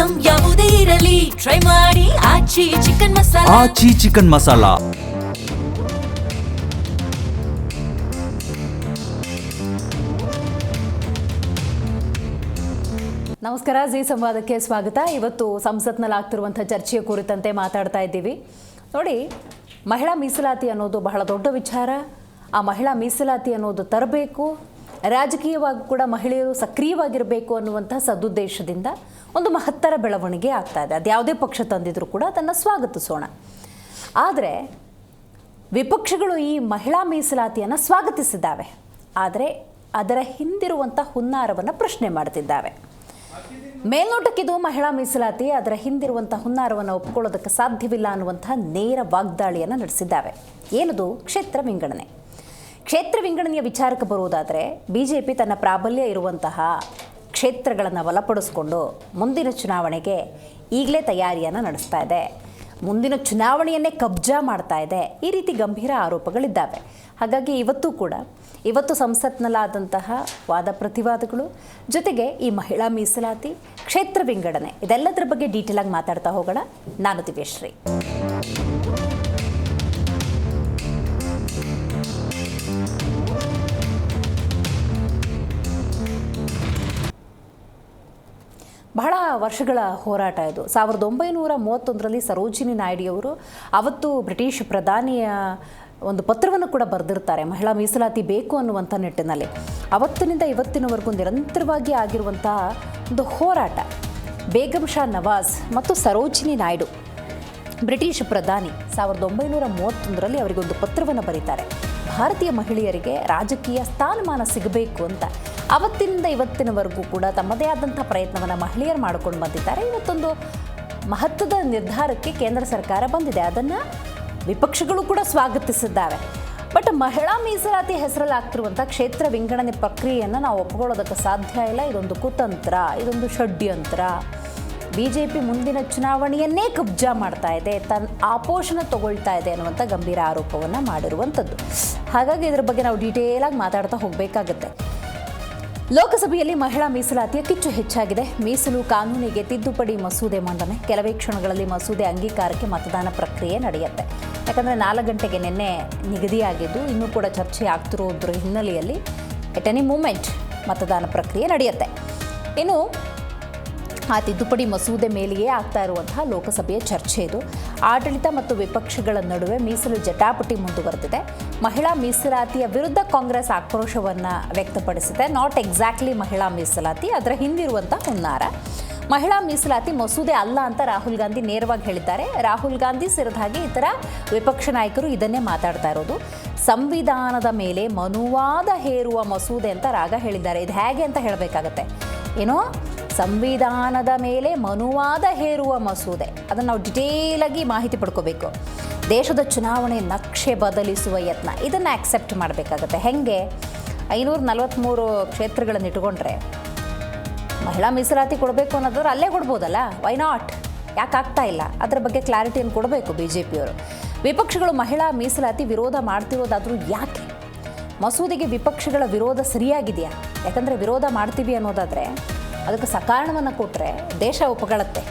Item ಯಾವುದೇ ಇರಲಿ try ಮಾಡಿ ಆಚಿ ಚಿಕನ್ ಮಸಾಲಾ. ಆಚಿ ಚಿಕನ್ ಮಸಾಲಾ. ನಮಸ್ಕಾರ, ಜಿ ಸಂವಾದಕ್ಕೆ ಸ್ವಾಗತ. ಇವತ್ತು ಸಂಸತ್ನಲ್ಲಿ ಆಗ್ತಿರುವಂಥ ಚರ್ಚೆಯ ಕುರಿತಂತೆ ಮಾತಾಡ್ತಾ ಇದ್ದೀವಿ. ನೋಡಿ, ಮಹಿಳಾ ಮೀಸಲಾತಿ ಅನ್ನೋದು ಬಹಳ ದೊಡ್ಡ ವಿಚಾರ. ಆ ಮಹಿಳಾ ಮೀಸಲಾತಿ ಅನ್ನೋದು ತರಬೇಕು, ರಾಜಕೀಯವಾಗಿ ಕೂಡ ಮಹಿಳೆಯರು ಸಕ್ರಿಯವಾಗಿರಬೇಕು ಅನ್ನುವಂಥ ಸದುದ್ದೇಶದಿಂದ ಒಂದು ಮಹತ್ತರ ಬೆಳವಣಿಗೆ ಆಗ್ತಾ ಇದೆ. ಅದು ಯಾವುದೇ ಪಕ್ಷ ತಂದಿದ್ರೂ ಕೂಡ ಅದನ್ನು ಸ್ವಾಗತಿಸೋಣ. ಆದರೆ ವಿಪಕ್ಷಗಳು ಈ ಮಹಿಳಾ ಮೀಸಲಾತಿಯನ್ನು ಸ್ವಾಗತಿಸಿದ್ದಾವೆ, ಆದರೆ ಅದರ ಹಿಂದಿರುವಂಥ ಹುನ್ನಾರವನ್ನು ಪ್ರಶ್ನೆ ಮಾಡ್ತಿದ್ದಾವೆ. ಮೇಲ್ನೋಟಕ್ಕಿದು ಮಹಿಳಾ ಮೀಸಲಾತಿ, ಅದರ ಹಿಂದಿರುವಂಥ ಹುನ್ನಾರವನ್ನು ಒಪ್ಪಿಕೊಳ್ಳೋದಕ್ಕೆ ಸಾಧ್ಯವಿಲ್ಲ ಅನ್ನುವಂಥ ನೇರ ವಾಗ್ದಾಳಿಯನ್ನು ನಡೆಸಿದ್ದಾವೆ. ಏನದು? ಕ್ಷೇತ್ರ ವಿಂಗಡಣೆ. ಕ್ಷೇತ್ರ ವಿಂಗಡಣೆಯ ವಿಚಾರಕ್ಕೆ ಬರುವುದಾದರೆ BJP ತನ್ನ ಪ್ರಾಬಲ್ಯ ಇರುವಂತಹ ಕ್ಷೇತ್ರಗಳನ್ನು ಬಲಪಡಿಸಿಕೊಂಡು ಮುಂದಿನ ಚುನಾವಣೆಗೆ ಈಗಲೇ ತಯಾರಿಯನ್ನು ನಡೆಸ್ತಾ ಇದೆ, ಮುಂದಿನ ಚುನಾವಣೆಯನ್ನೇ ಕಬ್ಜಾ ಮಾಡ್ತಾ ಇದೆ. ಈ ರೀತಿ ಗಂಭೀರ ಆರೋಪಗಳಿದ್ದಾವೆ. ಹಾಗಾಗಿ ಇವತ್ತು ಸಂಸತ್ನಲ್ಲಾದಂತಹ ವಾದ ಪ್ರತಿವಾದಗಳು ಜೊತೆಗೆ ಈ ಮಹಿಳಾ ಮೀಸಲಾತಿ, ಕ್ಷೇತ್ರ ವಿಂಗಡಣೆ, ಇದೆಲ್ಲದರ ಬಗ್ಗೆ ಡೀಟೇಲ್ ಆಗಿ ಮಾತಾಡ್ತಾ ಹೋಗೋಣ. ನಾನು ದಿವ್ಯಶ್ರೀ. ಬಹಳ ವರ್ಷಗಳ ಹೋರಾಟ ಇದು. 1931ರಲ್ಲಿ ಸರೋಜಿನಿ ನಾಯ್ಡುವರು ಅವತ್ತು ಬ್ರಿಟಿಷ್ ಪ್ರಧಾನಿಯ ಒಂದು ಪತ್ರವನ್ನು ಕೂಡ ಬರೆದಿರ್ತಾರೆ, ಮಹಿಳಾ ಮೀಸಲಾತಿ ಬೇಕು ಅನ್ನುವಂಥ ನಿಟ್ಟಿನಲ್ಲಿ. ಅವತ್ತಿನಿಂದ ಇವತ್ತಿನವರೆಗೂ ನಿರಂತರವಾಗಿ ಆಗಿರುವಂತಹ ಒಂದು ಹೋರಾಟ. ಬೇಗಂ ಶಾ ನವಾಜ್ ಮತ್ತು ಸರೋಜಿನಿ ನಾಯ್ಡು ಬ್ರಿಟಿಷ್ ಪ್ರಧಾನಿ 1931ರಲ್ಲಿ ಅವರಿಗೊಂದು ಪತ್ರವನ್ನು ಬರೀತಾರೆ, ಭಾರತೀಯ ಮಹಿಳೆಯರಿಗೆ ರಾಜಕೀಯ ಸ್ಥಾನಮಾನ ಸಿಗಬೇಕು ಅಂತ. ಅವತ್ತಿನಿಂದ ಇವತ್ತಿನವರೆಗೂ ಕೂಡ ತಮ್ಮದೇ ಆದಂಥ ಪ್ರಯತ್ನವನ್ನು ಮಹಿಳೆಯರು ಮಾಡಿಕೊಂಡು ಬಂದಿದ್ದಾರೆ. ಇವತ್ತೊಂದು ಮಹತ್ವದ ನಿರ್ಧಾರಕ್ಕೆ ಕೇಂದ್ರ ಸರ್ಕಾರ ಬಂದಿದೆ, ಅದನ್ನು ವಿಪಕ್ಷಗಳು ಕೂಡ ಸ್ವಾಗತಿಸಿದ್ದಾವೆ. ಬಟ್ ಮಹಿಳಾ ಮೀಸಲಾತಿ ಹೆಸರಲ್ಲಿ ಆಗ್ತಿರುವಂಥ ಕ್ಷೇತ್ರ ವಿಂಗಡಣೆ ಪ್ರಕ್ರಿಯೆಯನ್ನು ನಾವು ಒಪ್ಪಿಕೊಳ್ಳೋದಕ್ಕೆ ಸಾಧ್ಯ ಇಲ್ಲ. ಇದೊಂದು ಕುತಂತ್ರ, ಇದೊಂದು ಷಡ್ಯಂತ್ರ. BJP ಮುಂದಿನ ಚುನಾವಣೆಯನ್ನೇ ಕಬ್ಜಾ ಮಾಡ್ತಾ ಇದೆ, ತನ್ನ ಆಪೋಷಣ ತಗೊಳ್ತಾ ಇದೆ ಅನ್ನುವಂಥ ಗಂಭೀರ ಆರೋಪವನ್ನು ಮಾಡಿರುವಂಥದ್ದು. ಹಾಗಾಗಿ ಇದರ ಬಗ್ಗೆ ನಾವು ಡೀಟೇಲಾಗಿ ಮಾತಾಡ್ತಾ ಹೋಗಬೇಕಾಗತ್ತೆ. ಲೋಕಸಭೆಯಲ್ಲಿ ಮಹಿಳಾ ಮೀಸಲಾತಿಯ ಕಿಚ್ಚು ಹೆಚ್ಚಾಗಿದೆ. ಮೀಸಲು ಕಾನೂನಿಗೆ ತಿದ್ದುಪಡಿ ಮಸೂದೆ ಮಂಡನೆ. ಕೆಲವೇ ಕ್ಷಣಗಳಲ್ಲಿ ಮಸೂದೆ ಅಂಗೀಕಾರಕ್ಕೆ ಮತದಾನ ಪ್ರಕ್ರಿಯೆ ನಡೆಯುತ್ತೆ. ಯಾಕಂದರೆ 4 ಗಂಟೆಗೆ ನಿನ್ನೆ ನಿಗದಿಯಾಗಿದ್ದು ಇನ್ನೂ ಕೂಡ ಚರ್ಚೆ ಆಗ್ತಿರೋದ್ರ ಹಿನ್ನೆಲೆಯಲ್ಲಿ ಎಟ್ ಎನಿ ಮೂಮೆಂಟ್ ಮತದಾನ ಪ್ರಕ್ರಿಯೆ ನಡೆಯುತ್ತೆ. ಇನ್ನು ಆ ತಿದ್ದುಪಡಿ ಮಸೂದೆ ಮೇಲೆಯೇ ಆಗ್ತಾ ಇರುವಂತಹ ಲೋಕಸಭೆಯ ಚರ್ಚೆ ಇದು. ಆಡಳಿತ ಮತ್ತು ವಿಪಕ್ಷಗಳ ನಡುವೆ ಮೀಸಲು ಜಟಾಪಟಿ ಮುಂದುವರೆದಿದೆ. ಮಹಿಳಾ ಮೀಸಲಾತಿಯ ವಿರುದ್ಧ ಕಾಂಗ್ರೆಸ್ ಆಕ್ರೋಶವನ್ನು ವ್ಯಕ್ತಪಡಿಸಿದೆ. ನಾಟ್ ಎಕ್ಸಾಕ್ಟ್ಲಿ ಮಹಿಳಾ ಮೀಸಲಾತಿ, ಅದರ ಹಿಂದಿರುವಂಥ ಹುನ್ನಾರ. ಮಹಿಳಾ ಮೀಸಲಾತಿ ಮಸೂದೆ ಅಲ್ಲ ಅಂತ ರಾಹುಲ್ ಗಾಂಧಿ ನೇರವಾಗಿ ಹೇಳಿದ್ದಾರೆ. ರಾಹುಲ್ ಗಾಂಧಿ ಸೇರಿದ ಹಾಗೆ ಇತರ ವಿಪಕ್ಷ ನಾಯಕರು ಇದನ್ನೇ ಮಾತಾಡ್ತಾ ಇರೋದು. ಸಂವಿಧಾನದ ಮೇಲೆ ಮನುವಾದ ಹೇರುವ ಮಸೂದೆ ಅಂತ ರಾಗ ಹೇಳಿದ್ದಾರೆ. ಇದು ಹೇಗೆ ಅಂತ ಹೇಳಬೇಕಾಗತ್ತೆ. ಏನೋ ಸಂವಿಧಾನದ ಮೇಲೆ ಮನುವಾದ ಹೇರುವ ಮಸೂದೆ, ಅದನ್ನು ನಾವು ಡಿಟೇಲಾಗಿ ಮಾಹಿತಿ ಪಡ್ಕೋಬೇಕು. ದೇಶದ ಚುನಾವಣೆ ನಕ್ಷೆ ಬದಲಿಸುವ ಯತ್ನ, ಇದನ್ನು ಆಕ್ಸೆಪ್ಟ್ ಮಾಡಬೇಕಾಗತ್ತೆ. ಹೇಗೆ 543 ಕ್ಷೇತ್ರಗಳನ್ನು ಇಟ್ಕೊಂಡ್ರೆ ಮಹಿಳಾ ಮೀಸಲಾತಿ ಕೊಡಬೇಕು ಅನ್ನೋದಾದ್ರೆ ಅಲ್ಲೇ ಕೊಡ್ಬೋದಲ್ಲ, ವೈ ನಾಟ್? ಯಾಕೆ ಆಗ್ತಾ ಇಲ್ಲ? ಅದರ ಬಗ್ಗೆ ಕ್ಲಾರಿಟಿಯನ್ನು ಕೊಡಬೇಕು BJPಯವರು. ವಿಪಕ್ಷಗಳು ಮಹಿಳಾ ಮೀಸಲಾತಿ ವಿರೋಧ ಮಾಡ್ತಿರೋದಾದರೂ ಯಾಕೆ? ಮಸೂದೆಗೆ ವಿಪಕ್ಷಗಳ ವಿರೋಧ ಸರಿಯಾಗಿದೆಯಾ? ಯಾಕಂದರೆ ವಿರೋಧ ಮಾಡ್ತೀವಿ ಅನ್ನೋದಾದರೆ ಅದಕ್ಕೆ ಸಕಾರಣವನ್ನು ಕೊಟ್ಟರೆ ದೇಶ ಒಪ್ಪುತ್ತೆ.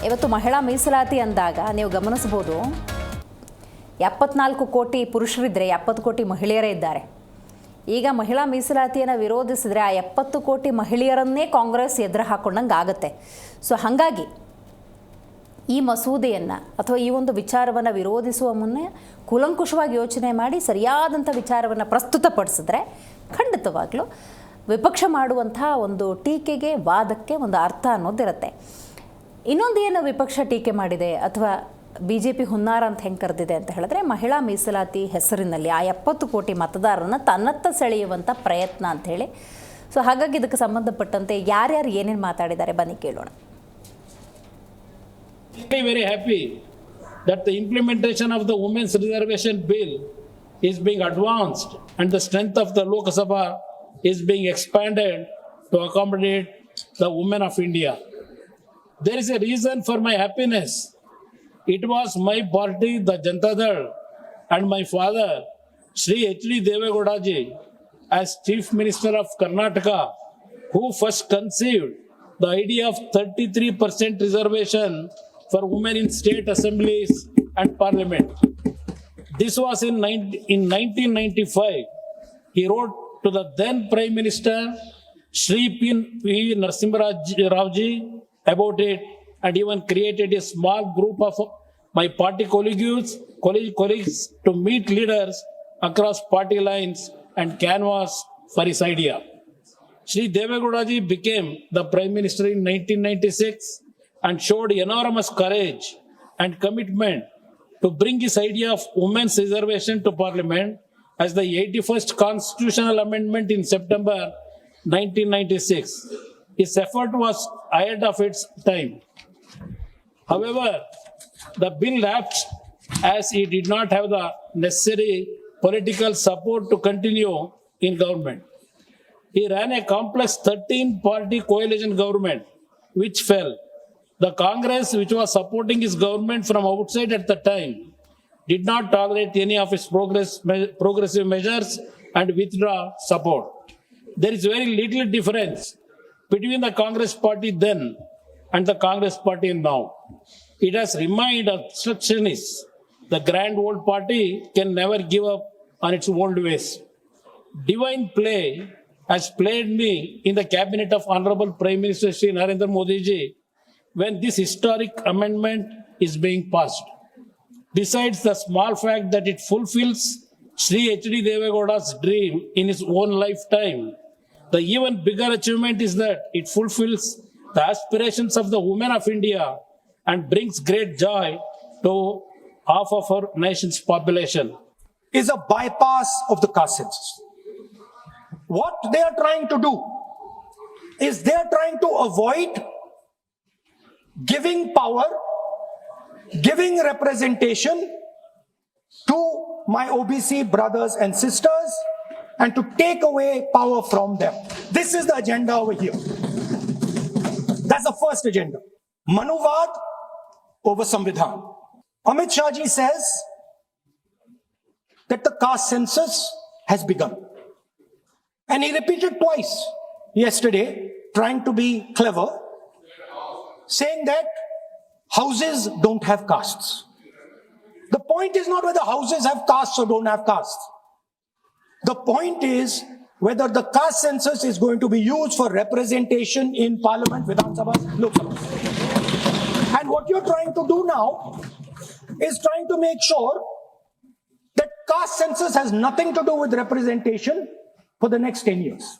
ಇವತ್ತು ಮಹಿಳಾ ಮೀಸಲಾತಿ ಅಂದಾಗ ನೀವು ಗಮನಿಸ್ಬೋದು, 74 ಕೋಟಿ ಪುರುಷರಿದ್ದರೆ 70 ಕೋಟಿ ಮಹಿಳೆಯರೇ ಇದ್ದಾರೆ. ಈಗ ಮಹಿಳಾ ಮೀಸಲಾತಿಯನ್ನು ವಿರೋಧಿಸಿದರೆ ಆ 70 ಕೋಟಿ ಮಹಿಳೆಯರನ್ನೇ ಕಾಂಗ್ರೆಸ್ ಎದುರು ಹಾಕೊಂಡಂಗೆ ಆಗುತ್ತೆ. ಸೊ ಹಾಗಾಗಿ ಈ ಮಸೂದೆಯನ್ನು ಅಥವಾ ಈ ಒಂದು ವಿಚಾರವನ್ನು ವಿರೋಧಿಸುವ ಮುನ್ನೆ ಕೂಲಂಕುಷವಾಗಿ ಯೋಚನೆ ಮಾಡಿ ಸರಿಯಾದಂಥ ವಿಚಾರವನ್ನು ಪ್ರಸ್ತುತಪಡಿಸಿದ್ರೆ ಖಂಡಿತವಾಗ್ಲೂ ವಿಪಕ್ಷ ಮಾಡುವಂಥ ಒಂದು ಟೀಕೆಗೆ, ವಾದಕ್ಕೆ ಒಂದು ಅರ್ಥ ಅನ್ನೋದಿರುತ್ತೆ. ಇನ್ನೊಂದು ಏನು ವಿಪಕ್ಷ ಟೀಕೆ ಮಾಡಿದೆ ಅಥವಾ BJP ಹುನ್ನಾರ ಅಂತ ಹೆಂಗೆ ಕರೆದಿದೆ ಅಂತ ಹೇಳಿದ್ರೆ, ಮಹಿಳಾ ಮೀಸಲಾತಿ ಹೆಸರಿನಲ್ಲಿ ಆ 70 ಕೋಟಿ ಮತದಾರರನ್ನು ತನ್ನತ್ತ ಸೆಳೆಯುವಂಥ ಪ್ರಯತ್ನ ಅಂಥೇಳಿ. ಸೊ ಹಾಗಾಗಿ ಇದಕ್ಕೆ ಸಂಬಂಧಪಟ್ಟಂತೆ ಯಾರ್ಯಾರು ಏನೇನು ಮಾತಾಡಿದ್ದಾರೆ ಬನ್ನಿ ಕೇಳೋಣ. Very happy that the implementation of the Women's Reservation Bill is being advanced and the strength of the Lok Sabha is being expanded to accommodate the women of India. There is a reason for my happiness. It was my party, the Janata Dal, and my father, Shri H.D. Devegowda ji, as Chief Minister of Karnataka, who first conceived the idea of 33% reservation for women in state assemblies and parliament. This was in 1995. He wrote to the then Prime Minister, Shri P. Narasimha Rao ji, about it, and even created a small group of my party colleagues to meet leaders across party lines and canvass for his idea. Shri Devegowda ji became the Prime Minister in 1996 and showed enormous courage and commitment to bring his idea of women's reservation to Parliament as the 81st constitutional amendment in September 1996. His effort was ahead of its time. However, the bill lapsed as he did not have the necessary political support to continue in government. He ran a complex 13-party coalition government, which fell. The Congress, which was supporting his government from outside at the time, did not tolerate any of his progressive measures and withdraw support. There is very little difference between the Congress party then and the Congress party now. It has remained obstructionist. The grand old party can never give up on its old ways. Divine play has played me in the cabinet of Honorable Prime Minister Shri Narendra Modi ji when this historic amendment is being passed. Besides the small fact that it fulfills Shri H.D. Devegowda's dream in his own lifetime, the even bigger achievement is that it fulfills the aspirations of the women of India and brings great joy to half of our nation's population. Is a bypass of the caste census. What they are trying to do is they are trying to avoid giving power, giving representation to my OBC brothers and sisters and to take away power from them. This is the agenda over here. That's the first agenda. Manuvad over Samvidhan. Amit Shah ji says that the caste census has begun. And he repeated twice yesterday, trying to be clever, saying that houses don't have castes. The point is not whether houses have castes or don't have castes. The point is whether the caste census is going to be used for representation in Parliament, Vidhan Sabha, Lok Sabha. And what you're trying to do now is trying to make sure that caste census has nothing to do with representation for the next 10 years,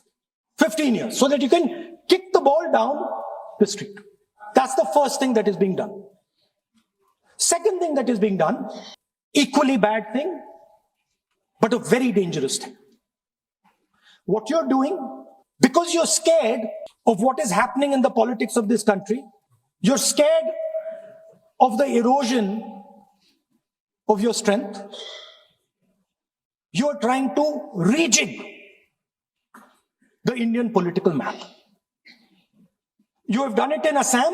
15 years, so that you can kick the ball down the street. That's the first thing that is being done. Second thing that is being done, equally bad thing, but a very dangerous thing. What you're doing, because you're scared of what is happening in the politics of this country, you're scared of the erosion of your strength, you're trying to rejig the Indian political map. You have done it in Assam,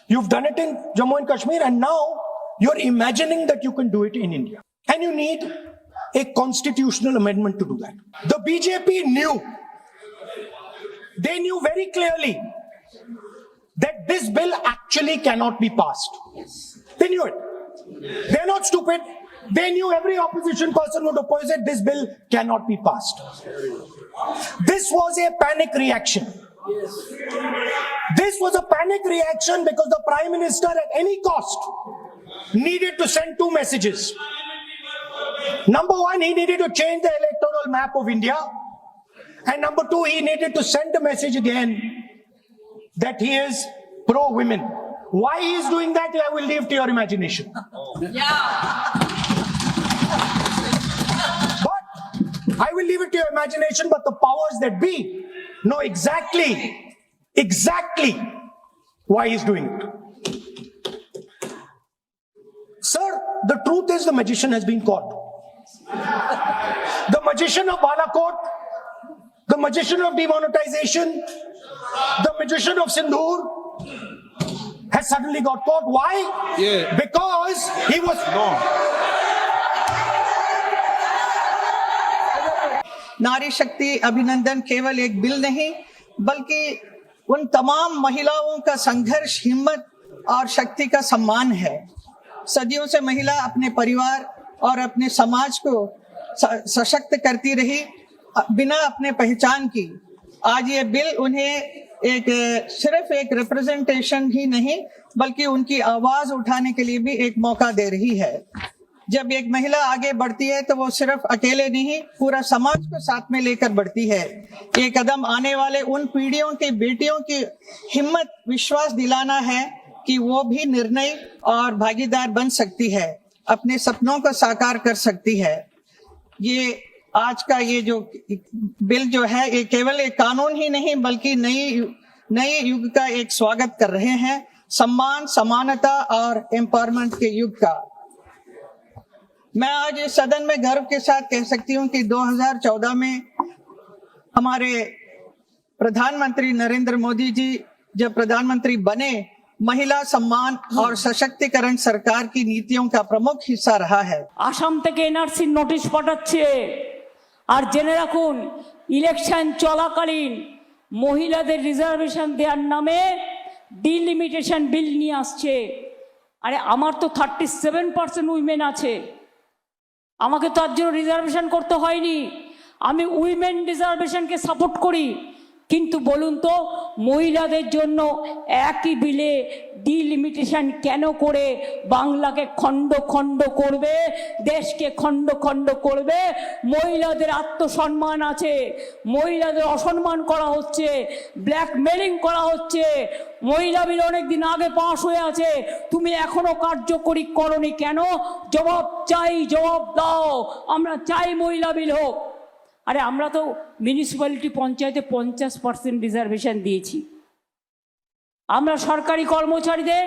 you've done it in Jammu and Kashmir, and now you're imagining that you can do it in India. And you need a constitutional amendment to do that. The BJP knew, they knew very clearly that this bill actually cannot be passed. They knew it. They're not stupid. They knew every opposition person would oppose it. This bill cannot be passed. This was a panic reaction. This was a panic reaction because the Prime Minister at any cost needed to send two messages. Number one, he needed to change the electoral map of India. And number two, he needed to send a message again that he is pro-women. Why he is doing that, I will leave to your imagination. But I will leave it to your imagination, but the powers that be know exactly why he's doing it. Sir, the truth is the magician has been caught. The magician of Balakot, the magician of demonetization, the magician of Sindhur has suddenly got caught. Why? Because he was... नारी शक्ति अभिनंदन केवल एक bill नहीं बल्कि उन तमाम महिलाओं का संघर्ष, हिम्मत और शक्ति का सम्मान है। सदियों से महिला अपने परिवार और अपने समाज को सशक्त करती रही बिना अपने पहचान की। आज ये बिल उन्हें सिर्फ एक रिप्रेजेंटेशन ही नहीं बल्कि उनकी आवाज उठाने के लिए भी एक मौका दे रही है। जब एक महिला आगे बढ़ती है तो वो सिर्फ अकेले नहीं, पूरा समाज को साथ में लेकर बढ़ती है। ये कदम आने वाले उन पीढ़ियों की बेटियों की हिम्मत, विश्वास दिलाना है कि वो भी निर्णय और भागीदार बन सकती है, अपने सपनों को साकार कर सकती है। ये आज का ये जो बिल जो है, ये केवल एक कानून ही नहीं बल्कि नई युग का एक स्वागत कर रहे हैं, सम्मान, समानता और एम्पावरमेंट के युग का। मैं आज इस सदन में गर्व के साथ कह सकती हूं कि 2014 में हमारे प्रधानमंत्री नरेंद्र मोदी जी जब प्रधानमंत्री बने, महिला सम्मान और सशक्तिकरण सरकार की नीतियों का प्रमुख हिस्सा रहा है। आसाम থেকে এনআরসি নোটিশ পাঠাচ্ছে, আর জেনে রাখুন ইলেকশন চলাকালীন মহিলাদের রিজার্ভেশন দেওয়ার নামে ডিলিমিটেশন বিল নিয়ে আসছে। আরে আমার তো 37% উইমেন আছে, আমাকে তো আর জন্য রিজার্ভেশন করতে হয়নি। আমি উইমেন রিজার্ভেশনকে সাপোর্ট করি, কিন্তু বলুন তো মহিলাদের জন্য একই বিলে ডিলিমিটেশন কেন করে বাংলাকে খণ্ড খণ্ড করবে, দেশকে খণ্ড খণ্ড করবে? মহিলাদের আত্মসম্মান আছে, মহিলাদের অসম্মান করা হচ্ছে, ব্ল্যাকমেলিং করা হচ্ছে। মহিলা বিল অনেক দিন আগে পাস হয়ে আছে, তুমি এখনো কার্যকরী করনি কেন? জবাব চাই, জবাব দাও। আমরা চাই মহিলা বিল হোক। আরে আমরা তো মিউনিসিপ্যালিটি পঞ্চায়েতে 50% রিজার্ভেশন দিয়েছি। আমরা সরকারি কর্মচারীদের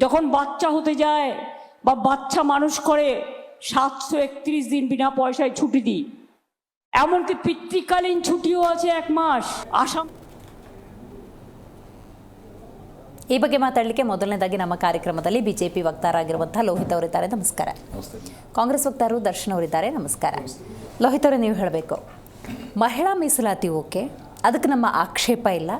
যখন বাচ্চা হতে যায় বা বাচ্চা মানুষ করে 731 দিন বিনা পয়সায় ছুটি দিই, এমনকি পিতৃকালীন ছুটিও আছে 1 মাস। আসাম ಈ ಬಗ್ಗೆ ಮಾತಾಡಲಿಕ್ಕೆ ಮೊದಲನೇದಾಗಿ ನಮ್ಮ ಕಾರ್ಯಕ್ರಮದಲ್ಲಿ ಬಿಜೆಪಿ ವಕ್ತಾರ ಆಗಿರುವಂಥ ಲೋಹಿತ್ ಅವರಿದ್ದಾರೆ. ನಮಸ್ಕಾರ. ಕಾಂಗ್ರೆಸ್ ವಕ್ತಾರರು ದರ್ಶನ್ ಅವರಿದ್ದಾರೆ. ನಮಸ್ಕಾರ. ಲೋಹಿತ್ ಅವರೇ, ನೀವು ಹೇಳಬೇಕು, ಮಹಿಳಾ ಮೀಸಲಾತಿ ಓಕೆ, ಅದಕ್ಕೆ ನಮ್ಮ ಆಕ್ಷೇಪ ಇಲ್ಲ,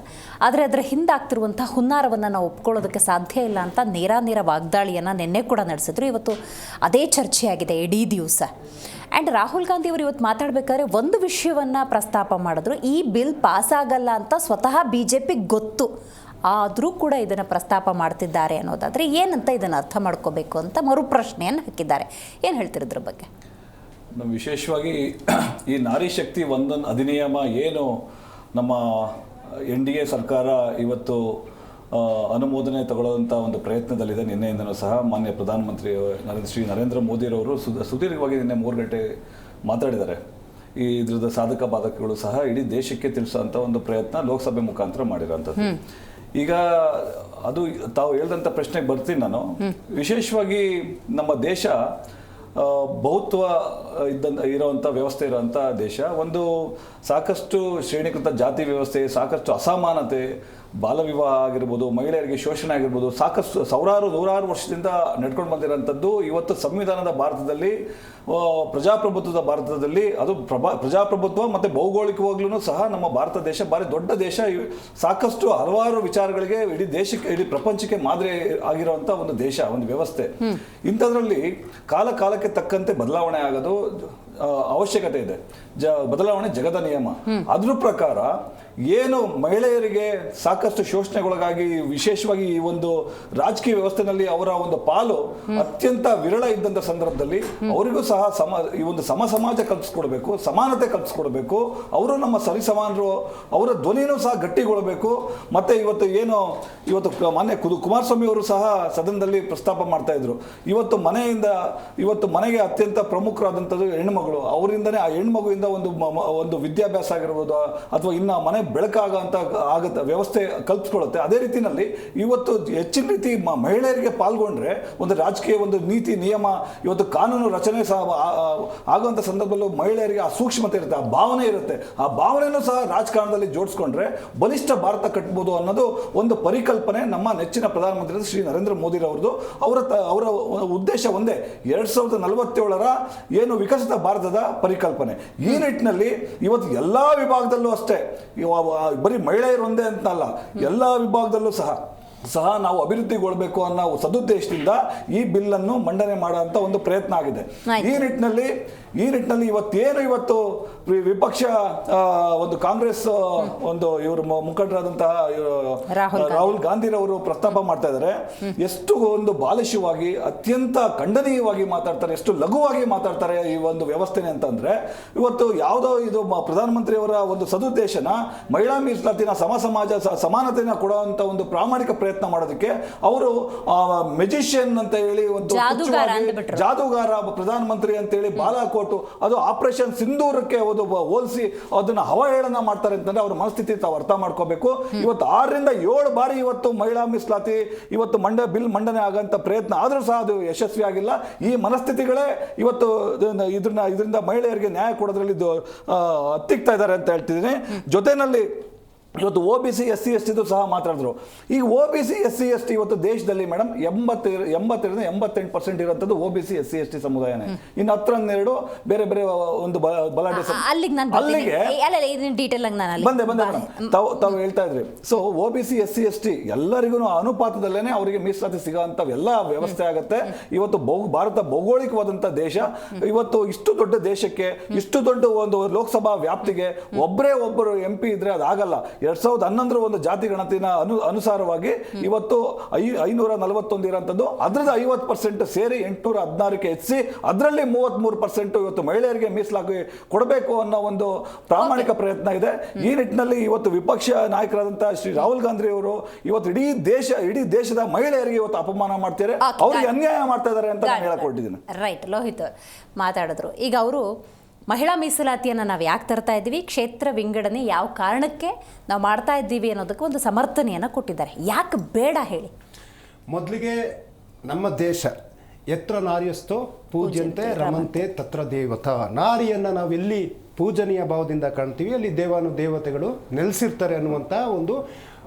ಆದರೆ ಅದರ ಹಿಂದಾಗ್ತಿರುವಂಥ ಹುನ್ನಾರವನ್ನು ನಾವು ಒಪ್ಕೊಳ್ಳೋದಕ್ಕೆ ಸಾಧ್ಯ ಇಲ್ಲ ಅಂತ ನೇರ ವಾಗ್ದಾಳಿಯನ್ನು ನಿನ್ನೆ ಕೂಡ ನಡೆಸಿದ್ರು. ಇವತ್ತು ಅದೇ ಚರ್ಚೆಯಾಗಿದೆ ಇಡೀ ದಿವಸ. ಆ್ಯಂಡ್ ರಾಹುಲ್ ಗಾಂಧಿ ಅವರು ಇವತ್ತು ಮಾತಾಡಬೇಕಾದ್ರೆ ಒಂದು ವಿಷಯವನ್ನು ಪ್ರಸ್ತಾಪ ಮಾಡಿದ್ರು, ಈ ಬಿಲ್ ಪಾಸ್ ಆಗಲ್ಲ ಅಂತ ಸ್ವತಃ BJP ಗೊತ್ತು, ಆದರೂ ಕೂಡ ಇದನ್ನು ಪ್ರಸ್ತಾಪ ಮಾಡ್ತಿದ್ದಾರೆ ಅನ್ನೋದಾದರೆ ಏನಂತ ಇದನ್ನು ಅರ್ಥ ಮಾಡ್ಕೋಬೇಕು ಅಂತ ಮರುಪ್ರಶ್ನೆಯನ್ನು ಹಾಕಿದ್ದಾರೆ. ಏನು ಹೇಳ್ತಿರೋದ್ರ ಬಗ್ಗೆ? ವಿಶೇಷವಾಗಿ ಈ ನಾರಿ ಶಕ್ತಿ ಒಂದೊಂದು ಅಧಿನಿಯಮ ಏನು ನಮ್ಮ NDA ಸರ್ಕಾರ ಇವತ್ತು ಅನುಮೋದನೆ ತಗೊಳ್ಳುವಂಥ ಒಂದು ಪ್ರಯತ್ನದಲ್ಲಿದೆ. ನಿನ್ನೆಯಿಂದನೂ ಸಹ ಮಾನ್ಯ ಪ್ರಧಾನಮಂತ್ರಿ ಶ್ರೀ ನರೇಂದ್ರ ಮೋದಿರವರು ಸುದೀರ್ಘವಾಗಿ ನಿನ್ನೆ 3 ಗಂಟೆ ಮಾತಾಡಿದ್ದಾರೆ. ಈ ಇದ್ರದ ಸಾಧಕ ಬಾಧಕಗಳು ಸಹ ಇಡೀ ದೇಶಕ್ಕೆ ತಿಳಿಸುವಂಥ ಒಂದು ಪ್ರಯತ್ನ ಲೋಕಸಭೆ ಮುಖಾಂತರ ಮಾಡಿರೋಂಥದ್ದು. ಈಗ ಅದು ತಾವು ಹೇಳಿದಂಥ ಪ್ರಶ್ನೆಗೆ ಬರ್ತೀನಿ ನಾನು. ವಿಶೇಷವಾಗಿ ನಮ್ಮ ದೇಶ ಬಹುತ್ವ ಇರುವಂಥ ವ್ಯವಸ್ಥೆ ಇರುವಂಥ ದೇಶ, ಒಂದು ಸಾಕಷ್ಟು ಶ್ರೇಣೀಕೃತ ಜಾತಿ ವ್ಯವಸ್ಥೆ, ಸಾಕಷ್ಟು ಅಸಮಾನತೆ, ಬಾಲ ವಿವಾಹ ಆಗಿರ್ಬೋದು, ಮಹಿಳೆಯರಿಗೆ ಶೋಷಣೆ ಆಗಿರ್ಬೋದು, ಸಾಕಷ್ಟು ನೂರಾರು ವರ್ಷದಿಂದ ನಡ್ಕೊಂಡು ಬಂದಿರೋಂಥದ್ದು. ಇವತ್ತು ಸಂವಿಧಾನದ ಭಾರತದಲ್ಲಿ, ಪ್ರಜಾಪ್ರಭುತ್ವದ ಭಾರತದಲ್ಲಿ, ಅದು ಪ್ರಜಾಪ್ರಭುತ್ವ ಮತ್ತು ಭೌಗೋಳಿಕವಾಗ್ಲೂ ಸಹ ನಮ್ಮ ಭಾರತ ದೇಶ ಭಾರಿ ದೊಡ್ಡ ದೇಶ. ಸಾಕಷ್ಟು ಹಲವಾರು ವಿಚಾರಗಳಿಗೆ ಇಡೀ ದೇಶಕ್ಕೆ, ಇಡೀ ಪ್ರಪಂಚಕ್ಕೆ ಮಾದರಿ ಆಗಿರುವಂಥ ಒಂದು ದೇಶ, ಒಂದು ವ್ಯವಸ್ಥೆ. ಇಂಥದ್ರಲ್ಲಿ ಕಾಲಕ್ಕೆ ತಕ್ಕಂತೆ ಬದಲಾವಣೆ ಆಗೋದು ಅವಶ್ಯಕತೆ ಇದೆ. ಬದಲಾವಣೆ ಜಗದ ನಿಯಮ. ಅದ್ರ ಪ್ರಕಾರ ಏನು ಮಹಿಳೆಯರಿಗೆ ಸಾಕಷ್ಟು ಶೋಷಣೆಗೊಳಗಾಗಿ, ವಿಶೇಷವಾಗಿ ಈ ಒಂದು ರಾಜಕೀಯ ವ್ಯವಸ್ಥೆಯಲ್ಲಿ ಅವರ ಒಂದು ಪಾಲು ಅತ್ಯಂತ ವಿರಳ ಇದ್ದಂಥ ಸಂದರ್ಭದಲ್ಲಿ ಅವರಿಗೂ ಸಹ ಈ ಒಂದು ಸಮಾಜ ಕಲ್ಪಿಸ್ಕೊಡ್ಬೇಕು, ಸಮಾನತೆ ಕಲ್ಪಿಸ್ಕೊಡ್ಬೇಕು. ಅವರು ನಮ್ಮ ಸರಿಸಮಾನರು, ಅವರ ಧ್ವನಿನೂ ಸಹ ಗಟ್ಟಿಗೊಳ್ಳಬೇಕು. ಮತ್ತೆ ಇವತ್ತು ಮಾನ್ಯ ಕುಮಾರಸ್ವಾಮಿ ಅವರು ಸಹ ಸದನದಲ್ಲಿ ಪ್ರಸ್ತಾಪ ಮಾಡ್ತಾ ಇದ್ರು. ಇವತ್ತು ಮನೆಗೆ ಅತ್ಯಂತ ಪ್ರಮುಖರಾದಂಥದ್ದು ಹೆಣ್ಮಗಳು. ಅವರಿಂದನೇ ಆ ಹೆಣ್ಮಗುವಿಂದ ಒಂದು ವಿದ್ಯಾಭ್ಯಾಸ ಆಗಿರ್ಬೋದು, ಅಥವಾ ಇನ್ನು ಮನೆ ಬೆಳಕಾಗಂತ ವ್ಯವಸ್ಥೆ ಕಲ್ಪಿಸ್ಕೊಳ್ಳುತ್ತೆ. ಅದೇ ರೀತಿಯಲ್ಲಿ ಇವತ್ತು ಹೆಚ್ಚಿನ ರೀತಿ ಮಹಿಳೆಯರಿಗೆ ಪಾಲ್ಗೊಂಡ್ರೆ ಒಂದು ರಾಜಕೀಯ ಒಂದು ನೀತಿ ನಿಯಮ, ಇವತ್ತು ಕಾನೂನು ರಚನೆ ಸಹ ಆಗುವಂಥ ಸಂದರ್ಭದಲ್ಲೂ ಮಹಿಳೆಯರಿಗೆ ಆ ಸೂಕ್ಷ್ಮತೆ ಇರುತ್ತೆ, ಆ ಭಾವನೆ ಇರುತ್ತೆ. ಆ ಭಾವನೆಯನ್ನು ಸಹ ರಾಜಕಾರಣದಲ್ಲಿ ಜೋಡಿಸ್ಕೊಂಡ್ರೆ ಬಲಿಷ್ಠ ಭಾರತ ಕಟ್ಬೋದು ಅನ್ನೋದು ಒಂದು ಪರಿಕಲ್ಪನೆ ನಮ್ಮ ನೆಚ್ಚಿನ ಪ್ರಧಾನಮಂತ್ರಿ ಶ್ರೀ ನರೇಂದ್ರ ಮೋದಿರವ್ರದ್ದು. ಅವರ ಉದ್ದೇಶ ಒಂದೇ, 2047ರ ಏನು ವಿಕಸಿತ ಭಾರತದ ಪರಿಕಲ್ಪನೆ. ಈ ನಿಟ್ಟಿನಲ್ಲಿ ಇವತ್ತು ಎಲ್ಲ ವಿಭಾಗದಲ್ಲೂ ಅಷ್ಟೇ ಬರೀ ಮಹಿಳೆಯರು ಒಂದೇ ಅಂತಲ್ಲ, ಎಲ್ಲ ವಿಭಾಗದಲ್ಲೂ ಸಹ ನಾವು ಅಭಿವೃದ್ಧಿಗೊಳ್ಬೇಕು ಅನ್ನೋ ಸದುದ್ದೇಶದಿಂದ ಈ ಬಿಲ್ ಅನ್ನು ಮಂಡನೆ ಮಾಡುವಂತ ಒಂದು ಪ್ರಯತ್ನ ಆಗಿದೆ. ಈ ನಿಟ್ಟಿನಲ್ಲಿ ಇವತ್ತು ವಿಪಕ್ಷ ಒಂದು ಕಾಂಗ್ರೆಸ್ ಒಂದು ಇವರು ಮುಖಂಡರಾದಂತಹ ರಾಹುಲ್ ಗಾಂಧಿರವರು ಪ್ರಸ್ತಾಪ ಮಾಡ್ತಾ ಇದ್ದಾರೆ. ಎಷ್ಟು ಒಂದು ಬಾಲಿಶವಾಗಿ ಅತ್ಯಂತ ಖಂಡನೀಯವಾಗಿ ಮಾತಾಡ್ತಾರೆ, ಎಷ್ಟು ಲಘುವಾಗಿ ಮಾತಾಡ್ತಾರೆ ಈ ಒಂದು ವ್ಯವಸ್ಥೆನೆ ಅಂತಂದ್ರೆ, ಇವತ್ತು ಯಾವುದೋ ಇದು ಪ್ರಧಾನಮಂತ್ರಿಯವರ ಒಂದು ಸದುದ್ದೇಶನ ಮಹಿಳಾ ಮೀಸಲಾತಿನ ಸಮಾನತೆನ ಕೊಡುವಂತ ಒಂದು ಪ್ರಾಮಾಣಿಕ ಪ್ರಯತ್ನ ಮಾಡೋದಕ್ಕೆ ಅವರು ಮೆಜಿಷಿಯನ್ ಅಂತ ಹೇಳಿ ಒಂದು ಜಾದೂಗಾರ ಪ್ರಧಾನಮಂತ್ರಿ ಅಂತ ಹೇಳಿ ಬಾಲಾಕೋಟು, ಅದು ಆಪರೇಷನ್ ಸಿಂಧೂರಕ್ಕೆ ಹೋಲಿಸಿ ಅದನ್ನ ಅವಹೇಳನ ಮಾಡ್ತಾರೆ ಅಂತಂದ್ರೆ ಅವ್ರ ಮನಸ್ಥಿತಿ ತಾವು ಅರ್ಥ ಮಾಡ್ಕೋಬೇಕು. ಇವತ್ತು 6 ರಿಂದ 7 ಬಾರಿ ಇವತ್ತು ಮಹಿಳಾ ಮೀಸಲಾತಿ ಬಿಲ್ ಮಂಡನೆ ಆಗಂತ ಪ್ರಯತ್ನ ಆದ್ರೂ ಸಹ ಅದು ಯಶಸ್ವಿ ಆಗಿಲ್ಲ. ಈ ಮನಸ್ಥಿತಿಗಳೇ ಇವತ್ತು ಇದರಿಂದ ಮಹಿಳೆಯರಿಗೆ ನ್ಯಾಯ ಕೊಡೋದ್ರಲ್ಲಿ ಹತ್ತಿಕ್ತಾ ಇದ್ದಾರೆ ಅಂತ ಹೇಳ್ತಿದ್ದೀನಿ. ಜೊತೆನಲ್ಲಿ ಇವತ್ತು OBC SC ST ಸಹ ಮಾತಾಡಿದ್ರು. ಈ OBC SC ST ಇವತ್ತು ದೇಶದಲ್ಲಿ ಮೇಡಮ್ 80ರಿಂದ 88% ಇರುವಂತದ್ದು OBC SC ST ಸಮುದಾಯನೇ. ಇನ್ನು 10-12 ಬೇರೆ ಬೇರೆ ಒಂದು ಬಲಾಢ್ಯ ಬಂದೆ ಮೇಡಮ್ ತಾವು ಹೇಳ್ತಾ ಇದ್ರಿ. ಸೊ OBC SC ST ಎಲ್ಲರಿಗೂ ಅನುಪಾತದಲ್ಲೇನೆ ಅವರಿಗೆ ಮೀಸಲಾತಿ ಸಿಗೋಂತ ಎಲ್ಲ ವ್ಯವಸ್ಥೆ ಆಗುತ್ತೆ. ಇವತ್ತು ಭಾರತ ಭೌಗೋಳಿಕವಾದಂತ ದೇಶ. ಇವತ್ತು ಇಷ್ಟು ದೊಡ್ಡ ದೇಶಕ್ಕೆ, ಇಷ್ಟು ದೊಡ್ಡ ಒಂದು ಲೋಕಸಭಾ ವ್ಯಾಪ್ತಿಗೆ ಒಬ್ಬರು MP ಇದ್ರೆ ಅದಾಗಲ್ಲ. 2011 ಒಂದು ಜಾತಿ ಗಣತಿನ ಅನುಸಾರವಾಗಿ ಇವತ್ತು 541 ಇರೋಂಥದ್ದು, ಅದ್ರದ್ದು 50% ಸೇರಿ 816ಕ್ಕೆ ಹೆಚ್ಚಿಸಿ ಅದರಲ್ಲಿ 33% ಇವತ್ತು ಮಹಿಳೆಯರಿಗೆ ಮೀಸಲಾಗಿ ಕೊಡಬೇಕು ಅನ್ನೋ ಒಂದು ಪ್ರಾಮಾಣಿಕ ಪ್ರಯತ್ನ ಇದೆ. ಈ ನಿಟ್ಟಿನಲ್ಲಿ ಇವತ್ತು ವಿಪಕ್ಷ ನಾಯಕರಾದಂತಹ ಶ್ರೀ ರಾಹುಲ್ ಗಾಂಧಿ ಅವರು ಇವತ್ತು ಇಡೀ ದೇಶದ ಮಹಿಳೆಯರಿಗೆ ಇವತ್ತು ಅಪಮಾನ ಮಾಡ್ತಾರೆ, ಅವ್ರಿಗೆ ಅನ್ಯಾಯ ಮಾಡ್ತಾ ಇದ್ದಾರೆ ಅಂತ ನಾನು ಹೇಳಕೊಟ್ಟಿದ್ದೀನಿ. ರೈಟ್, ಲೋಹಿತ್ ಮಾತಾಡಿದ್ರು. ಈಗ ಅವರು ಮಹಿಳಾ ಮೀಸಲಾತಿಯನ್ನು ನಾವು ಯಾಕೆ ತರ್ತಾ ಇದ್ದೀವಿ, ಕ್ಷೇತ್ರ ವಿಂಗಡಣೆ ಯಾವ ಕಾರಣಕ್ಕೆ ನಾವು ಮಾಡ್ತಾ ಇದ್ದೀವಿ ಅನ್ನೋದಕ್ಕೆ ಒಂದು ಸಮರ್ಥನೆಯನ್ನು ಕೊಟ್ಟಿದ್ದಾರೆ. ಯಾಕೆ ಬೇಡ ಹೇಳಿ? ಮೊದಲಿಗೆ ನಮ್ಮ ದೇಶ ಯತ್ರ ನಾರ್ಯಸ್ಥೋ ಪೂಜ್ಯಂತೆ ರಮಂತೆ ತತ್ರ ದೇವತಾ, ನಾರಿಯನ್ನು ನಾವು ಎಲ್ಲಿ ಪೂಜನೀಯ ಭಾವದಿಂದ ಕಾಣ್ತೀವಿ ಅಲ್ಲಿ ದೇವತೆಗಳು ನೆಲೆಸಿರ್ತಾರೆ ಅನ್ನುವಂಥ ಒಂದು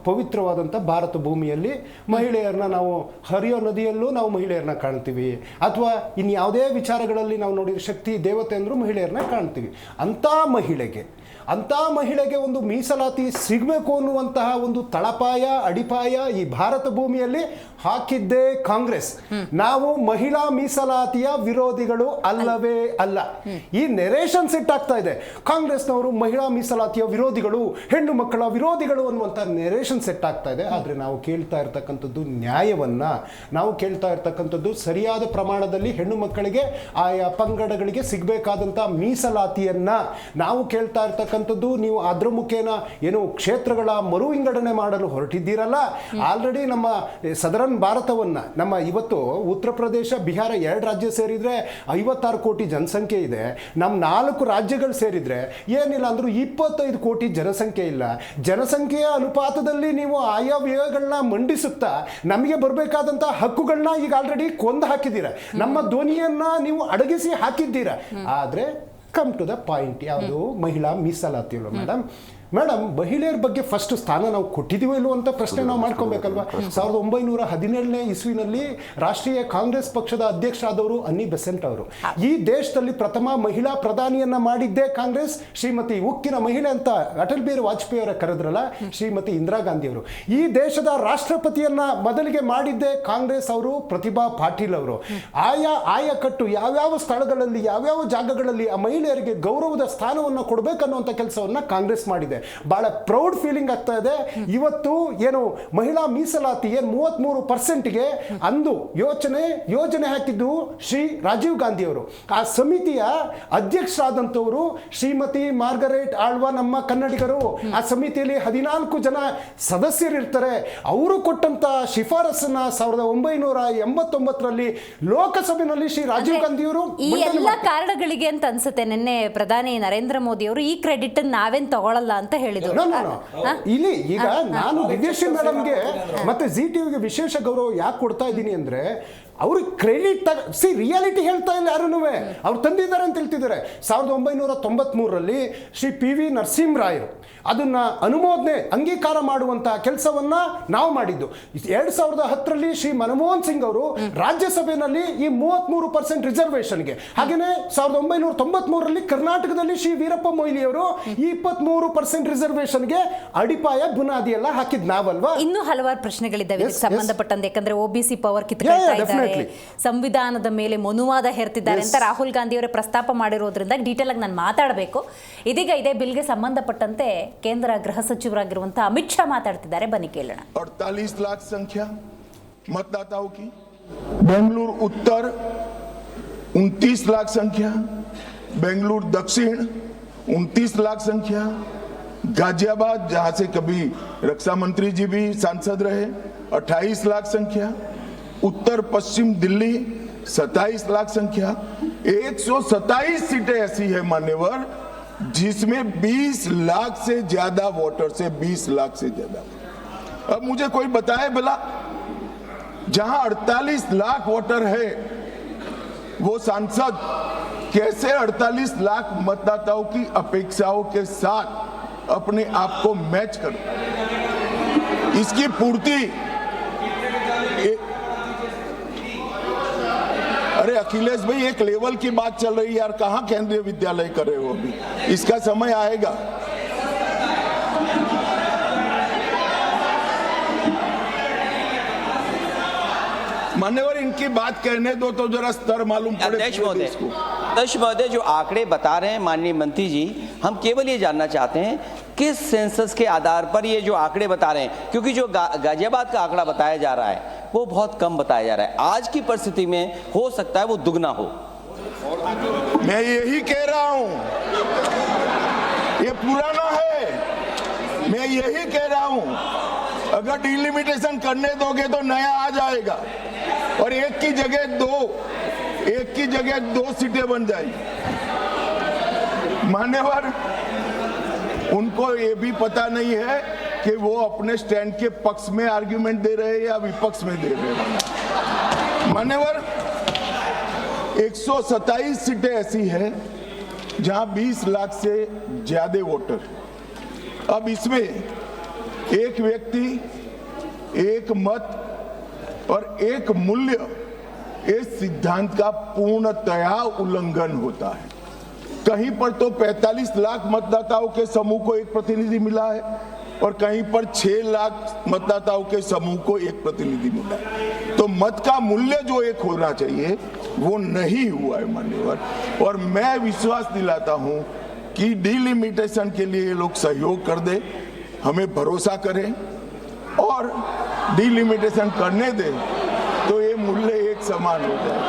ಪವಿತ್ರವಾದಂಥ ಭಾರತ ಭೂಮಿಯಲ್ಲಿ ಮಹಿಳೆಯರನ್ನ ನಾವು ಹರಿಯೋ ನದಿಯಲ್ಲೂ ನಾವು ಮಹಿಳೆಯರನ್ನ ಕಾಣ್ತೀವಿ, ಅಥವಾ ಇನ್ಯಾವುದೇ ವಿಚಾರಗಳಲ್ಲಿ ನಾವು ನೋಡಿದ ಶಕ್ತಿ ದೇವತೆ ಅಂದರೂ ಮಹಿಳೆಯರನ್ನ ಕಾಣ್ತೀವಿ. ಅಂಥ ಮಹಿಳೆಗೆ ಒಂದು ಮೀಸಲಾತಿ ಸಿಗಬೇಕು ಅನ್ನುವಂತಹ ಒಂದು ತಳಪಾಯ ಅಡಿಪಾಯ ಈ ಭಾರತ ಭೂಮಿಯಲ್ಲಿ ಹಾಕಿದ್ದೇ ಕಾಂಗ್ರೆಸ್. ನಾವು ಮಹಿಳಾ ಮೀಸಲಾತಿಯ ವಿರೋಧಿಗಳು ಅಲ್ಲವೇ ಅಲ್ಲ. ಈ ನೆರೇಷನ್ ಸೆಟ್ ಆಗ್ತಾ ಇದೆ. ಕಾಂಗ್ರೆಸ್ನವರು ಮಹಿಳಾ ಮೀಸಲಾತಿಯ ವಿರೋಧಿಗಳು, ಹೆಣ್ಣು ಮಕ್ಕಳ ವಿರೋಧಿಗಳು ಅನ್ನುವಂಥ ನೆರೇಷನ್ ಸೆಟ್ ಆಗ್ತಾ ಇದೆ. ಆದರೆ ನಾವು ಕೇಳ್ತಾ ಇರ್ತಕ್ಕಂಥದ್ದು ನ್ಯಾಯವನ್ನ, ನಾವು ಕೇಳ್ತಾ ಇರ್ತಕ್ಕಂಥದ್ದು ಸರಿಯಾದ ಪ್ರಮಾಣದಲ್ಲಿ ಹೆಣ್ಣು ಮಕ್ಕಳಿಗೆ ಆಯಾ ಪಂಗಡಗಳಿಗೆ ಸಿಗಬೇಕಾದಂಥ ಮೀಸಲಾತಿಯನ್ನ ನಾವು ಕೇಳ್ತಾ ಇರ್ತಕ್ಕಂಥದ್ದು. ನೀವು ಅದ್ರ ಮುಖೇನ ಏನು ಕ್ಷೇತ್ರಗಳ ಮರು ವಿಂಗಡಣೆ ಮಾಡಲು ಹೊರಟಿದ್ದೀರಲ್ಲ, ಆಲ್ರೆಡಿ ನಮ್ಮ ಸದರನ್ ಭಾರತವನ್ನ, ನಮ್ಮ ಇವತ್ತು ಉತ್ತರ ಪ್ರದೇಶ ಬಿಹಾರ 2 ರಾಜ್ಯ ಸೇರಿದ್ರೆ 56 ಕೋಟಿ ಜನಸಂಖ್ಯೆ ಇದೆ. ನಮ್ಮ 4 ರಾಜ್ಯಗಳು ಸೇರಿದ್ರೆ ಏನಿಲ್ಲ ಅಂದ್ರೂ 25 ಕೋಟಿ ಜನಸಂಖ್ಯೆ ಇಲ್ಲ. ಜನಸಂಖ್ಯೆಯ ಅನುಪಾತದಲ್ಲಿ ನೀವು ಆಯಾ ವ್ಯಯಗಳನ್ನ ಮಂಡಿಸುತ್ತಾ ನಮಗೆ ಬರಬೇಕಾದಂತ ಹಕ್ಕುಗಳನ್ನ ಈಗ ಆಲ್ರೆಡಿ ಕೊಂದು ಹಾಕಿದ್ದೀರ, ನಮ್ಮ ಧ್ವನಿಯನ್ನ ನೀವು ಅಡಗಿಸಿ ಹಾಕಿದ್ದೀರ. ಆದ್ರೆ ಕಮ್ ಟು ದ ಪಾಯಿಂಟ್, ಯಾವುದು ಮಹಿಳಾ ಮೀಸಲಾತಿ ಅಲ್ವ ಮೇಡಮ್, ಮಹಿಳೆಯರ ಬಗ್ಗೆ ಫಸ್ಟ್ ಸ್ಥಾನ ನಾವು ಕೊಟ್ಟಿದ್ದೀವೋ ಇಲ್ವೋ ಅಂತ ಪ್ರಶ್ನೆ ನಾವು ಮಾಡ್ಕೊಬೇಕಲ್ವಾ. 1917ನೇ ಇಸ್ವಿನಲ್ಲಿ ರಾಷ್ಟ್ರೀಯ ಕಾಂಗ್ರೆಸ್ ಪಕ್ಷದ ಅಧ್ಯಕ್ಷರಾದವರು ಅನ್ನಿ ಬೆಸೆಂಟ್ ಅವರು. ಈ ದೇಶದಲ್ಲಿ ಪ್ರಥಮ ಮಹಿಳಾ ಪ್ರಧಾನಿಯನ್ನ ಮಾಡಿದ್ದೇ ಕಾಂಗ್ರೆಸ್. ಶ್ರೀಮತಿ ಉಕ್ಕಿನ ಮಹಿಳೆ ಅಂತ ಅಟಲ್ ಬಿಹಾರಿ ವಾಜಪೇಯಿ ಅವರ ಕರೆದ್ರಲ್ಲ, ಶ್ರೀಮತಿ ಇಂದಿರಾ ಗಾಂಧಿ ಅವರು. ಈ ದೇಶದ ರಾಷ್ಟ್ರಪತಿಯನ್ನ ಮೊದಲಿಗೆ ಮಾಡಿದ್ದೇ ಕಾಂಗ್ರೆಸ್ ಅವರು, ಪ್ರತಿಭಾ ಪಾಟೀಲ್ ಅವರು. ಆಯಕಟ್ಟು ಯಾವ್ಯಾವ ಸ್ಥಳಗಳಲ್ಲಿ ಯಾವ್ಯಾವ ಜಾಗಗಳಲ್ಲಿ ಆ ಮಹಿಳೆಯರಿಗೆ ಗೌರವದ ಸ್ಥಾನವನ್ನು ಕೊಡಬೇಕನ್ನುವಂಥ ಕೆಲಸವನ್ನ ಕಾಂಗ್ರೆಸ್ ಮಾಡಿದೆ. ಬಹಳ ಪ್ರೌಡ್ ಫೀಲಿಂಗ್ ಆಗ್ತಾ ಇದೆ. ಇವತ್ತು ಏನು ಮಹಿಳಾ ಮೀಸಲಾತಿ ಏನು 33%ಗೆ ಅಂದು ಯೋಜನೆ ಹಾಕಿದ್ದು ಶ್ರೀ ರಾಜೀವ್ ಗಾಂಧಿ ಅವರು. ಆ ಸಮಿತಿಯ ಅಧ್ಯಕ್ಷರಾದಂಥವರು ಶ್ರೀಮತಿ ಮಾರ್ಗರೇಟ್ ಆಳ್ವಾ, ನಮ್ಮ ಕನ್ನಡಿಗರು. ಆ ಸಮಿತಿಯಲ್ಲಿ 14 ಜನ ಸದಸ್ಯರಿರ್ತಾರೆ. ಅವರು ಕೊಟ್ಟಂತ ಶಿಫಾರಸನ್ನ 1989ರಲ್ಲಿ ಲೋಕಸಭೆಯಲ್ಲಿ ಶ್ರೀ ರಾಜೀವ್ ಗಾಂಧಿ ಅವರು ಈ ಎಲ್ಲ ಕಾರಣಗಳಿಗೆ ಅಂತ ಅನ್ಸುತ್ತೆ ನಿನ್ನೆ ಪ್ರಧಾನಿ ನರೇಂದ್ರ ಮೋದಿ ಅವರು ಈ ಕ್ರೆಡಿಟ್ ನಾವೇನ್ ತಗೊಳ್ಳಲ್ಲ ಅಂತ ಹೇಳಿದ್ರು. ಇಲ್ಲಿ ಈಗ ನಾನು ದಿವ್ಯಶ್ರೀ ಮೇಡಮ್ಗೆ ಮತ್ತೆ ZTVಗೆ ವಿಶೇಷ ಗೌರವ ಯಾಕೆ ಕೊಡ್ತಾ ಇದ್ದೀನಿ ಅಂದ್ರೆ, ಅವ್ರಿಗೆ ಕ್ರೆಡಿಟ್ ರಿಯಾಲಿಟಿ ಹೇಳ್ತಾ ಇಲ್ಲ ಯಾರೂ. ಅವ್ರು ತಂದಿದ್ದಾರೆ ಅಂತ ಹೇಳ್ತಿದ್ದಾರೆ. 1993ರಲ್ಲಿ ಶ್ರೀ PV ನರಸಿಂಹರಾಯರು ಅದನ್ನ ಅನುಮೋದನೆ ಅಂಗೀಕಾರ ಮಾಡುವಂತ ಕೆಲಸವನ್ನ ನಾವು ಮಾಡಿದ್ದು. 2010ರಲ್ಲಿ ಶ್ರೀ ಮನಮೋಹನ್ ಸಿಂಗ್ ಅವರು ರಾಜ್ಯಸಭೆಯಲ್ಲಿ ಈ 33% ರಿಸರ್ವೇಷನ್ಗೆ, ಹಾಗೇನೆ 1993ರಲ್ಲಿ ಕರ್ನಾಟಕದಲ್ಲಿ ಶ್ರೀ ವೀರಪ್ಪ ಮೊಯ್ಲಿ ಅವರು ಈ 23% ರಿಸರ್ವೇಷನ್ಗೆ ಅಡಿಪಾಯ ಬುನಾದಿ ಎಲ್ಲ ಹಾಕಿದ್ ನಾವಲ್ವಾ. ಇನ್ನೂ ಹಲವಾರು ಪ್ರಶ್ನೆಗಳಿದ್ದಾವೆ ಸಂಬಂಧಪಟ್ಟಂತೆ. ಯಾಕಂದ್ರೆ OBC ಪವರ್ ಕಿತ್ಕೊಳ್ತಾ ಇದ್ದಾರೆ, ಸಂವಿಧಾನದ ಮೇಲೆ ಮನುವಾದ ಹೇರ್ತಿದ್ದಾರೆ ಅಂತ ರಾಹುಲ್ ಗಾಂಧಿ ಅವರೇ ಪ್ರಸ್ತಾಪ ಮಾಡಿರೋದ್ರಿಂದ ಡೀಟೇಲ್ ಆಗಿ ನಾನು ಮಾತಾಡಬೇಕು. ಇದೀಗ ಇದೇ ಬಿಲ್ಗೆ ಸಂಬಂಧಪಟ್ಟಂತೆ ಕೇಂದ್ರ ಗೃಹ ಸಚಿವರಾಗಿರುವಂತಹ ಅಮಿತ್ ಶಾ ಮಾತಾಡ್ತಿದ್ದಾರೆ, ಬನ್ನಿ ಕೇಳೋಣ. 48 लाख संख्या मतदाताओं की, बेंगलुरु उत्तर 29 लाख संख्या, बेंगलुरु दक्षिण 29 लाख संख्या, गाजियाबाद जहां से कभी रक्षा मंत्री जी भी सांसद रहे 28 लाख संख्या, उत्तर पश्चिम दिल्ली 27 लाख संख्या, 127 सीटें ऐसी है मान्यवर जिसमें 20 लाख से ज्यादा वोटर से 20 लाख से ज्यादा। अब मुझे कोई बताए भला, जहां 48 लाख वोटर है वो सांसद कैसे 48 लाख मतदाताओं की अपेक्षाओं के साथ अपने आप को मैच कर, इसकी पूर्ति अरे अखिलेश भाई, एक लेवल की बात चल रही है यार, कहां केंद्रीय विद्यालय कर रहे हो अभी, इसका समय आएगा। मान्यवर इनकी बात कहने दो तो जरा स्तर मालूम पड़े। अध्यक्ष महोदय, जो आंकड़े बता रहे हैं माननीय मंत्री जी, हम केवल ये जानना चाहते हैं किस सेंसस के आधार पर ये जो आंकड़े बता रहे हैं, क्योंकि जो गाजियाबाद का आंकड़ा बताया जा रहा है वो बहुत कम बताया जा रहा है। आज की परिस्थिति में हो सकता है वो दुगना हो। मैं यही कह रहा हूं, ये पुराना है, मैं यही कह रहा हूं, अगर डिलिमिटेशन करने दोगे तो नया आ जाएगा और एक की जगह दो सीटें बन जाएगी। मान्यवर, उनको ये भी पता नहीं है कि वो अपने स्टैंड के पक्ष में आर्ग्यूमेंट दे रहे हैं या विपक्ष में दे रहे हैं। मान्यवर, 127 सीटें ऐसी है जहां 20 लाख से ज्यादा वोटर। अब इसमें एक व्यक्ति, एक मत और एक मूल्य, इस सिद्धांत का पूर्णतया उल्लंघन होता है। कहीं पर तो 45 लाख मतदाताओं के समूह को एक प्रतिनिधि मिला है और कहीं पर 6 लाख मतदाताओं के समूह को एक प्रतिनिधि मिला है। तो मत का मूल्य जो एक होना चाहिए वो नहीं हुआ है मान्यवर। और मैं विश्वास दिलाता हूं कि डिलिमिटेशन के लिए ये लोग सहयोग कर दे, हमें भरोसा करें और डिलिमिटेशन करने दें तो ये मूल्य एक समान हो जाए।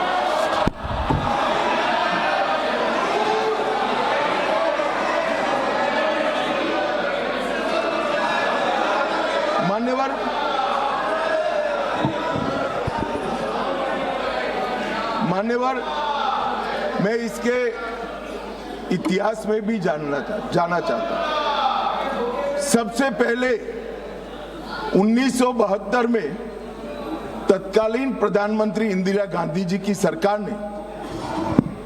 मान्यवर, मैं इसके इतिहास में भी जाना चाहता हूं। सबसे पहले 1972 में तत्कालीन प्रधानमंत्री इंदिरा गांधी जी की सरकार ने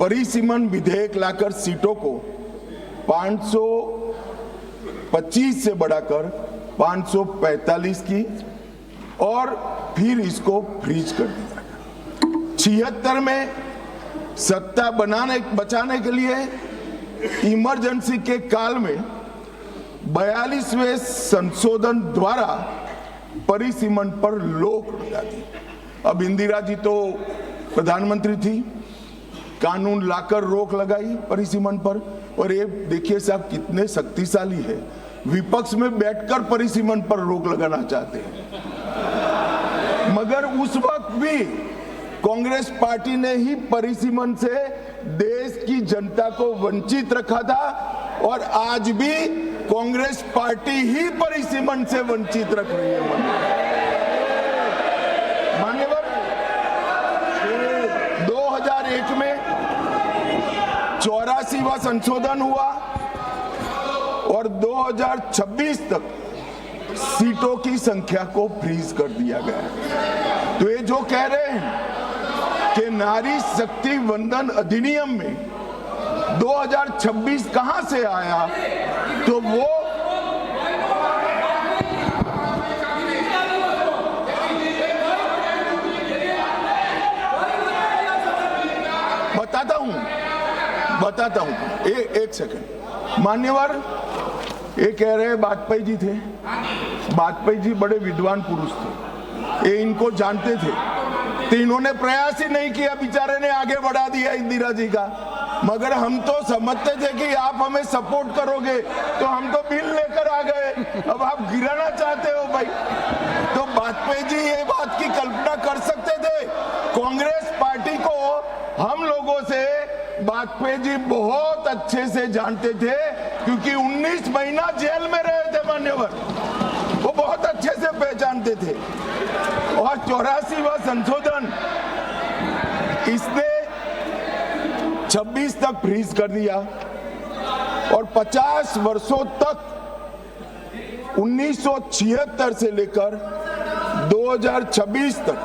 परिसीमन विधेयक लाकर सीटों को 525 से बढ़ाकर 545 की और फिर इसको फ्रीज कर दिया। 76 में सत्ता बचाने के लिए इमरजेंसी के काल में 42वें संशोधन द्वारा परिसीमन पर रोक लगा दी। अब इंदिरा जी तो प्रधानमंत्री थी, कानून लाकर रोक लगाई परिसीमन पर। और ये देखिए साहब कितने शक्तिशाली है, विपक्ष में बैठकर परिसीमन पर रोक लगाना चाहते हैं। मगर उस वक्त भी कांग्रेस पार्टी ने ही परिसीमन से देश की जनता को वंचित रखा था और आज भी कांग्रेस पार्टी ही परिसीमन से वंचित रख रही है। मान्यवर, 2001 में 84वां संशोधन हुआ और 2026 तक सीटों की संख्या को फ्रीज कर दिया गया। तो ये जो कह रहे हैं कि नारी शक्ति वंदन अधिनियम में 2026 कहां से आया, तो वो बताता हूं एक सेकंड। मान्यवर, ये कह रहे वाजपेयी जी थे, वाजपेयी जी बड़े विद्वान पुरुष थे, ये इनको जानते थे, तो इन्होंने प्रयास ही नहीं किया, बेचारे ने आगे बढ़ा दिया इंदिरा जी का। मगर हम तो समझते थे कि आप हमें सपोर्ट करोगे, तो हम तो बिल लेकर आ गए, अब आप गिराना चाहते हो भाई। तो वाजपेयी जी ये बात की कल्पना कर सकते थे। कांग्रेस पार्टी को हम लोगों से वाजपेयी जी बहुत अच्छे से जानते थे, क्योंकि 19 महीना जेल में रहे थे मान्यवर, वो बहुत अच्छे से पहचानते थे। और 84वां संशोधन इसने 26 तक फ्रीज कर दिया, और 50 वर्षों तक 1976 से लेकर 2026 तक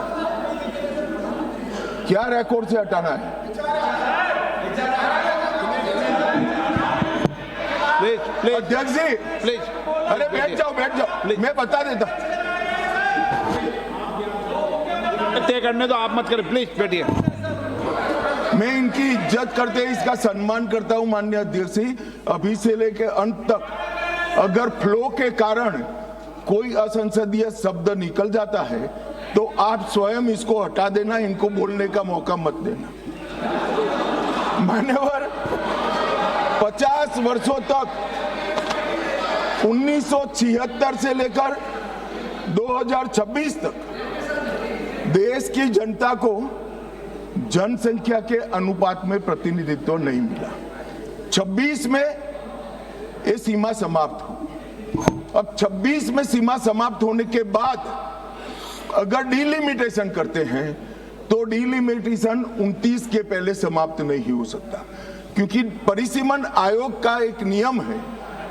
क्या रिकॉर्ड से हटाना है? अध्यक्ष जी प्लीज, अरे बैठ जाओ मैं बता देता। तय करने दो, आप मत करें, प्लीज बैठिए। मैं इनकी इज्जत करते इसका सम्मान करता हूं माननीय अध्यक्ष जी। अभी से लेकर अंत तक अगर फ्लो के कारण कोई असंसदीय शब्द निकल जाता है, तो आप स्वयं इसको हटा देना, इनको बोलने का मौका मत देना। मान्यवर, 50 वर्षों तक 1976 से लेकर 2026 तक देश की जनता को जनसंख्या के अनुपात में प्रतिनिधित्व नहीं मिला। 26 में ये सीमा समाप्त हो। अब 26 में सीमा समाप्त होने के बाद अगर डिलिमिटेशन करते हैं, तो डिलिमिटेशन 29 के पहले समाप्त नहीं हो सकता, क्योंकि परिसीमन आयोग का एक नियम है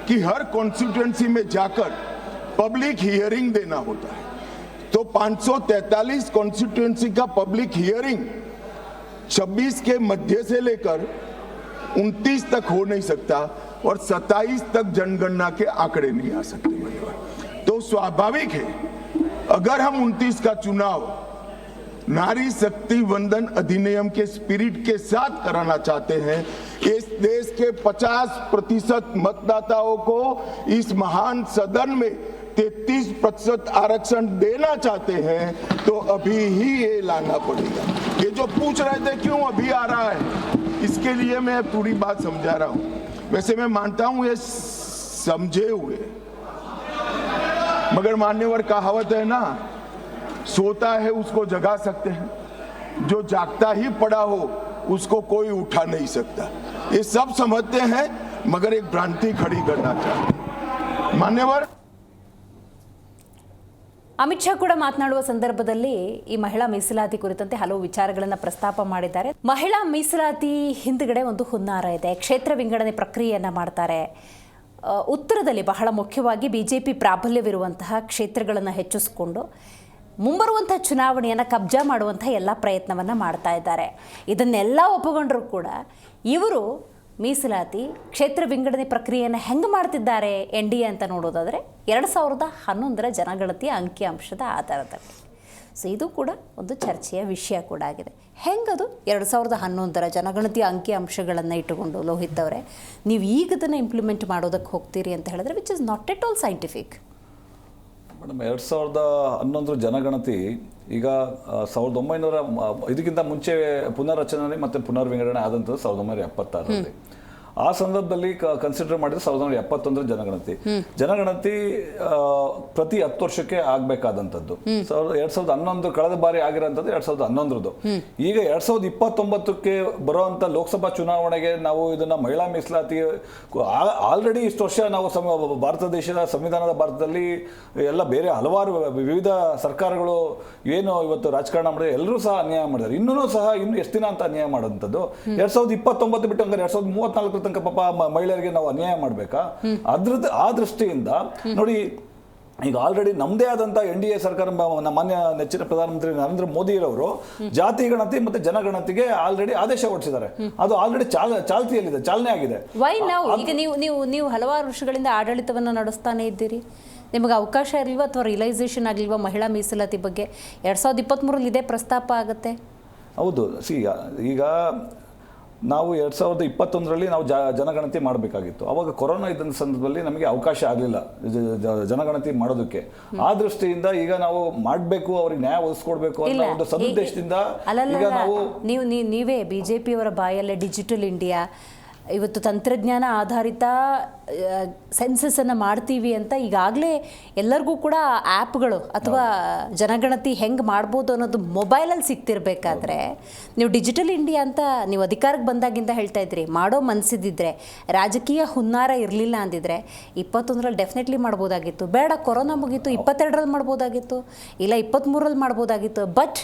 कि हर कॉन्स्टिट्यूएंसी में जाकर पब्लिक हियरिंग देना होता है। तो 543 कॉन्स्टिट्यूएंसी का पब्लिक हियरिंग 26 के मध्य से लेकर 29 तक हो नहीं सकता, और 27 तक जनगणना के आंकड़े नहीं आ सकते। तो स्वाभाविक है, अगर हम 29 का चुनाव नारी शक्ति वंदन अधिनियम के स्पिरिट के साथ कराना चाहते हैं, इस देश के 50% मतदाताओं को इस महान सदन में 33% आरक्षण देना चाहते हैं, तो अभी ही ये लाना पड़ेगा। ये जो पूछ रहे थे क्यों अभी आ रहा है, इसके लिए मैं पूरी बात समझा रहा हूं। वैसे मैं मानता हूं ये समझे हुए, मगर मान्यवर कहावत है ना, सोता है उसको जगा सकते हैं, जो जागता ही पड़ा हो उसको कोई उठा नहीं सकता। ये सब समझते हैं, मगर एक भ्रांति खड़ी करना चाहते हैं। मान्यवर, ಅಮಿತ್ ಶಾ ಕೂಡ ಮಾತನಾಡುವ ಸಂದರ್ಭದಲ್ಲಿ ಈ ಮಹಿಳಾ ಮೀಸಲಾತಿ ಕುರಿತಂತೆ ಹಲವು ವಿಚಾರಗಳನ್ನು ಪ್ರಸ್ತಾಪ ಮಾಡಿದ್ದಾರೆ. ಮಹಿಳಾ ಮೀಸಲಾತಿ ಹಿಂದುಗಡೆ ಒಂದು ಹುನ್ನಾರ ಇದೆ. ಕ್ಷೇತ್ರ ವಿಂಗಡಣೆ ಪ್ರಕ್ರಿಯೆಯನ್ನು ಮಾಡ್ತಾರೆ. ಉತ್ತರದಲ್ಲಿ ಬಹಳ ಮುಖ್ಯವಾಗಿ ಬಿಜೆಪಿ ಪ್ರಾಬಲ್ಯವಿರುವಂತಹ ಕ್ಷೇತ್ರಗಳನ್ನು ಹೆಚ್ಚಿಸಿಕೊಂಡು ಮುಂಬರುವಂಥ ಚುನಾವಣೆಯನ್ನು ಕಬ್ಜಾ ಮಾಡುವಂಥ ಎಲ್ಲ ಪ್ರಯತ್ನವನ್ನು ಮಾಡ್ತಾ ಇದ್ದಾರೆ. ಇದನ್ನೆಲ್ಲ ಒಪ್ಪಿಕೊಂಡರೂ ಕೂಡ ಇವರು ಮೀಸಲಾತಿ ಕ್ಷೇತ್ರ ವಿಂಗಡಣೆ ಪ್ರಕ್ರಿಯೆಯನ್ನು ಹೆಂಗೆ ಮಾಡ್ತಿದ್ದಾರೆ NDA ಅಂತ ನೋಡೋದಾದರೆ 2011ರ ಜನಗಣತಿಯ ಅಂಕಿಅಂಶದ ಆಧಾರದಲ್ಲಿ. ಸೊ ಇದು ಕೂಡ ಒಂದು ಚರ್ಚೆಯ ವಿಷಯ ಕೂಡ ಆಗಿದೆ. ಹೆಂಗದು 2011ರ ಜನಗಣತಿಯ ಅಂಕಿಅಂಶಗಳನ್ನು ಇಟ್ಟುಕೊಂಡು ಲೋಹಿತ್ ಅವರೇ ನೀವು ಈಗ ಅದನ್ನು ಇಂಪ್ಲಿಮೆಂಟ್ ಮಾಡೋದಕ್ಕೆ ಹೋಗ್ತೀರಿ ಅಂತ ಹೇಳಿದ್ರೆ which is not at all scientific. Madam, 2011 ಜನಗಣತಿ ಈಗ 1900 ಇದಕ್ಕಿಂತ ಮುಂಚೆ ಪುನರ್ರಚನೆ ಮತ್ತು ಪುನರ್ವಿಂಗಡಣೆ ಆದಂಥದ್ದು 1976ರಲ್ಲಿ. ಆ ಸಂದರ್ಭದಲ್ಲಿ ಕನ್ಸಿಡರ್ ಮಾಡಿದ್ರೆ 1971 ಜನಗಣತಿ ಪ್ರತಿ 10 ವರ್ಷಕ್ಕೆ ಆಗ್ಬೇಕಾದಂಥದ್ದು. 2011 ಕಳೆದ ಬಾರಿ ಆಗಿರೋಂಥದ್ದು 2011. ಈಗ 2029ಕ್ಕೆ ಬರುವಂತ ಲೋಕಸಭಾ ಚುನಾವಣೆಗೆ ನಾವು ಇದನ್ನ ಮಹಿಳಾ ಮೀಸಲಾತಿ ಆಲ್ರೆಡಿ ಇಷ್ಟು ವರ್ಷ ನಾವು ಭಾರತ ದೇಶದ ಸಂವಿಧಾನದ ಭಾರತದಲ್ಲಿ ಎಲ್ಲ ಬೇರೆ ಹಲವಾರು ವಿವಿಧ ಸರ್ಕಾರಗಳು ಏನು ಇವತ್ತು ರಾಜಕಾರಣ ಮಾಡಿದ್ರೆ ಎಲ್ಲರೂ ಸಹ ಅನ್ಯಾಯ ಮಾಡಿದ್ದಾರೆ. ಇನ್ನೂ ಸಹ ಇನ್ನು ಎಷ್ಟು ದಿನ ಅಂತ ಅನ್ಯಾಯ ಮಾಡೋಂಥದ್ದು? 2029 ಬಿಟ್ಟು ಹಂಗಾರೆ 2034 ತನಕ ಪಾಪ ಮಹಿಳೆಯರಿಗೆ ನಾವು ಅನ್ಯಾಯ ಮಾಡಬೇಕಾ? ಆ ದೃಷ್ಟಿಯಿಂದ ನೋಡಿ, ಈಗ ಆಲ್ರೆಡಿ ನಮ್ಮದೇ ಆದಂಥ NDA ಸರ್ಕಾರ ಮಾನ್ಯ ನೆಚ್ಚಿನ ಪ್ರಧಾನಮಂತ್ರಿ ನರೇಂದ್ರ ಮೋದಿರವರು ಜಾತಿ ಗಣತಿ ಮತ್ತೆ ಜನಗಣತಿಗೆ ಆಲ್ರೆಡಿ ಆದೇಶ ಹೊರಡಿಸಿದ್ದಾರೆ. ಅದು ಆಲ್ರೆಡಿ ಚಾಲ್ತಿಯಲ್ಲಿದೆ, ಚಾಲನೆ ಆಗಿದೆ. ವೈ ನಾವು ಈಗ ನೀವು ಹಲವಾರು ವರ್ಷಗಳಿಂದ ಆಡಳಿತವನ್ನು ನಡೆಸ್ತಾನೆ ಇದ್ದೀರಿ, ನಿಮಗೆ ಅವಕಾಶ ಇರಲಿಲ್ವ ಅಥವಾ ರಿಯಲೈಸೇಷನ್ ಆಗಲಿಲ್ವ ಮಹಿಳಾ ಮೀಸಲಾತಿ ಬಗ್ಗೆ? 2023 ಇದೇ ಪ್ರಸ್ತಾಪ ಆಗುತ್ತೆ. ಹೌದು, ಈಗ ನಾವು 2021ರಲ್ಲಿ ನಾವು ಜನಗಣತಿ ಮಾಡಬೇಕಾಗಿತ್ತು. ಅವಾಗ ಕೊರೋನಾ ಇದ್ದ ಸಂದರ್ಭದಲ್ಲಿ ನಮಗೆ ಅವಕಾಶ ಆಗಲಿಲ್ಲ ಜನಗಣತಿ ಮಾಡೋದಕ್ಕೆ. ಆ ದೃಷ್ಟಿಯಿಂದ ಈಗ ನಾವು ಮಾಡಬೇಕು, ಅವ್ರಿಗೆ ನ್ಯಾಯ ಒದಗಿಸ್ಕೊಡ್ಬೇಕು ಅನ್ನೋ ಒಂದು ಸದುದ್ದೇಶದಿಂದ ಈಗ ನಾವು ನೀವೇ ಬಿಜೆಪಿಯವರ ಬಾಯಲ್ಲೇ ಡಿಜಿಟಲ್ ಇಂಡಿಯಾ, ಇವತ್ತು ತಂತ್ರಜ್ಞಾನ ಆಧಾರಿತ ಸೆನ್ಸಸ್ಸನ್ನು ಮಾಡ್ತೀವಿ ಅಂತ ಈಗಾಗಲೇ ಎಲ್ಲರಿಗೂ ಕೂಡ ಆ್ಯಪ್ಗಳು ಅಥವಾ ಜನಗಣತಿ ಹೆಂಗೆ ಮಾಡ್ಬೋದು ಅನ್ನೋದು ಮೊಬೈಲಲ್ಲಿ ಸಿಗ್ತಿರ್ಬೇಕಾದ್ರೆ ನೀವು ಡಿಜಿಟಲ್ ಇಂಡಿಯಾ ಅಂತ ನೀವು ಅಧಿಕಾರಕ್ಕೆ ಬಂದಾಗಿಂದ ಹೇಳ್ತಾ ಇದ್ರಿ. ಮಾಡೋ ಮನಸ್ಸಿದ್ದಿದ್ರೆ, ರಾಜಕೀಯ ಹುನ್ನಾರ ಇರಲಿಲ್ಲ ಅಂದಿದ್ರೆ 21ರಲ್ಲಿ ಡೆಫಿನೆಟ್ಲಿ ಮಾಡ್ಬೋದಾಗಿತ್ತು. ಬೇಡ ಕೊರೋನಾ ಮುಗೀತು, 22ರಲ್ಲಿ ಮಾಡ್ಬೋದಾಗಿತ್ತು, ಇಲ್ಲ 23ರಲ್ಲಿ ಮಾಡ್ಬೋದಾಗಿತ್ತು. ಬಟ್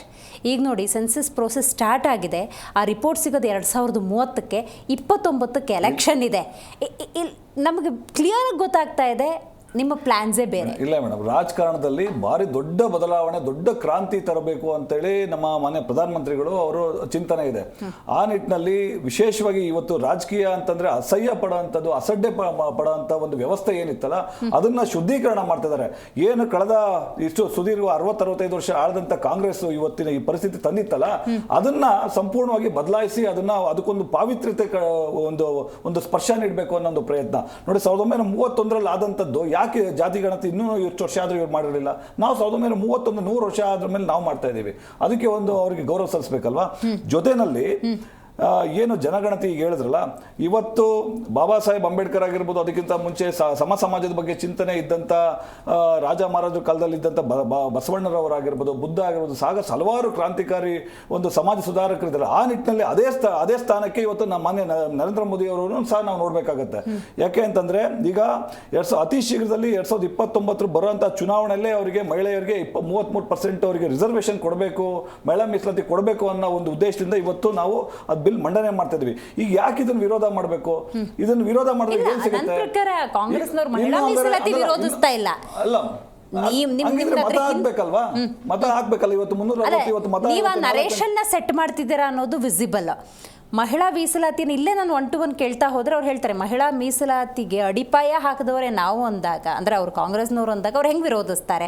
ಈಗ ನೋಡಿ, ಸೆನ್ಸಸ್ ಪ್ರೋಸೆಸ್ ಸ್ಟಾರ್ಟ್ ಆಗಿದೆ. ಆ ರಿಪೋರ್ಟ್ ಸಿಗೋದು 2030ಕ್ಕೆ, 29ಕ್ಕೆ ಎಲೆಕ್ಷನ್ ಇದೆ. ನಮಗೆ ಕ್ಲಿಯರಾಗಿ ಗೊತ್ತಾಗ್ತಾ ಇದೆ ನಿಮ್ಮ ಪ್ಲಾನ್ಸೇ ಬೇರೆ. ಇಲ್ಲ ಮೇಡಮ್, ರಾಜಕಾರಣದಲ್ಲಿ ಭಾರಿ ದೊಡ್ಡ ಬದಲಾವಣೆ, ದೊಡ್ಡ ಕ್ರಾಂತಿ ತರಬೇಕು ಅಂತೇಳಿ ನಮ್ಮ ಮಾನ್ಯ ಪ್ರಧಾನಮಂತ್ರಿಗಳು ಅವರು ಚಿಂತನೆ ಇದೆ. ಆ ನಿಟ್ಟಿನಲ್ಲಿ ವಿಶೇಷವಾಗಿ ಇವತ್ತು ರಾಜಕೀಯ ಅಂತಂದ್ರೆ ಅಸಹ್ಯ ಪಡೋಂಥದ್ದು, ಅಸಡ್ಡೆ ಪಡೋಂಥ ಒಂದು ವ್ಯವಸ್ಥೆ ಏನಿತ್ತಲ್ಲ ಅದನ್ನ ಶುದ್ಧೀಕರಣ ಮಾಡ್ತಿದ್ದಾರೆ. ಏನು ಕಳೆದ ಇಷ್ಟು ಸುದೀರ್ಘ 60-65 ವರ್ಷ ಆಳದಂತ ಕಾಂಗ್ರೆಸ್ ಇವತ್ತಿನ ಈ ಪರಿಸ್ಥಿತಿ ತಂದಿತ್ತಲ್ಲ, ಅದನ್ನ ಸಂಪೂರ್ಣವಾಗಿ ಬದಲಾಯಿಸಿ ಅದಕ್ಕೊಂದು ಪಾವಿತ್ರ್ಯತೆ ಒಂದು ಸ್ಪರ್ಶ ನೀಡಬೇಕು ಅನ್ನೋ ಒಂದು ಪ್ರಯತ್ನ ನೋಡಿ. 1931ರಲ್ಲಿ ಆದಂಥದ್ದು ಯಾಕೆ ಜಾತಿ ಗಣತಿ ಇನ್ನೂ ಎಷ್ಟು ವರ್ಷ ಆದ್ರೂ ಇವ್ರು ಮಾಡಿರಲಿಲ್ಲ? ನಾವು 1931 100 ವರ್ಷ ಆದ್ರ ಮೇಲೆ ನಾವು ಮಾಡ್ತಾ ಇದ್ದೀವಿ. ಅದಕ್ಕೆ ಅವರಿಗೆ ಗೌರವ ಸಲ್ಲಿಸಬೇಕಲ್ವಾ? ಜೊತೆನಲ್ಲಿ ಏನು ಜನಗಣತಿ ಈಗ ಹೇಳಿದ್ರಲ್ಲ, ಇವತ್ತು ಬಾಬಾ ಸಾಹೇಬ್ ಅಂಬೇಡ್ಕರ್ ಆಗಿರ್ಬೋದು, ಅದಕ್ಕಿಂತ ಮುಂಚೆ ಸಮಾಜದ ಬಗ್ಗೆ ಚಿಂತನೆ ಇದ್ದಂಥ ರಾಜ ಮಹಾರಾಜರ ಕಾಲದಲ್ಲಿ ಇದ್ದಂಥ ಬಸವಣ್ಣರವರಾಗಿರ್ಬೋದು, ಬುದ್ಧ ಆಗಿರ್ಬೋದು, ಹಲವಾರು ಕ್ರಾಂತಿಕಾರಿ ಒಂದು ಸಮಾಜ ಸುಧಾರಕರಿದ್ದಾರೆ. ಆ ನಿಟ್ಟಿನಲ್ಲಿ ಅದೇ ಸ್ಥಾನಕ್ಕೆ ಇವತ್ತು ನಮ್ಮ ಮಾನ್ಯ ನರೇಂದ್ರ ಮೋದಿ ಅವರನ್ನು ಸಹ ನಾವು ನೋಡ್ಬೇಕಾಗತ್ತೆ. ಯಾಕೆ ಅಂತಂದ್ರೆ ಈಗ ಅತಿ ಶೀಘ್ರದಲ್ಲಿ 2029 ಬರುವಂಥ ಚುನಾವಣೆಯಲ್ಲೇ ಅವರಿಗೆ ಮಹಿಳೆಯರಿಗೆ 33% ಅವರಿಗೆ ರಿಸರ್ವೇಶನ್ ಕೊಡಬೇಕು, ಮಹಿಳಾ ಮೀಸಲಾತಿ ಕೊಡಬೇಕು ಅನ್ನೋ ಒಂದು ಉದ್ದೇಶದಿಂದ ಇವತ್ತು ನಾವು ಬಿಲ್ ಮಂಡನೆ ಮಾಡ್ತಾ ಇದ್ವಿ. ಈಗ ಯಾಕೆ ಇದನ್ನು ವಿರೋಧ ಮಾಡಬೇಕು? ಇದನ್ನು ವಿರೋಧ ಮಾಡಿದ್ರೆ ಏನ್ ಸಿಗುತ್ತೆ? ಕಾಂಗ್ರೆಸ್ನವರು ಮಹಿಳಾ ಮೀಸಲಾತಿ ವಿರೋಧಿಸ್ತಾ ಇಲ್ಲ. ಅಲ್ಲ, ಮತ ಹಾಕ್ಬೇಕಲ್ವಾ? ಮತ ಹಾಕ್ಬೇಕಲ್ಲ. ಇವತ್ತು 360 ಇವತ್ತು ಮತ ನೀವು ನರೇಶನ್ನ ಸೆಟ್ ಮಾಡ್ತಿದ್ದೀರಾ ಅನ್ನೋದು ವಿಸಿಬಲ್. ಮಹಿಳಾ ಮೀಸಲಾತಿನ ಇಲ್ಲೇ ನಾನು 1 to 1 ಕೇಳ್ತಾ ಹೋದ್ರೆ ಅವ್ರು ಹೇಳ್ತಾರೆ ಮಹಿಳಾ ಮೀಸಲಾತಿಗೆ ಅಡಿಪಾಯ ಹಾಕಿದವರೇ ನಾವು ಅಂದಾಗ, ಅಂದ್ರೆ ಅವ್ರು ಕಾಂಗ್ರೆಸ್ನವರು ಅಂದಾಗ ಅವ್ರು ಹೆಂಗ್ ವಿರೋಧಿಸ್ತಾರೆ?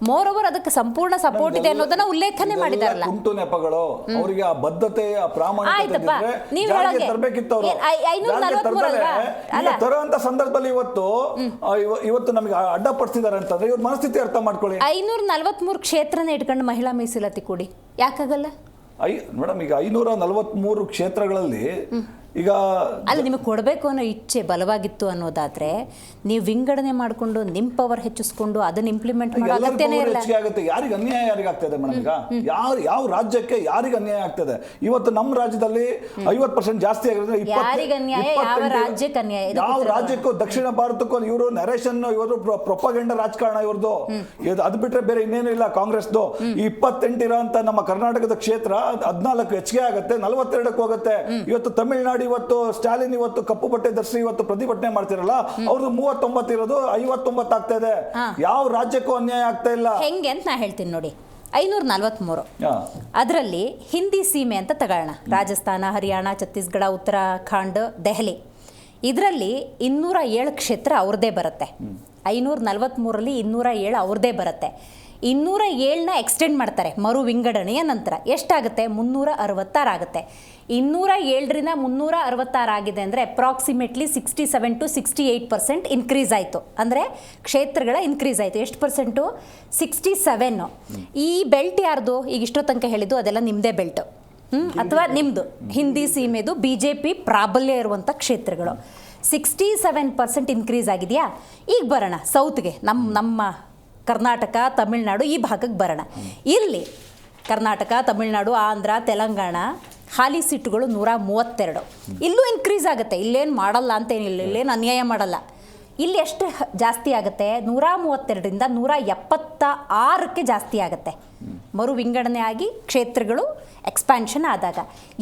ಮೋರ್ ಓವರ್ ಅದಕ್ಕೆ ಸಂಪೂರ್ಣ ಸಪೋರ್ಟ್ ಇದೆ ಅನ್ನೋದನ್ನ ಉಲ್ಲೇಖನೆ ಮಾಡಿದಾರಲ್ಲ. ಕುಂಟು ನೆಪಗಳು, ಅವರಿಗೆ ಆ ಬದ್ಧತೆ, ಆ ಪ್ರಾಮಾಣಿಕತೆ ತರಬೇಕಿತ್ತು. ತರುವಂತ ಸಂದರ್ಭದಲ್ಲಿ ಇವತ್ತು ನಮಗೆ ಅಡ್ಡಪಡಿಸಿದ್ದಾರೆ ಅಂತಂದ್ರೆ ಇವ್ರ ಮನಸ್ಥಿತಿ ಅರ್ಥ ಮಾಡ್ಕೊಳ್ಳಿ. 543 ಕ್ಷೇತ್ರನ ಇಟ್ಕೊಂಡು ಮಹಿಳಾ ಮೀಸಲಾತಿ ಕೊಡಿ, ಯಾಕಾಗಲ್ಲ ಮೇಡಮ್? ಈಗ 543 ಕ್ಷೇತ್ರಗಳಲ್ಲಿ ಈಗ ಅಲ್ಲ, ನಿಮಗೆ ಕೊಡಬೇಕು ಅನ್ನೋ ಇಚ್ಛೆ ಬಲವಾಗಿತ್ತು ಅನ್ನೋದಾದ್ರೆ ನೀವು ವಿಂಗಡಣೆ ಮಾಡಿಕೊಂಡು ನಿಮ್ಮ ಪವರ್ ಹೆಚ್ಚಿಸ್ಕೊಂಡು ಅದನ್ನ ಇಂಪ್ಲಿಮೆಂಟ್ ಮಾಡೋ ಅಗತ್ಯನೇ ಇಲ್ಲ. ಯಾರಿಗೆ ಅನ್ಯಾಯ ಯಾರಿಗಾಗ್ತದೆ ಮೇಡಮ್? ಈಗ ಯಾವ ರಾಜ್ಯಕ್ಕೆ ಯಾರಿಗೆ ಅನ್ಯಾಯ ಆಗ್ತದೆ? ಇವತ್ತು ನಮ್ಮ ರಾಜ್ಯದಲ್ಲಿ 50% ಜಾಸ್ತಿ ಆಗಿರೋದ್ರೆ ಯಾವ ರಾಜ್ಯಕ್ಕೂ ದಕ್ಷಿಣ ಭಾರತಕ್ಕೂ ಇವರು ನರೇಶನ್, ಇವರು ಪ್ರೊಪಗಂಡ ರಾಜಕಾರಣ ಇವ್ರದ್ದು. ಅದು ಬಿಟ್ರೆ ಬೇರೆ ಇನ್ನೇನು ಇಲ್ಲ ಕಾಂಗ್ರೆಸ್ದು. 28 ಇರೋಂತ ನಮ್ಮ ಕರ್ನಾಟಕದ ಕ್ಷೇತ್ರ 14 ಹೆಚ್ಚಿಗೆ ಆಗುತ್ತೆ, 42ಕ್ಕೆ ಹೋಗುತ್ತೆ. ಇವತ್ತು ತಮಿಳುನಾಡು ಇವತ್ತು ಸ್ಟಾಲಿನ್ ಇವತ್ತು ಕಪ್ಪು ಬಟ್ಟೆ ಧರಿಸಿ ಇವತ್ತು ಪ್ರತಿಭಟನೆ ಮಾಡ್ತಿರಲ್ಲ, ಅವ್ರದ್ದು 39 ಇರೋದು 59 ಆಗ್ತಾ ಇದೆ. ಯಾವ ರಾಜ್ಯಕ್ಕೂ ಅನ್ಯಾಯ ಆಗ್ತಾ ಇಲ್ಲ. ಹೆಂಗೆ ಅಂತ ನಾ ಹೇಳ್ತೀನಿ ನೋಡಿ. 543 ಅದರಲ್ಲಿ ಹಿಂದಿ ಸೀಮೆ ಅಂತ ತಗೊಳ್ಳೋಣ. ರಾಜಸ್ಥಾನ, ಹರಿಯಾಣ, ಛತ್ತೀಸ್ಗಢ, ಉತ್ತರಾಖಂಡ್, ದೆಹಲಿ, ಇದರಲ್ಲಿ 207 ಕ್ಷೇತ್ರ ಅವ್ರದ್ದೇ ಬರುತ್ತೆ. 543ರಲ್ಲಿ 207 ಅವ್ರದ್ದೇ ಬರುತ್ತೆ. 207ನ ಎಕ್ಸ್ಟೆಂಡ್ ಮಾಡ್ತಾರೆ ಮರು ವಿಂಗಡಣೆಯ ನಂತರ. ಎಷ್ಟಾಗುತ್ತೆ? 366 ಆಗುತ್ತೆ. 207ರಿಂದ 366 ಆಗಿದೆ ಅಂದರೆ ಅಪ್ರಾಕ್ಸಿಮೇಟ್ಲಿ 67 to 68% ಇನ್ಕ್ರೀಸ್ ಆಯಿತು. ಅಂದರೆ ಕ್ಷೇತ್ರಗಳ ಇನ್ಕ್ರೀಸ್ ಆಯಿತು. ಎಷ್ಟು ಪರ್ಸೆಂಟು? 67. ಈ ಬೆಲ್ಟ್ ಯಾರ್ದು? ಈಗ ಇಷ್ಟೋ ತನಕ ಹೇಳಿದ್ದು ಅದೆಲ್ಲ ನಿಮ್ಮದೇ ಬೆಲ್ಟ್ ಅಥವಾ ನಿಮ್ಮದು ಹಿಂದಿ ಸೀಮೆದು BJP ಪ್ರಾಬಲ್ಯ ಇರುವಂಥ ಕ್ಷೇತ್ರಗಳು. 67% ಇನ್ಕ್ರೀಸ್ ಆಗಿದೆಯಾ? ಈಗ ಬರೋಣ ಸೌತ್ಗೆ, ನಮ್ಮ ಕರ್ನಾಟಕ, ತಮಿಳುನಾಡು ಈ ಭಾಗಕ್ಕೆ ಬರೋಣ. ಇಲ್ಲಿ ಕರ್ನಾಟಕ, ತಮಿಳುನಾಡು, ಆಂಧ್ರ, ತೆಲಂಗಾಣ ಹಾಲಿ ಸೀಟುಗಳು 132. ಇಲ್ಲೂ ಇನ್ಕ್ರೀಸ್ ಆಗುತ್ತೆ. ಇಲ್ಲೇನು ಮಾಡಲ್ಲ ಅಂತೇನಿಲ್ಲ, ಇಲ್ಲೇನು ಅನ್ಯಾಯ ಮಾಡಲ್ಲ. ಇಲ್ಲಿ ಎಷ್ಟು ಜಾಸ್ತಿ ಆಗುತ್ತೆ? 132ರಿಂದ 176ಕ್ಕೆ ಜಾಸ್ತಿ ಆಗುತ್ತೆ. ಮರು ವಿಂಗಡಣೆ ಆಗಿ ಕ್ಷೇತ್ರಗಳು ಎಕ್ಸ್ಪ್ಯಾನ್ಷನ್ ಆದಾಗ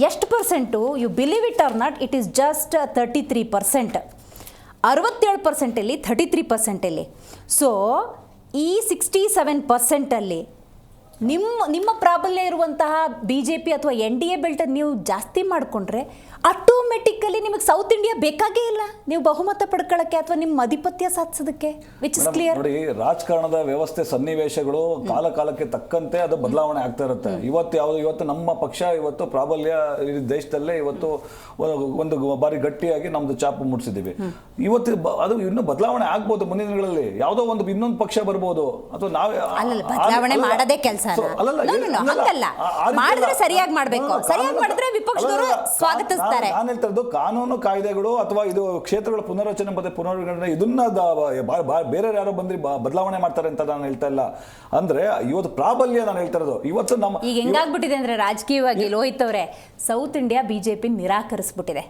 ಎಷ್ಟು percent? You believe it or not, it is just 33%. 67% 33%. So ಈ 67% ನಿಮ್ಮ ಪ್ರಾಬಲ್ಯ ಇರುವಂತಹ BJP ಅಥವಾ NDA ಬೆಲ್ಟ್ ನೀವು ಜಾಸ್ತಿ ಮಾಡಿಕೊಂಡ್ರೆ ಆಟೋಮೆಟಿಕಲಿ ನಿಮಗೆ ಸೌತ್ ಇಂಡಿಯಾ ಬೇಕಾಗೇ ಇಲ್ಲ, ನೀವು ಬಹುಮತ ಪಡ್ಕೊಳ್ಳೋಕ್ಕೆ ಅಥವಾ ನಿಮ್ಮ ಆಧಿಪತ್ಯ ಸಾಧಿಸೋದಕ್ಕೆ, ವಿಚ್ ಇಸ್ ಕ್ಲಿಯರ್. ನೋಡಿ, ರಾಜಕಾರಣದ ವ್ಯವಸ್ಥೆ ಸನ್ನಿವೇಶಗಳು ಕಾಲ ಕಾಲಕ್ಕೆ ತಕ್ಕಂತೆ ಅದು ಬದಲಾವಣೆ ಆಗ್ತಾ ಇರುತ್ತೆ. ಇವತ್ತು ನಮ್ಮ ಪಕ್ಷ ಇವತ್ತು ಪ್ರಾಬಲ್ಯ ಈ ದೇಶದಲ್ಲೇ ಇವತ್ತು ಒಂದು ಬಾರಿ ಗಟ್ಟಿಯಾಗಿ ನಮ್ದು ಚಾಪು ಮುಟ್ಸಿದ್ದೀವಿ. ಇವತ್ತು ಅದು ಇನ್ನೂ ಬದಲಾವಣೆ ಆಗ್ಬೋದು ಮುಂದಿನ ದಿನಗಳಲ್ಲಿ. ಯಾವುದೋ ಒಂದು ಇನ್ನೊಂದು ಪಕ್ಷ ಬರ್ಬೋದು ಅಥವಾ ನಾವೇ ಬದಲಾವಣೆ ಮಾಡೋದೇ ಕೆಲಸ ಹಂಗಲ್ಲ, ಮಾಡಿದ್ರೆ ಸರಿಯಾಗಿ ಮಾಡಬೇಕು, ಸರಿಯಾಗಿ ಮಾಡಿದ್ರೆ ವಿಪಕ್ಷದವರು ಸ್ವಾಗತಿಸ್ತಾರೆ. ನಾನು ಹೇಳ್ತಾ ಇರೋದು ಕಾನೂನು ಕಾಯ್ದೆಗಳು ಅಥವಾ ಇದು ಕ್ಷೇತ್ರಗಳ ಪುನರ್ರಚನೆ ಮತ್ತೆ ಪುನರ್ವಿಂಗಡಣೆ ಇದನ್ನ ಬೇರೆ ಯಾರೋ ಬಂದ್ರೆ ಬದಲಾವಣೆ ಮಾಡ್ತಾರೆ ಅಂತ ನಾನು ಹೇಳ್ತಾ ಇಲ್ಲ. ಅಂದ್ರೆ ಇವತ್ತು ಪ್ರಾಬಲ್ಯ ನಾನು ಹೇಳ್ತಾ ಇರೋದು. ಇವತ್ತು ನಮ್ಮ ಈಗ ಹೆಂಗಾಗ್ಬಿಟ್ಟಿದೆ ಅಂದ್ರೆ ರಾಜಕೀಯವಾಗಿ ಲೋಹಿತ್ ಅವರೇ, ಸೌತ್ ಇಂಡಿಯಾ BJP ನಿರಾಕರಿಸ್ಬಿಟ್ಟಿದೆ.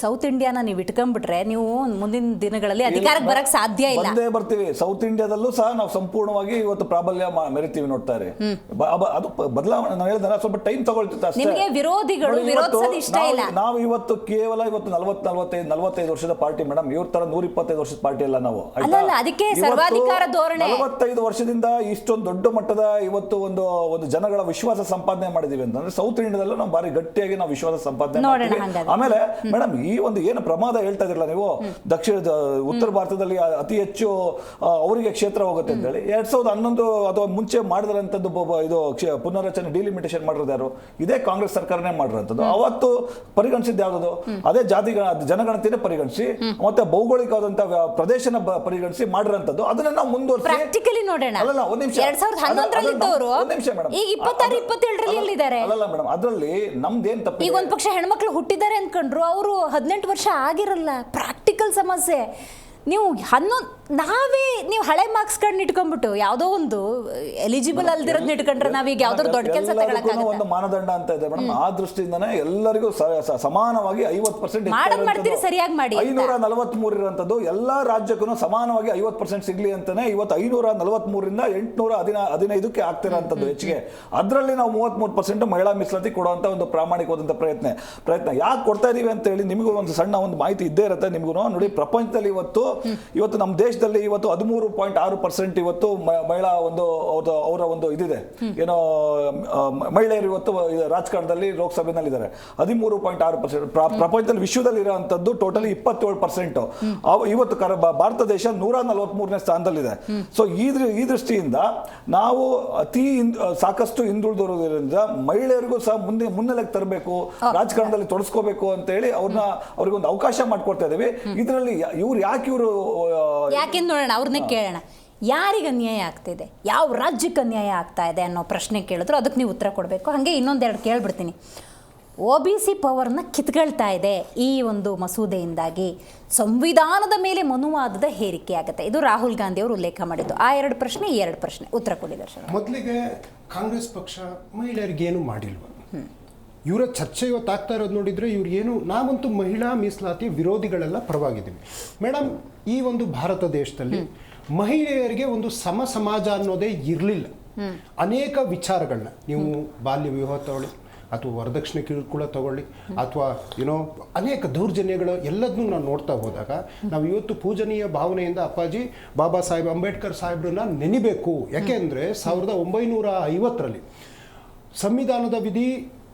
ಸೌತ್ ಇಂಡಿಯಾನ ನೀವು ಇಟ್ಕೊಂಡ್ಬಿಟ್ರೆ ನೀವು ಮುಂದಿನ ದಿನಗಳಲ್ಲಿ ಅಧಿಕಾರಕ್ಕೆ ಬರಕ್ ಸಾಧ್ಯ ಇಲ್ಲ. ಬಂದೇ ಬರ್ತೀವಿ. ಸೌತ್ ಇಂಡಿಯಾದಲ್ಲೂ ಸಹ ನಾವು ಸಂಪೂರ್ಣವಾಗಿ ಇವತ್ತು ಪ್ರಾಬಲ್ಯ ಮೆರಿತೀವಿ, ನೋಡ್ತಾರೆ. ಅದು ಬದಲಾವಣೆ ನಾನು ಹೇಳಿದ್ರೆ ಸ್ವಲ್ಪ ಟೈಮ್ ತಗೊಳ್ತಿತ್ತು ಅಷ್ಟೇ. ನಿಮಗೆ ವಿರೋಧಿಗಳು ವಿರೋಧಿಸೋದು ಇಷ್ಟ ಇಲ್ಲ. ನಾವು ಇವತ್ತು ಕೇವಲ 45 ವರ್ಷದ ಪಾರ್ಟಿ ಮೇಡಮ್. ಇವ್ರ ತರ 125 ವರ್ಷದ ಪಾರ್ಟಿ ಅಲ್ಲ ನಾವು. ಅದಕ್ಕೆ ಸರ್ವಾಧಿಕಾರ ಧೋರಣೆ. 45 ವರ್ಷದಿಂದ ಇಷ್ಟೊಂದು ದೊಡ್ಡ ಮಟ್ಟದ ಇವತ್ತು ಒಂದು ಜನಗಳ ವಿಶ್ವಾಸ ಸಂಪಾದನೆ ಮಾಡಿದೀವಿ ಅಂತಂದ್ರೆ ಸೌತ್ ಇಂಡಿಯಾದಲ್ಲೂ ನಾವು ಬಾರಿ ಗಟ್ಟಿಯಾಗಿ ನಾವು ವಿಶ್ವಾಸ ಸಂಪಾದನೆ ಮಾಡ್ತೀವಿ. ಆಮೇಲೆ ಮೇಡಮ್, ಈ ಒಂದು ಏನು ಪ್ರಮಾದ ಹೇಳ್ತಾ ಇದ್ರಲ್ಲ ನೀವು, ಉತ್ತರ ಭಾರತದಲ್ಲಿ ಅತಿ ಹೆಚ್ಚು ಅವರಿಗೆ ಕ್ಷೇತ್ರ ಹೋಗುತ್ತೆ ಅಂತ ಹೇಳಿ 2011 ಅಥವಾ ಮುಂಚೆ ಮಾಡಿದ್ರಂಥದ್ದು ಇದು ಪುನರ್ರಚನೆ ಡಿಲಿಮಿಟೇಷನ್ ಮಾಡಿರೋದು ಯಾರು? ಇದೇ ಕಾಂಗ್ರೆಸ್ ಸರ್ಕಾರನೇ ಮಾಡಿರೋಂಥದ್ದು. ಅವತ್ತು ಪರಿಗಣಿಸಿದ್ದು ಯಾವ್ದು? ಅದೇ ಜಾತಿ ಜನಗಣತಿನೇ ಪರಿಗಣಿಸಿ ಮತ್ತೆ ಭೌಗೋಳಿಕವಾದಂತಹ ಪ್ರದೇಶನ ಪರಿಗಣಿಸಿ ಮಾಡಿರೋಂಥದ್ದು. ಅದನ್ನ ನಾವು ಮುಂದುವರಿಸಿ ಪ್ರಾಕ್ಟಿಕಲಿ ನೋಡೋಣ. ಅಲ್ಲ, ಒಂದ್ ನಿಮಿಷ. 2011 ಇದ್ದವರು ಈಗ 26, 27 ಇದ್ದಾರೆ. ಅಲ್ಲ ಮೇಡಮ್, ಅದರಲ್ಲಿ ನಮ್ದೇನ್ ತಪ್ಪು? ಈಗ ಒಂದ್ ಪಕ್ಷ ಹೆಣ್ಮಕ್ಳು ಹುಟ್ಟಿದ್ದಾರೆ ಅನ್ಕೊಂಡ್ರು, ಅವರು 18 ವರ್ಷ ಆಗಿರಲ್ಲ. ಪ್ರಾಕ್ಟಿಕಲ್ ಸಮಸ್ಯೆ. ನೀವು ನೀವು ಹಳೆ ಮಾರ್ಕ್ಸ್ ಕಾರ್ಡ್ ಇಟ್ಕೊಂಡ್ಬಿಟ್ಟು ಯಾವುದೋ ಒಂದು ಎಲಿಜಿಬಲ್ ಅಲ್ದಿರೋದನ್ನ ಇಟ್ಕೊಂಡ್ರೆ ನಾವೀಗ ಯಾವ್ದೋ ದೊಡ್ಡ ಕೆಲಸ ತಗೊಳಕ್ಕಾಗಲ್ಲ. ಒಂದು ಮಾನದಂಡ ಅಂತ ಇದೆ ಮೇಡಮ್. ಆ ದೃಷ್ಟಿಯಿಂದನೇ ಎಲ್ಲರಿಗೂ ಸಮಾನವಾಗಿ 50% ಮಾಡ್ತೀರಿ, ಸರಿಯಾಗಿ ಮಾಡಿ. 543 ಇರುವಂತದ್ದು ಎಲ್ಲಾ ರಾಜ್ಯಕ್ಕೂ ಸಮಾನವಾಗಿ 50% ಸಿಗ್ಲಿ ಅಂತಾನೆ ಇವತ್ತು 543ರಿಂದ 815ಕ್ಕೆ ಆಗ್ತಿರೋಂಥದ್ದು ಹೆಚ್ಚಿಗೆ. ಅದರಲ್ಲಿ ನಾವು 33% ಮಹಿಳಾ ಮೀಸಲಾತಿ ಕೊಡುವಂತ ಒಂದು ಪ್ರಾಮಾಣಿಕವಾದಂತ ಪ್ರಯತ್ನ ಯಾಕೆ ಕೊಡ್ತಾ ಇದೀವಿ ಅಂತ ಹೇಳಿ ನಿಮಗೂ ಒಂದು ಸಣ್ಣ ಒಂದು ಮಾಹಿತಿ ಇದ್ದೇ ಇರುತ್ತೆ. ನಿಮಗೂ ನೋಡಿ, ಪ್ರಪಂಚದಲ್ಲಿ ಇವತ್ತು ನಮ್ಮ ದೇಶದಲ್ಲಿ ಇವತ್ತು 13.6% ಇವತ್ತು ಮಹಿಳಾ ಒಂದು ಅವರ ಒಂದು ಇದಿದೆ, ಏನೋ ಮಹಿಳೆಯರು ಇವತ್ತು ರಾಜಕಾರಣದಲ್ಲಿ ಲೋಕಸಭೆನಲ್ಲಿ ಇದ್ದಾರೆ. 13.6%. ಪ್ರಪಂಚದಲ್ಲಿ ವಿಶ್ವದಲ್ಲಿ ಇರುವಂತದ್ದು ಟೋಟಲಿ 27%. ಇವತ್ತು ಭಾರತ ದೇಶ 143ನೇ ಸ್ಥಾನದಲ್ಲಿದೆ. ಸೊ ಈ ದೃಷ್ಟಿಯಿಂದ ನಾವು ಸಾಕಷ್ಟು ಹಿಂದುಳಿದಿರೋದ್ರಿಂದ ಮಹಿಳೆಯರಿಗೂ ಸಹ ಮುನ್ನೆಲೆಗೆ ತರಬೇಕು, ರಾಜಕಾರಣದಲ್ಲಿ ತೊಡಸ್ಕೋಬೇಕು ಅಂತ ಹೇಳಿ ಅವ್ರಿಗೆ ಒಂದು ಅವಕಾಶ ಮಾಡ್ಕೊಡ್ತಾ ಇದ್ದೀವಿ. ಇದರಲ್ಲಿ ಯಾಕೆ ನೋಡೋಣ, ಅವ್ರನ್ನ ಕೇಳೋಣ. ಯಾರಿಗೆ ಅನ್ಯಾಯ ಆಗ್ತಿದೆ, ಯಾವ ರಾಜ್ಯಕ್ಕೆ ಅನ್ಯಾಯ ಆಗ್ತಾ ಇದೆ ಅನ್ನೋ ಪ್ರಶ್ನೆ ಕೇಳಿದ್ರು ಅದಕ್ಕೆ ನೀವು ಉತ್ತರ ಕೊಡಬೇಕು. ಹಾಗೆ ಇನ್ನೊಂದೆರಡು ಕೇಳ್ಬಿಡ್ತೀನಿ. OBC ಪವರ್ನ ಕಿತ್ಕೊಳ್ತಾ ಇದೆ ಈ ಒಂದು ಮಸೂದೆಯಿಂದಾಗಿ, ಸಂವಿಧಾನದ ಮೇಲೆ ಮನುವಾದದ ಹೇರಿಕೆ ಆಗುತ್ತೆ. ಇದು ರಾಹುಲ್ ಗಾಂಧಿ ಅವರು ಉಲ್ಲೇಖ ಮಾಡಿದ್ದು. ಆ ಎರಡು ಪ್ರಶ್ನೆ ಉತ್ತರ ಕೊಡಿ ದರ್ಶನ. ಮೊದಲಿಗೆ ಕಾಂಗ್ರೆಸ್ ಪಕ್ಷ ಮಹಿಳೆಯರಿಗೇನು ಮಾಡಿಲ್ವ? ಇವರ ಚರ್ಚೆ ಇವತ್ತು ಆಗ್ತಾ ಇರೋದು ನೋಡಿದರೆ ಇವ್ರಿಗೇನು, ನಾವಂತೂ ಮಹಿಳಾ ಮೀಸಲಾತಿ ವಿರೋಧಿಗಳೆಲ್ಲ ಪರವಾಗಿದ್ದೀವಿ ಮೇಡಮ್. ಈ ಒಂದು ಭಾರತ ದೇಶದಲ್ಲಿ ಮಹಿಳೆಯರಿಗೆ ಒಂದು ಸಮಾಜ ಅನ್ನೋದೇ ಇರಲಿಲ್ಲ. ಅನೇಕ ವಿಚಾರಗಳನ್ನ ನೀವು ಬಾಲ್ಯ ವಿವಾಹ ತಗೊಳ್ಳಿ ಅಥವಾ ವರದಕ್ಷಿಣೆ ಕಿರುಕುಳ ತಗೊಳ್ಳಿ ಅಥವಾ ಅನೇಕ ದೌರ್ಜನ್ಯಗಳು ಎಲ್ಲದನ್ನೂ ನಾವು ನೋಡ್ತಾ ಹೋದಾಗ ನಾವು ಇವತ್ತು ಪೂಜನೀಯ ಭಾವನೆಯಿಂದ ಅಪ್ಪಾಜಿ ಬಾಬಾ ಸಾಹೇಬ್ ಅಂಬೇಡ್ಕರ್ ಸಾಹೇಬ್ರನ್ನ ನೆನಿಬೇಕು. ಯಾಕೆ ಅಂದರೆ 1950ರಲ್ಲಿ ಸಂವಿಧಾನದ ವಿಧಿ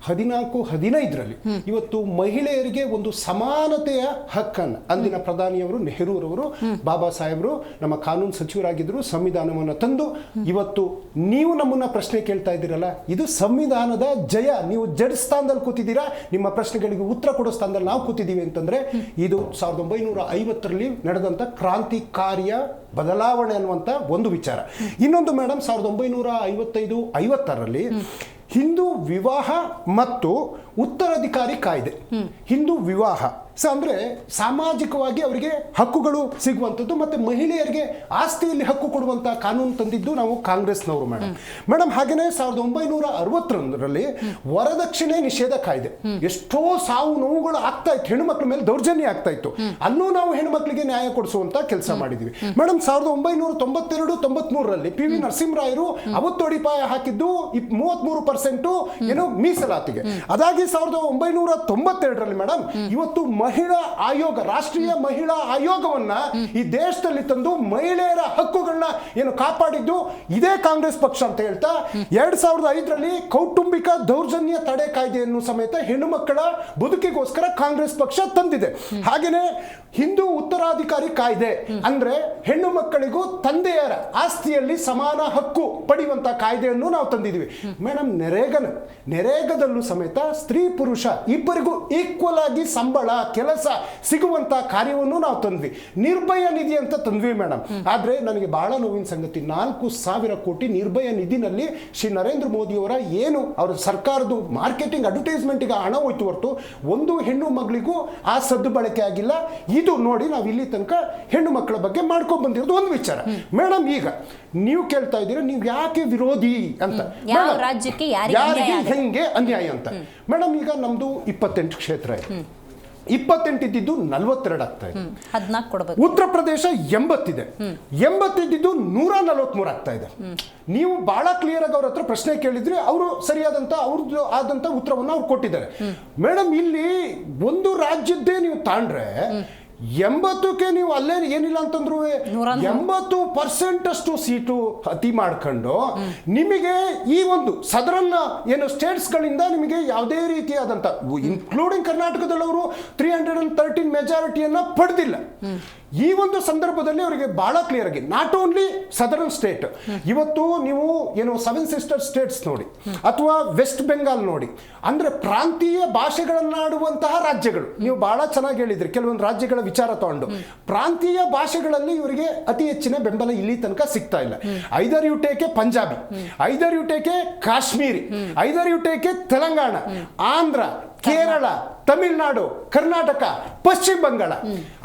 1415ರಲ್ಲಿ ಇವತ್ತು ಮಹಿಳೆಯರಿಗೆ ಒಂದು ಸಮಾನತೆಯ ಹಕ್ಕನ್ನು ಅಂದಿನ ಪ್ರಧಾನಿಯವರು ನೆಹರೂರವರು, ಬಾಬಾ ಸಾಹೇಬರು ನಮ್ಮ ಕಾನೂನು ಸಚಿವರಾಗಿದ್ದರು, ಸಂವಿಧಾನವನ್ನು ತಂದು ಇವತ್ತು ನೀವು ನಮ್ಮನ್ನ ಪ್ರಶ್ನೆ ಕೇಳ್ತಾ ಇದ್ದೀರಲ್ಲ, ಇದು ಸಂವಿಧಾನದ ಜಯ. ನೀವು ಜಡ್ಜ್ ಸ್ಥಾನದಲ್ಲಿ ಕೂತಿದ್ದೀರಾ, ನಿಮ್ಮ ಪ್ರಶ್ನೆಗಳಿಗೆ ಉತ್ತರ ಕೊಡೋ ಸ್ಥಾನದಲ್ಲಿ ನಾವು ಕೂತಿದ್ದೀವಿ ಅಂತಂದ್ರೆ ಇದು 1950ರಲ್ಲಿ ನಡೆದಂಥ ಕ್ರಾಂತಿಕಾರಿಯ ಬದಲಾವಣೆ ಅನ್ನುವಂಥ ಒಂದು ವಿಚಾರ. ಇನ್ನೊಂದು ಮೇಡಮ್, 1955-56ರಲ್ಲಿ ಹಿಂದೂ ವಿವಾಹ ಮತ್ತು ಉತ್ತರಾಧಿಕಾರಿ ಕಾಯ್ದೆ, ಹಿಂದೂ ವಿವಾಹ ಅಂದರೆ ಸಾಮಾಜಿಕವಾಗಿ ಅವರಿಗೆ ಹಕ್ಕುಗಳು ಸಿಗುವಂಥದ್ದು ಮತ್ತು ಮಹಿಳೆಯರಿಗೆ ಆಸ್ತಿಯಲ್ಲಿ ಹಕ್ಕು ಕೊಡುವಂಥ ಕಾನೂನು ತಂದಿದ್ದು ನಾವು ಕಾಂಗ್ರೆಸ್ನವರು ಮೇಡಮ್. ಹಾಗೆಯೇ 1960ರಲ್ಲಿ ವರದಕ್ಷಿಣೆ ನಿಷೇಧ ಕಾಯ್ದೆ, ಎಷ್ಟೋ ಸಾವು ನೋವುಗಳು ಆಗ್ತಾ ಇತ್ತು, ಹೆಣ್ಣುಮಕ್ಳ ಮೇಲೆ ದೌರ್ಜನ್ಯ ಆಗ್ತಾ ಇತ್ತು, ಅನ್ನೂ ನಾವು ಹೆಣ್ಣುಮಕ್ಳಿಗೆ ನ್ಯಾಯ ಕೊಡಿಸುವಂತ ಕೆಲಸ ಮಾಡಿದ್ವಿ ಮೇಡಮ್. 1992-93ರಲ್ಲಿ PV ನರಸಿಂಹರಾಯರು ಅವತ್ತು ಅಡಿಪಾಯ ಹಾಕಿದ್ದು 33% ಏನು ಮೀಸಲಾತಿಗೆ. ಅದಾಗಿ 1992ರಲ್ಲಿ ಮೇಡಮ್ ಇವತ್ತು ಮಹಿಳಾ ಆಯೋಗ, ರಾಷ್ಟ್ರೀಯ ಮಹಿಳಾ ಆಯೋಗವನ್ನ ಈ ದೇಶದಲ್ಲಿ ತಂದು ಮಹಿಳೆಯರ ಹಕ್ಕುಗಳನ್ನ ಏನು ಕಾಪಾಡಿದ್ದು ಇದೇ ಕಾಂಗ್ರೆಸ್ ಪಕ್ಷ ಅಂತ ಹೇಳ್ತಾ 2005ರಲ್ಲಿ ಕೌಟುಂಬಿಕ ದೌರ್ಜನ್ಯ ತಡೆ ಕಾಯ್ದೆಯನ್ನು ಸಮೇತ ಹೆಣ್ಣು ಮಕ್ಕಳ ಬದುಕಿಗೋಸ್ಕರ ಕಾಂಗ್ರೆಸ್ ಪಕ್ಷ ತಂದಿದೆ. ಹಾಗೇನೆ ಹಿಂದೂ ಉತ್ತರಾಧಿಕಾರಿ ಕಾಯ್ದೆ ಅಂದ್ರೆ ಹೆಣ್ಣು ಮಕ್ಕಳಿಗೂ ತಂದೆಯರ ಆಸ್ತಿಯಲ್ಲಿ ಸಮಾನ ಹಕ್ಕು ಪಡೆಯುವಂತ ಕಾಯ್ದೆಯನ್ನು ನಾವು ತಂದಿದ್ವಿ. ಮೇಡಮ್, ನೆರೇಗದಲ್ಲೂ ಸಮೇತ ಸ್ತ್ರೀ ಪುರುಷ ಇಬ್ಬರಿಗೂ ಈಕ್ವಲ್ ಆಗಿ ಸಂಬಳ ಕೆಲಸ ಸಿಗುವಂತ ಕಾರ್ಯವನ್ನು ನಾವು ತಂದ್ವಿ. ನಿರ್ಭಯ ನಿಧಿ ಅಂತ ತಂದ್ವಿ ಮೇಡಮ್. ಆದ್ರೆ ನನಗೆ ಬಹಳ ನೋವಿನ ಸಂಗತಿ, 4,000 ಕೋಟಿ ನಿರ್ಭಯ ನಿಧಿನಲ್ಲಿ ಶ್ರೀ ನರೇಂದ್ರ ಮೋದಿ ಅವರ ಏನು ಅವರ ಸರ್ಕಾರದ ಮಾರ್ಕೆಟಿಂಗ್ ಅಡ್ವರ್ಟೈಸ್ಮೆಂಟ್ಗೆ ಹಣ ಹೋಯ್ತು ಹೊರತು ಒಂದು ಹೆಣ್ಣು ಮಗಳಿಗೂ ಆ ಸದ್ದು ಬಳಕೆ ಆಗಿಲ್ಲ. ಇದು ನೋಡಿ ನಾವು ಇಲ್ಲಿ ತನಕ ಹೆಣ್ಣು ಮಕ್ಕಳ ಬಗ್ಗೆ ಮಾಡ್ಕೊಂಡು ಬಂದಿರೋದು ಒಂದು ವಿಚಾರ. ಮೇಡಮ್, ಈಗ ನೀವು ಕೇಳ್ತಾ ಇದ್ದೀರಾ ನೀವು ಯಾಕೆ ವಿರೋಧಿ ಅಂತ, ಯಾವ ರಾಜ್ಯಕ್ಕೆ ಯಾರಿಗೆ ಹೆಂಗೆ ಅನ್ಯಾಯ ಅಂತ. ಮೇಡಮ್, ಈಗ ನಮ್ದು 28 ಕ್ಷೇತ್ರ ಇದೆ, 28 ಇದ್ದಿದ್ದು 42 ಆಗ್ತಾ ಇದೆ. 14 ಕೊಡಬೇಕು. ಉತ್ತರ ಪ್ರದೇಶ 80 ಇದೆ, 80 ಇದ್ದಿದ್ದು 143 ಆಗ್ತಾ ಇದೆ. ನೀವು ಬಹಳ ಕ್ಲಿಯರ್ ಆಗಿ ಅವ್ರ ಹತ್ರ ಪ್ರಶ್ನೆ ಕೇಳಿದ್ರೆ ಅವರು ಸರಿಯಾದಂತ ಅವ್ರದ್ದು ಆದಂತ ಉತ್ತರವನ್ನು ಅವ್ರು ಕೊಟ್ಟಿದ್ದಾರೆ. ಮೇಡಮ್, ಇಲ್ಲಿ ಒಂದು ರಾಜ್ಯದ್ದೇ ನೀವು ತಾಂಡ್ರೆ 80ಕ್ಕೆ ನೀವು ಅಲ್ಲೇ ಏನಿಲ್ಲ ಅಂತಂದ್ರು 80% ಅಷ್ಟು ಸೀಟು ಅತಿ ಮಾಡ್ಕೊಂಡು ನಿಮಗೆ ಈ ಒಂದು ಸದರನ್ ಏನು ಸ್ಟೇಟ್ಸ್ ಗಳಿಂದ ನಿಮಗೆ ಯಾವುದೇ ರೀತಿಯಾದಂತ ಇನ್ಕ್ಲೂಡಿಂಗ್ ಕರ್ನಾಟಕದಲ್ಲಿ ಅವರು 313 ಮೆಜಾರಿಟಿಯನ್ನ ಪಡೆದಿಲ್ಲ. ಈ ಒಂದು ಸಂದರ್ಭದಲ್ಲಿ ಅವರಿಗೆ ಬಹಳ ಕ್ಲಿಯರ್ ಆಗಿ ನಾಟ್ ಓನ್ಲಿ ಸದರನ್ ಸ್ಟೇಟ್, ಇವತ್ತು ನೀವು ಏನು 7 ಸಿಸ್ಟರ್ ಸ್ಟೇಟ್ಸ್ ನೋಡಿ ಅಥವಾ ವೆಸ್ಟ್ ಬೆಂಗಾಲ್ ನೋಡಿ, ಅಂದ್ರೆ ಪ್ರಾಂತೀಯ ಭಾಷೆಗಳನ್ನಾಡುವಂತಹ ರಾಜ್ಯಗಳು. ನೀವು ಬಹಳ ಚೆನ್ನಾಗಿ ಹೇಳಿದ್ರಿ, ಕೆಲವೊಂದು ರಾಜ್ಯಗಳ ವಿಚಾರ ತಗೊಂಡು ಪ್ರಾಂತೀಯ ಭಾಷೆಗಳಲ್ಲಿ ಇವರಿಗೆ ಅತಿ ಹೆಚ್ಚಿನ ಬೆಂಬಲ ಇಲ್ಲಿ ತನಕ ಸಿಗ್ತಾ ಇಲ್ಲ. Either you take a Punjabi, either you take a Kashmiri, either you take a Telangana, Andhra, Kerala, Tamil Nadu, Karnataka, Paschim Bangal.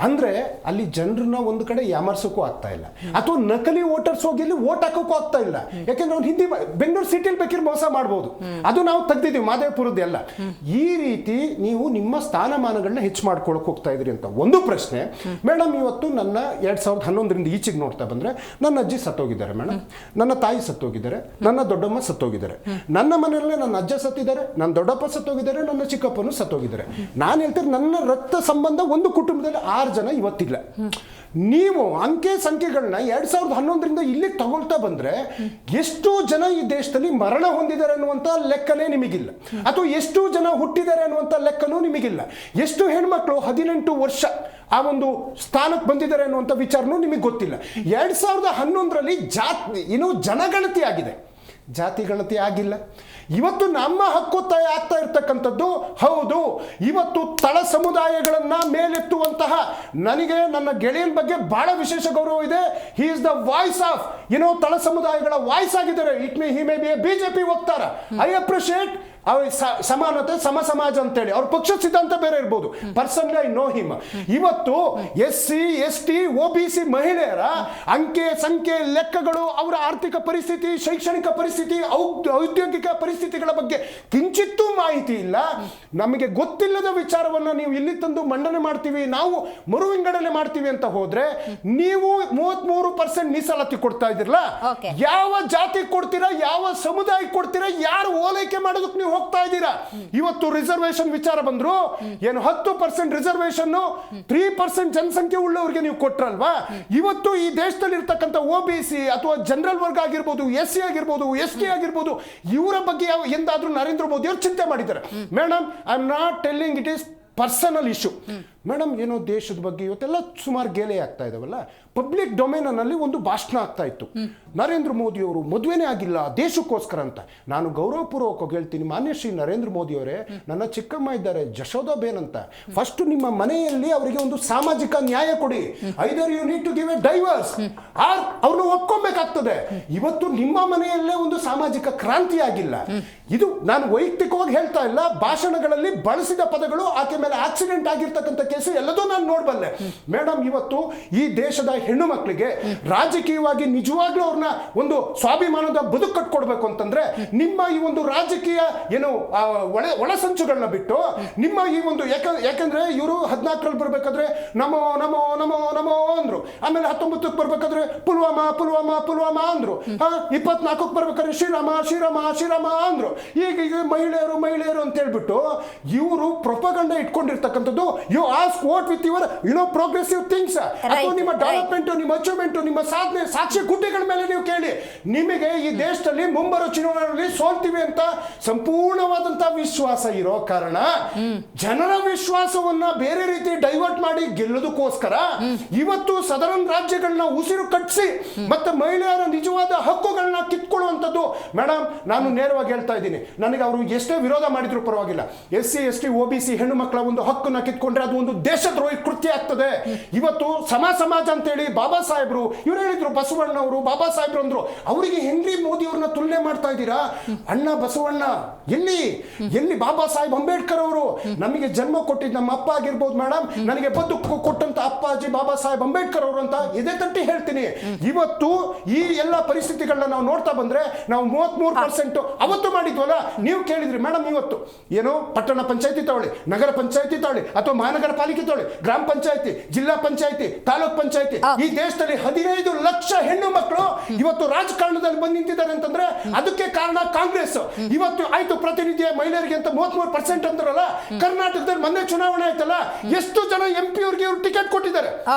ಅಂದ್ರೆ ಅಲ್ಲಿ ಜನರನ್ನ ಒಂದು ಕಡೆ ಯಾಮರ್ಸೋಕ್ಕೂ ಆಗ್ತಾ ಇಲ್ಲ, ಅಥವಾ ನಕಲಿ ವೋಟರ್ಸ್ ಹೋಗಿ ಇಲ್ಲಿ ವೋಟ್ ಹಾಕೋಕ್ಕೂ ಆಗ್ತಾ ಇಲ್ಲ. ಯಾಕೆಂದ್ರೆ ಅವ್ನು ಹಿಂದಿ ಬೆಂಗಳೂರು ಸಿಟಿಲಿ ಬೇಕಿದ್ರೆ ಮೋಸ ಮಾಡ್ಬೋದು, ಅದು ನಾವು ತೆಗ್ದಿದ್ದೀವಿ ಮಾದೇವಪುರದ ಎಲ್ಲ. ಈ ರೀತಿ ನೀವು ನಿಮ್ಮ ಸ್ಥಾನಮಾನಗಳನ್ನ ಹೆಚ್ಚು ಮಾಡ್ಕೊಳಕ್ ಹೋಗ್ತಾ ಇದ್ರಿ ಅಂತ ಒಂದು ಪ್ರಶ್ನೆ. ಮೇಡಮ್, ಇವತ್ತು ನನ್ನ 2011ರಿಂದ ಈಚೆಗೆ ನೋಡ್ತಾ ಬಂದ್ರೆ ನನ್ನ ಅಜ್ಜಿ ಸತ್ತೋಗಿದ್ದಾರೆ ಮೇಡಮ್, ನನ್ನ ತಾಯಿ ಸತ್ತೋಗಿದ್ದಾರೆ, ನನ್ನ ದೊಡ್ಡಮ್ಮ ಸತ್ತೋಗಿದ್ದಾರೆ, ನನ್ನ ಮನೆಯಲ್ಲೇ ನನ್ನ ಅಜ್ಜ ಸತ್ತಿದ್ದಾರೆ, ನನ್ನ ದೊಡ್ಡಪ್ಪ ಸತ್ತೋಗಿದ್ದಾರೆ, ನನ್ನ ಚಿಕ್ಕಪ್ಪನು ಸತ್ತೋಗಿದ್ದಾರೆ. ನಾನು ಹೇಳ್ತೇನೆ ನನ್ನ ರಕ್ತ ಸಂಬಂಧ ಒಂದು ಕುಟುಂಬದಲ್ಲಿ 6 ಜನ ಇವತ್ತಿಲ್ಲ. ನೀವು ಅಂಕೆ ಸಂಖ್ಯೆಗಳನ್ನ 2011ರಿಂದ ಇಲ್ಲಿ ತಗೊಳ್ತಾ ಬಂದ್ರೆ ಎಷ್ಟು ಜನ ಈ ದೇಶದಲ್ಲಿ ಮರಣ ಹೊಂದಿದ್ದಾರೆ ಅನ್ನುವಂತ ಲೆಕ್ಕನೇ ನಿಮಗಿಲ್ಲ, ಅಥವಾ ಎಷ್ಟು ಜನ ಹುಟ್ಟಿದ್ದಾರೆ ಅನ್ನುವಂತ ಲೆಕ್ಕನೂ ನಿಮಗಿಲ್ಲ. ಎಷ್ಟು ಹೆಣ್ಮಕ್ಳು 18 ವರ್ಷ ಆ ಒಂದು ಸ್ಥಾನಕ್ಕೆ ಬಂದಿದ್ದಾರೆ ಅನ್ನುವಂಥ ವಿಚಾರನೂ ನಿಮಗೆ ಗೊತ್ತಿಲ್ಲ. 2011ರಲ್ಲಿ ಜನಗಣತಿ ಆಗಿದೆ, ಜಾತಿ ಗಣತಿ ಆಗಿಲ್ಲ. ಇವತ್ತು ನಮ್ಮ ಹಕ್ಕೊತ್ತಾಯ ಆಗ್ತಾ ಇರ್ತಕ್ಕಂಥದ್ದು ಹೌದು. ಇವತ್ತು ತಳ ಸಮುದಾಯಗಳನ್ನ ಮೇಲೆತ್ತುವಂತಹ, ನನಗೆ ನನ್ನ ಗೆಳೆಯನ ಬಗ್ಗೆ ಬಹಳ ವಿಶೇಷ ಗೌರವ ಇದೆ. He is the voice of ತಳ ಸಮುದಾಯಗಳ ವಾಯ್ಸ್ ಆಗಿದ್ದಾರೆ. ಹಿ ಮೇ ಬಿ ಎ ಬಿಜೆಪಿ ವಕ್ತಾರ. ಐ ಅಪ್ರಿಶಿಯೇಟ್ ಸಮಾನತೆ ಸಮ ಸಮಾಜ ಅಂತೇಳಿ ಅವ್ರ ಪಕ್ಷ ಸಿದ್ಧಾಂತ ಬೇರೆ ಇರ್ಬೋದು, ಪರ್ಸನಲಿ ಐ ನೋ ಹಿಮ್. ಇವತ್ತು SC ST OBC ಮಹಿಳೆಯರ ಅಂಕೆ ಸಂಖ್ಯೆ ಲೆಕ್ಕಗಳು, ಅವರ ಆರ್ಥಿಕ ಪರಿಸ್ಥಿತಿ, ಶೈಕ್ಷಣಿಕ ಪರಿಸ್ಥಿತಿ, ಔದ್ಯೋಗಿಕ ಪರಿಸ್ಥಿತಿಗಳ ಬಗ್ಗೆ ಕಿಂಚಿತ್ತೂ ಮಾಹಿತಿ ಇಲ್ಲ. ನಮಗೆ ಗೊತ್ತಿಲ್ಲದ ವಿಚಾರವನ್ನ ನೀವು ಇಲ್ಲಿ ತಂದು ಮಂಡನೆ ಮಾಡ್ತೀವಿ, ನಾವು ಮರು ವಿಂಗಡಣೆ ಮಾಡ್ತೀವಿ ಅಂತ ಹೋದ್ರೆ ನೀವು 33% ಮೀಸಲಾತಿ ಕೊಡ್ತಾ ಇದ್ದೀರಲ್ಲ, ಯಾವ ಜಾತಿ ಕೊಡ್ತೀರಾ, ಯಾವ ಸಮುದಾಯ ಕೊಡ್ತೀರಾ, ಯಾರು ಓಲೈಕೆ ಮಾಡೋದಕ್ಕೆ ನೀವು ಹೋಗ್ತಾ ಇದ್ದೀರಾ? ಇವತ್ತು ರಿಸರ್ವೇಶನ್ ವಿಚಾರ ಬಂದ್ರು, ಏನು 10% ರಿಸರ್ವೇಶನ್ 3% ಜನಸಂಖ್ಯೆ ಉಳ್ಳವರಿಗೆ ನೀವು ಕೊಟ್ರಲ್ವಾ? ಇವತ್ತು ಈ ದೇಶದಲ್ಲಿ ಇರ್ತಕ್ಕಂಥ OBC ಅಥವಾ ಜನರಲ್ ವರ್ಗ ಆಗಿರ್ಬೋದು, SC ಆಗಿರ್ಬೋದು, ST ಆಗಿರ್ಬೋದು, ಇವರ ಬಗ್ಗೆ ಎಂದಾದ್ರೂ ನರೇಂದ್ರ ಮೋದಿ ಅವರು ಚಿಂತೆ ಮಾಡಿದ್ದಾರೆ? Madam, I am not telling it is personal issue. Madam, ಏನೋ ದೇಶದ ಬಗ್ಗೆ ಇವತ್ತೆಲ್ಲ ಸುಮಾರು ಗೇಲೆ ಆಗ್ತಾ ಇದಾವಲ್ಲ, ಪಬ್ಲಿಕ್ ಡೊಮೇನಲ್ಲಿ ಒಂದು ಭಾಷಣ ಆಗ್ತಾ ಇತ್ತು, ನರೇಂದ್ರ ಮೋದಿ ಅವರು ಮದುವೆನೇ ಆಗಿಲ್ಲ ದೇಶಕ್ಕೋಸ್ಕರ ಅಂತ. ನಾನು ಗೌರವಪೂರ್ವಕವಾಗಿ ಹೇಳ್ತೀನಿ, ಮಾನ್ಯ ಶ್ರೀ ನರೇಂದ್ರ ಮೋದಿ ಅವರೇ, ನನ್ನ ಚಿಕ್ಕಮ್ಮ ಇದ್ದಾರೆ ಜಶೋದಾಬೇನ್ ಅಂತ, ಫಸ್ಟ್ ನಿಮ್ಮ ಮನೆಯಲ್ಲಿ ಅವರಿಗೆ ಒಂದು ಸಾಮಾಜಿಕ ನ್ಯಾಯ ಕೊಡಿ. Either you need to give a divorce or ಅವ್ರನ್ನ ಒಪ್ಕೊಬೇಕಾಗ್ತದೆ. ಇವತ್ತು ನಿಮ್ಮ ಮನೆಯಲ್ಲೇ ಒಂದು ಸಾಮಾಜಿಕ ಕ್ರಾಂತಿ ಆಗಿಲ್ಲ. ಇದು ನಾನು ವೈಯಕ್ತಿಕವಾಗಿ ಹೇಳ್ತಾ ಇಲ್ಲ, ಭಾಷಣಗಳಲ್ಲಿ ಬಳಸಿದ ಪದಗಳು, ಆಕೆ ಮೇಲೆ ಆಕ್ಸಿಡೆಂಟ್ ಆಗಿರ್ತಕ್ಕಂಥ ಕೇಸು ಎಲ್ಲದೂ ನಾನು ನೋಡಬಲ್ಲೆ. ಮೇಡಮ್, ಇವತ್ತು ಈ ದೇಶದ ಹೆಣ್ಣು ಮಕ್ಕಳಿಗೆ ರಾಜಕೀಯವಾಗಿ ನಿಜವಾಗ್ಲೂ ಅವ್ರನ್ನ ಒಂದು ಸ್ವಾಭಿಮಾನದ ಬದುಕು ಕಟ್ಕೊಡ್ಬೇಕು ಅಂತಂದ್ರೆ ನಿಮ್ಮ ಈ ಒಂದು ರಾಜಕೀಯ ಏನು ಒಳಸಂಚುಗಳನ್ನ ಬಿಟ್ಟು ನಿಮ್ಮ ಈ ಒಂದು ಯಾಕಂದ್ರೆ ಇವರು 14ರಲ್ಲಿ ಬರ್ಬೇಕಾದ್ರೆ ನಮೋ ನಮೋ ನಮೋ ನಮೋ ಅಂದ್ರು, ಆಮೇಲೆ 19ಕ್ಕೆ ಬರ್ಬೇಕಾದ್ರೆ ಪುಲ್ವಾಮಾ ಪುಲ್ವಾಮಾ ಪುಲ್ವಾಮಾ ಅಂದ್ರು, 24ಕ್ಕೆ ಬರ್ಬೇಕಾದ್ರೆ ಶ್ರೀರಾಮ ಶ್ರೀರಾಮ ಶ್ರೀರಾಮ ಅಂದ್ರು. ಈಗ ಮಹಿಳೆಯರು ಮಹಿಳೆಯರು ಅಂತ ಹೇಳ್ಬಿಟ್ಟು ಇವರು ಪ್ರೊಪಗಂಡ ಇಟ್ಕೊಂಡಿರ್ತಕ್ಕಂಥದ್ದು. You ask what with your progressive things, ಅಥವಾ ನಿಮ್ಮ ಡೆವಲಪ್ಮೆಂಟ್, ನಿಮ್ಮ ಅಚೀವ್ಮೆಂಟ್, ನಿಮ್ಮ ಸಾಧನೆ ಸಾಕ್ಷಿ ಗುಡ್ಡೆಗಳ ಮೇಲೆ ನೀವು ಕೇಳಿ. ನಿಮಗೆ ಈ ದೇಶದಲ್ಲಿ ಮುಂಬರುವ ಚುನಾವಣೆಯಲ್ಲಿ ಸೋಲ್ತೀವಿ ಅಂತ ಸಂಪೂರ್ಣವಾದಂತಹ ವಿಶ್ವಾಸ ಇರೋ ಕಾರಣ ಜನರ ವಿಶ್ವಾಸವನ್ನ ಬೇರೆ ರೀತಿ ಡೈವರ್ಟ್ ಮಾಡಿ ಗೆಲ್ಲೋದಕ್ಕೋಸ್ಕರ ಇವತ್ತು ಸದರನ್ ರಾಜ್ಯಗಳನ್ನ ಉಸಿರು ಕಟ್ಟಿಸಿ ಮತ್ತೆ ಮಹಿಳೆಯರ ನಿಜವಾದ ಹಕ್ಕುಗಳನ್ನ ಕಿತ್ಕೊಳ್ಳುವಂಥದ್ದು. ಮೇಡಮ್, ನಾನು ನೇರವಾಗಿ ಹೇಳ್ತಾ ಇದ್ದೀನಿ, ನನಗೆ ಅವರು ಎಷ್ಟೇ ವಿರೋಧ ಮಾಡಿದ್ರು ಪರವಾಗಿಲ್ಲ, SC ST OBC ಹೆಣ್ಣು ಮಕ್ಕಳ ಒಂದು ಹಕ್ಕನ್ನ ಕಿತ್ಕೊಂಡ್ರೆ ಅದು ಒಂದು ದೇಶದ್ರೋಹಿ ಕೃತ್ಯ ಆಗ್ತದೆ. ಇವತ್ತು ಸಮಾಜ ಅಂತೇಳಿ ಬಾಬಾ ಸಾಹೇಬ್ರು ಇವ್ರು ಹೇಳಿದ್ರು, ಬಸವಣ್ಣವರು ಬಾಬಾ ಸಾಹೇಬ್ರು ಅಂದ್ರು. ಅವರಿಗೆ ಹೆನ್ರಿ ಮೋದಿ ಅವ್ರನ್ನ ತುಲನೆ ಮಾಡ್ತಾ ಇದ್ದೀರಾ? ಅಣ್ಣ ಬಸವಣ್ಣ ಎಲ್ಲಿ ಬಾಬಾ ಸಾಹೇಬ್ ಅಂಬೇಡ್ಕರ್ ಅವರು ನಮಗೆ ಜನ್ಮ ಕೊಟ್ಟಿದ್ದು ನಮ್ಮ ಅಪ್ಪ ಆಗಿರ್ಬೋದು ಮೇಡಮ್, ನನಗೆ ಬದುಕು ಕೊಟ್ಟಂತ ಅಪ್ಪಾಜಿ ಬಾಬಾ ಸಾಹೇಬ್ ಅಂಬೇಡ್ಕರ್ ಅವರು ಅಂತ ಎದೆ ತಟ್ಟಿ ಹೇಳ್ತೀನಿ. ಇವತ್ತು ಈ ಎಲ್ಲ ಪರಿಸ್ಥಿತಿಗಳನ್ನ ನಾವು ನೋಡ್ತಾ ಬಂದ್ರೆ ನಾವು 33% ಅವತ್ತು ಮಾಡಿದ್ವಲ್ಲ. ನೀವು ಕೇಳಿದ್ರಿ ಮೇಡಮ್, ಇವತ್ತು ಏನು ಪಟ್ಟಣ ಪಂಚಾಯತಿ ತಗೊಳ್ಳಿ, ನಗರ ಪಂಚಾಯತಿ ತಗೊಳ್ಳಿ, ಅಥವಾ ಮಹಾನಗರ ಪಾಲಿಕೆ ತಗೊಳ್ಳಿ, ಗ್ರಾಮ ಪಂಚಾಯತಿ, ಜಿಲ್ಲಾ ಪಂಚಾಯತಿ, ತಾಲೂಕ್ ಪಂಚಾಯತಿ, ಈ ದೇಶದಲ್ಲಿ 15 ಲಕ್ಷ ಹೆಣ್ಣು ಮಕ್ಕಳು ಇವತ್ತು ರಾಜಕಾರಣದಲ್ಲಿ ಬಂದು ನಿಂತಿದ್ದಾರೆ ಅಂತಂದ್ರೆ ಅದಕ್ಕೆ ಕಾರಣ ಕಾಂಗ್ರೆಸ್. ಇವತ್ತು ಆಯ್ತು ಪ್ರತಿನಿಧಿಯ ಮಹಿಳೆಯರಿಗೆ ಅಂತ 33% ಅಂದ್ರಲ್ಲ, ಕರ್ನಾಟಕದಲ್ಲಿ ಮೊನ್ನೆ ಚುನಾವಣೆ ಆಯ್ತಲ್ಲ, ಎಷ್ಟು ಜನ MP ಅವರಿಗೆ ಇವರು ಟಿಕೆಟ್ ಕೊಟ್ಟಿದ್ದಾರೆ?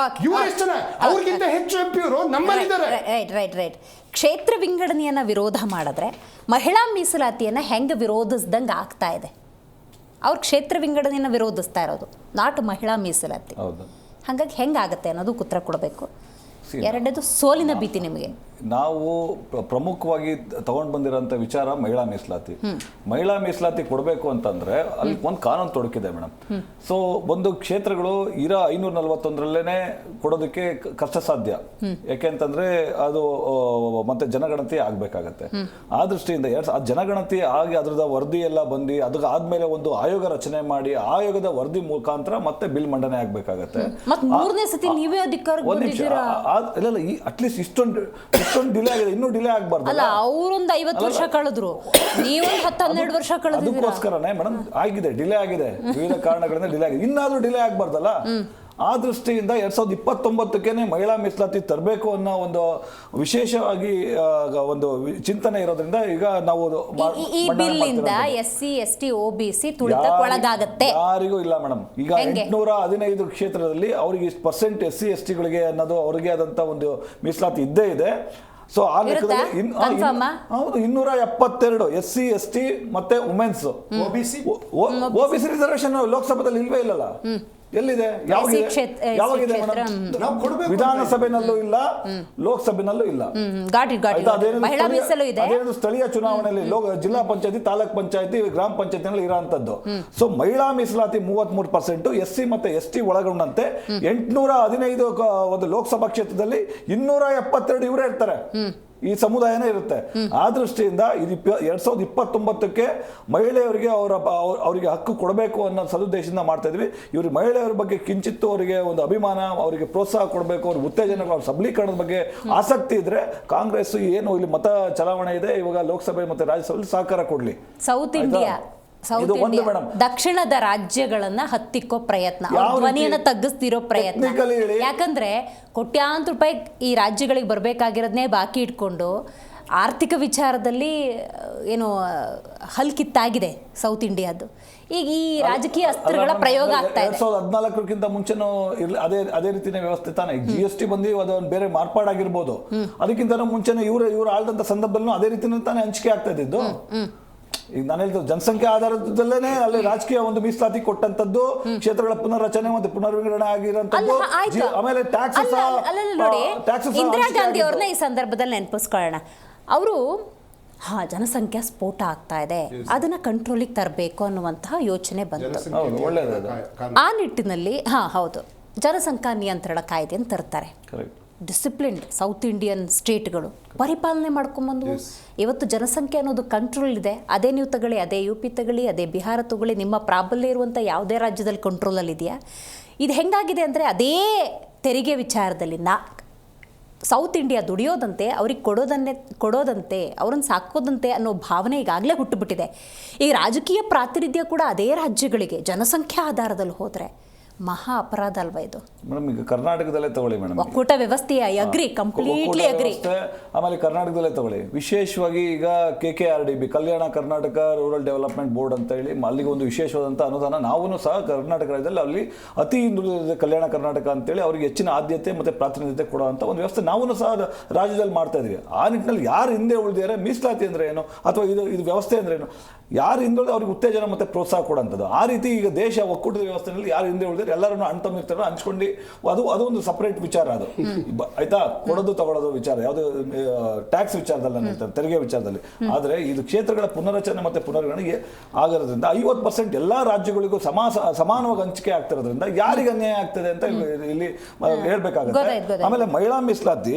ಇವರು ಎಷ್ಟು ಜನ? ಅವ್ರಿಗಿಂತ ಹೆಚ್ಚು MP ಅವರು ನಮ್ಮಲ್ಲಿದ್ದಾರೆ. ರೈಟ್. ಕ್ಷೇತ್ರ ವಿಂಗಡಣೆಯನ್ನ ವಿರೋಧ ಮಾಡಿದ್ರೆ ಮಹಿಳಾ ಮೀಸಲಾತಿಯನ್ನ ಹೆಂಗೆ ವಿರೋಧಿಸ್ದಂಗೆ ಆಗ್ತಾ ಇದೆ? ಅವ್ರ ಕ್ಷೇತ್ರ ವಿಂಗಡಣೆಯನ್ನ ವಿರೋಧಿಸ್ತಾ ಇರೋದು, ನಾಟ್ ಮಹಿಳಾ ಮೀಸಲಾತಿ. ಹಾಗಾಗಿ ಹೆಂಗಾಗತ್ತೆ ಅನ್ನೋದು ಉತ್ತರ ಕೊಡಬೇಕು. ಎರಡನೇದು ಸೋಲಿನ ಭೀತಿ ನಿಮಗೆ. ನಾವು ಪ್ರಮುಖವಾಗಿ ತಗೊಂಡು ಬಂದಿರೋಂಥ ವಿಚಾರ ಮಹಿಳಾ ಮೀಸಲಾತಿ. ಮಹಿಳಾ ಮೀಸಲಾತಿ ಕೊಡಬೇಕು ಅಂತಂದ್ರೆ ಅಲ್ಲಿ ಒಂದು ಕಾನೂನು ತೊಡಕಿದೆ ಮೇಡಮ್. ಸೊ ಒಂದು ಕ್ಷೇತ್ರಗಳು 541ರಲ್ಲೇನೆ ಕೊಡೋದಕ್ಕೆ ಕಷ್ಟ ಸಾಧ್ಯ. ಯಾಕೆಂತಂದ್ರೆ ಅದು ಮತ್ತೆ ಜನಗಣತಿ ಆಗ್ಬೇಕಾಗತ್ತೆ. ಆ ದೃಷ್ಟಿಯಿಂದ ಜನಗಣತಿ ಆಗಿ ಅದ್ರದ ವರದಿ ಎಲ್ಲ ಬಂದು ಅದಕ್ಕೆ ಆದ್ಮೇಲೆ ಒಂದು ಆಯೋಗ ರಚನೆ ಮಾಡಿ ಆಯೋಗದ ವರದಿ ಮುಖಾಂತರ ಮತ್ತೆ ಬಿಲ್ ಮಂಡನೆ ಆಗ್ಬೇಕಾಗತ್ತೆ. ಅಟ್ಲೀಸ್ಟ್ ಇಷ್ಟೊಂದು ಡಿಲೇ ಆಗಿದೆ, ಇನ್ನೂ ಡಿಲೇ ಆಗಬಾರ್ದು. ಅಲ್ಲ, ಅವರೊಂದು 50 ವರ್ಷ ಕಳೆದ್ರು, ನೀವು 10-12 ವರ್ಷ ಕಳೆದಿದ್ದೀರಾ. ಅದಕ್ಕೋಸ್ಕರನೇ ಮೇಡಮ್ ಆಗಿದೆ, ಡಿಲೇ ಆಗಿದೆ, ವಿವಿಧ ಕಾರಣಗಳಿಂದ ಡಿಲೇ ಆಗಿದೆ. ಇನ್ನಾದ್ರೂ ಡಿಲೇ ಆಗಬಾರ್ದಲ್ಲ. ಆ ದೃಷ್ಟಿಯಿಂದ 2029ಕ್ಕೆ ಮಹಿಳಾ ಮೀಸಲಾತಿ ತರಬೇಕು ಅನ್ನೋ ಒಂದು ವಿಶೇಷವಾಗಿ ಒಂದು ಚಿಂತನೆ ಇರೋದ್ರಿಂದ ಈಗ ನಾವು ಈ ಬಿಲ್ಲಿಂದ SC ST OBC ತುಳಿತಕ್ಕೆ ಒಳಗಾಗತ್ತೆ. ಯಾರಿಗೂ ಇಲ್ಲ ಮೇಡಮ್. ಈಗ 815 ಕ್ಷೇತ್ರದಲ್ಲಿ ಅವರಿಗೆ ಇಷ್ಟು ಪರ್ಸೆಂಟ್ SC ST ಗಳಿಗೆ ಅನ್ನೋದು ಅವರಿಗೆ ಆದಂತ ಒಂದು ಮೀಸಲಾತಿ ಇದ್ದೇ ಇದೆ. ಸೊ ಆ ಲೆಕ್ಕದಲ್ಲಿ ಹೌದು 272 SC ST ಮತ್ತೆ ವುಮೆನ್ಸ್ OBC ರಿಸರ್ವೇಶನ್ ಲೋಕಸಭೆಯಲ್ಲಿ ಇಲ್ವೇ ಇಲ್ಲಲ್ಲ. ಎಲ್ಲಿದೆ? ಯಾವಾಗಿದೆ ಮೇಡಮ್? ವಿಧಾನಸಭೆನಲ್ಲೂ ಇಲ್ಲ, ಲೋಕಸಭೆನಲ್ಲೂ ಇಲ್ಲ. ಅದೇನು ಸ್ಥಳೀಯ ಚುನಾವಣೆಯಲ್ಲಿ ಜಿಲ್ಲಾ ಪಂಚಾಯತಿ, ತಾಲೂಕ್ ಪಂಚಾಯತಿ, ಗ್ರಾಮ ಪಂಚಾಯತಿನಲ್ಲಿ ಇರೋಂಥದ್ದು. ಸೊ ಮಹಿಳಾ ಮೀಸಲಾತಿ 33%, SC ಮತ್ತೆ ST ಒಳಗೊಂಡಂತೆ 815 ಒಂದು ಲೋಕಸಭಾ ಕ್ಷೇತ್ರದಲ್ಲಿ 272 ಇವರೇ ಇರ್ತಾರೆ. ಈ ಸಮುದಾಯನೇ ಇರುತ್ತೆ. ಆ ದೃಷ್ಟಿಯಿಂದ ಇದು 2029ಕ್ಕೆ ಮಹಿಳೆಯರಿಗೆ ಅವರಿಗೆ ಹಕ್ಕು ಕೊಡಬೇಕು ಅನ್ನೋ ಸದುದ್ದೇಶದಿಂದ ಮಾಡ್ತಾ ಇದ್ವಿ. ಇವ್ರಿಗೆ ಮಹಿಳೆಯರ ಬಗ್ಗೆ ಕಿಂಚಿತ್ತು ಅವರಿಗೆ ಒಂದು ಅಭಿಮಾನ, ಅವರಿಗೆ ಪ್ರೋತ್ಸಾಹ ಕೊಡಬೇಕು, ಅವ್ರ ಉತ್ತೇಜನ, ಅವ್ರ ಸಬಲೀಕರಣದ ಬಗ್ಗೆ ಆಸಕ್ತಿ ಇದ್ರೆ ಕಾಂಗ್ರೆಸ್ ಏನು ಇಲ್ಲಿ ಮತ ಚಲಾವಣೆ ಇದೆ ಇವಾಗ ಲೋಕಸಭೆ ಮತ್ತೆ ರಾಜ್ಯಸಭೆಯಲ್ಲಿ ಸಹಕಾರ ಕೊಡ್ಲಿ. ಸೌತ್ ಇಂಡಿಯಾ ದಕ್ಷಿಣದ ರಾಜ್ಯಗಳನ್ನ ಹತ್ತಿಕ್ಕೋ ಪ್ರಯತ್ನ, ಧ್ವನಿಯನ್ನ ತಗ್ಗಿಸ್ತಿರೋ ಪ್ರಯತ್ನ. ಯಾಕಂದ್ರೆ ಕೋಟ್ಯಾಂತರ ರೂಪಾಯಿ ಈ ರಾಜ್ಯಗಳಿಗೆ ಬರ್ಬೇಕಾಗಿರೋದನ್ನೇ ಬಾಕಿ ಇಟ್ಕೊಂಡು ಆರ್ಥಿಕ ವಿಚಾರದಲ್ಲಿ ಏನು ಹಲ್ಕಿತ್ತಾಗಿದೆ ಸೌತ್ ಇಂಡಿಯಾದ್ದು. ಈಗ ಈ ರಾಜಕೀಯ ಅಸ್ತ್ರಗಳ ಪ್ರಯೋಗ ಆಗ್ತಾ ಇದೆ. 2014ಕ್ಕಿಂತ ಮುಂಚೆನೂ ಅದೇ ರೀತಿಯ ವ್ಯವಸ್ಥೆ ತಾನೆ. GST ಬಂದು ಅದೊಂದು ಬೇರೆ ಮಾರ್ಪಾಡಾಗಿರ್ಬೋದು, ಅದಕ್ಕಿಂತ ಮುಂಚೆನೂ ಇವ್ರು ಆಳ್ದಂತ ಸಂದರ್ಭದಲ್ಲೂ ಅದೇ ರೀತಿಯ ತಾನೇ ಹಂಚಿಕೆ ಆಗ್ತಾ ಇದ್ದಿದ್ದು. ಈಗ ನಾನು ಹೇಳ್ತೇನೆ, ಜನಸಂಖ್ಯೆ ಆಧಾರದಲ್ಲೇನೆ ಅಲ್ಲಿ ರಾಜಕೀಯ ಒಂದು ಮೀಸಲಾತಿ ಕೊಟ್ಟಂತದ್ದು, ಕ್ಷೇತ್ರಗಳ ಪುನರ್ರಚನೆ ಮತ್ತು ಪುನರ್ವಿಂಗಡಣೆ ಆಗಿರೋಂಥದ್ದು. ಆಮೇಲೆ ಟ್ಯಾಕ್ಸಸ್ ಇಂದಿರಾ ಗಾಂಧಿ ಅವ್ರನ್ನ ಈ ಸಂದರ್ಭದಲ್ಲಿ ನೆನಪಿಸ್ಕೊಳ್ಳೋಣ. ಅವರು ಜನಸಂಖ್ಯಾ ಸ್ಫೋಟ ಆಗ್ತಾ ಇದೆ, ಅದನ್ನ ಕಂಟ್ರೋಲಿಗೆ ತರಬೇಕು ಅನ್ನುವಂತಹ ಯೋಚನೆ ಬಂತು. ಆ ನಿಟ್ಟಿನಲ್ಲಿ ಹೌದು, ಜನಸಂಖ್ಯಾ ನಿಯಂತ್ರಣ ಕಾಯ್ದೆಯನ್ನು ತರ್ತಾರೆ. ಡಿಸಿಪ್ಲಿನ್ಡ್ ಸೌತ್ ಇಂಡಿಯನ್ ಸ್ಟೇಟ್ಗಳು ಪರಿಪಾಲನೆ ಮಾಡ್ಕೊಂಬಂದು ಇವತ್ತು ಜನಸಂಖ್ಯೆ ಅನ್ನೋದು ಕಂಟ್ರೋಲ್ ಇದೆ. ಅದೇ ನೀವು ತಗೊಳ್ಳಿ, ಅದೇ UP ತಗೊಳ್ಳಿ, ಅದೇ ಬಿಹಾರ ತಗೊಳ್ಳಿ, ನಿಮ್ಮ ಪ್ರಾಬಲ್ಯ ಇರುವಂಥ ಯಾವುದೇ ರಾಜ್ಯದಲ್ಲಿ ಕಂಟ್ರೋಲಲ್ಲಿ ಇದೆಯಾ? ಇದು ಹೆಂಗಾಗಿದೆ ಅಂದರೆ ಅದೇ ತೆರಿಗೆ ವಿಚಾರದಲ್ಲಿ ಸೌತ್ ಇಂಡಿಯಾ ದುಡಿಯೋದಂತೆ, ಅವ್ರಿಗೆ ಕೊಡೋದಂತೆ, ಅವ್ರನ್ನ ಸಾಕೋದಂತೆ ಅನ್ನೋ ಭಾವನೆ ಈಗಾಗಲೇ ಹುಟ್ಟುಬಿಟ್ಟಿದೆ. ಈ ರಾಜಕೀಯ ಪ್ರಾತಿನಿಧ್ಯ ಕೂಡ ಅದೇ ರಾಜ್ಯಗಳಿಗೆ ಜನಸಂಖ್ಯಾ ಆಧಾರದಲ್ಲಿ ಹೋದರೆ ಮಹಾ ಅಪರಾಧ ಅಲ್ವಾ ಇದು? ಮೇಡಮ್ ಈಗ ಕರ್ನಾಟಕದಲ್ಲೇ ತಗೊಳ್ಳಿ ಮೇಡಮ್, ಒಕ್ಕೂಟ ವ್ಯವಸ್ಥೆ ಅಗ್ರಿ, ಕಂಪ್ಲೀಟ್ಲಿ ಅಗ್ರಿ. ಆಮೇಲೆ ಕರ್ನಾಟಕದಲ್ಲೇ ತಗೊಳ್ಳಿ, ವಿಶೇಷವಾಗಿ ಈಗ KKRDB, Kalyana Karnataka rural development board ಅಂತ ಹೇಳಿ ಅಲ್ಲಿಗೆ ಒಂದು ವಿಶೇಷವಾದಂಥ ಅನುದಾನ ನಾವು ಸಹ ಕರ್ನಾಟಕ ರಾಜ್ಯದಲ್ಲಿ ಅಲ್ಲಿ ಅತಿ ಹಿಂದುಳಿದ ಕಲ್ಯಾಣ ಕರ್ನಾಟಕ ಅಂತೇಳಿ ಅವರಿಗೆ ಹೆಚ್ಚಿನ ಆದ್ಯತೆ ಮತ್ತು ಪ್ರಾತಿನಿಧ್ಯತೆ ಕೊಡುವಂಥ ಒಂದು ವ್ಯವಸ್ಥೆ ನಾವು ಸಹ ರಾಜ್ಯದಲ್ಲಿ ಮಾಡ್ತಾ ಇದ್ವಿ. ಆ ನಿಟ್ಟಿನಲ್ಲಿ ಯಾರು ಹಿಂದೆ ಉಳಿದಿದ್ದಾರೆ, ಮೀಸಲಾತಿ ಅಂದರೆ ಏನು ಅಥವಾ ಇದು ವ್ಯವಸ್ಥೆ ಅಂದರೆ ಏನು, ಯಾರು ಹಿಂದುಳಿದ ಅವ್ರಿಗೆ ಉತ್ತೇಜನ ಮತ್ತು ಪ್ರೋತ್ಸಾಹ ಕೊಡುವಂಥದ್ದು. ಆ ರೀತಿ ಈಗ ದೇಶ ಒಕ್ಕೂಟದ ವ್ಯವಸ್ಥೆಯಲ್ಲಿ ಯಾರು ಹಿಂದೆ ಉಳಿದ್ರೆ ಎಲ್ಲರನ್ನು ಅಣ್ತಂಬಿರ್ತಾರೋ ಹಂಚ್ಕೊಂಡು ಅದೊಂದು ಸಪರೇಟ್ ವಿಚಾರ. ಅದು ಆಯ್ತಾ, ಕೊಡೋದು ತಗೊಳ್ಳೋದು ವಿಚಾರ, ಯಾವುದು ಟ್ಯಾಕ್ಸ್ ವಿಚಾರದಲ್ಲಿ ಹೇಳ್ತಾರೆ, ತೆರಿಗೆ ವಿಚಾರದಲ್ಲಿ. ಆದರೆ ಇದು ಕ್ಷೇತ್ರಗಳ ಪುನರಚನೆ ಮತ್ತು ಪುನರ್ಗಣನೆಗೆ ಆಗಿರೋದ್ರಿಂದ 50% ಎಲ್ಲ ರಾಜ್ಯಗಳಿಗೂ ಸಮಾನವಾಗಿ ಹಂಚಿಕೆ ಆಗ್ತಿರೋದ್ರಿಂದ ಯಾರಿಗೆ ಅನ್ಯಾಯ ಆಗ್ತದೆ ಅಂತ ಇಲ್ಲಿ ಹೇಳ್ಬೇಕಾಗುತ್ತೆ. ಆಮೇಲೆ ಮಹಿಳಾ ಮೀಸಲಾತಿ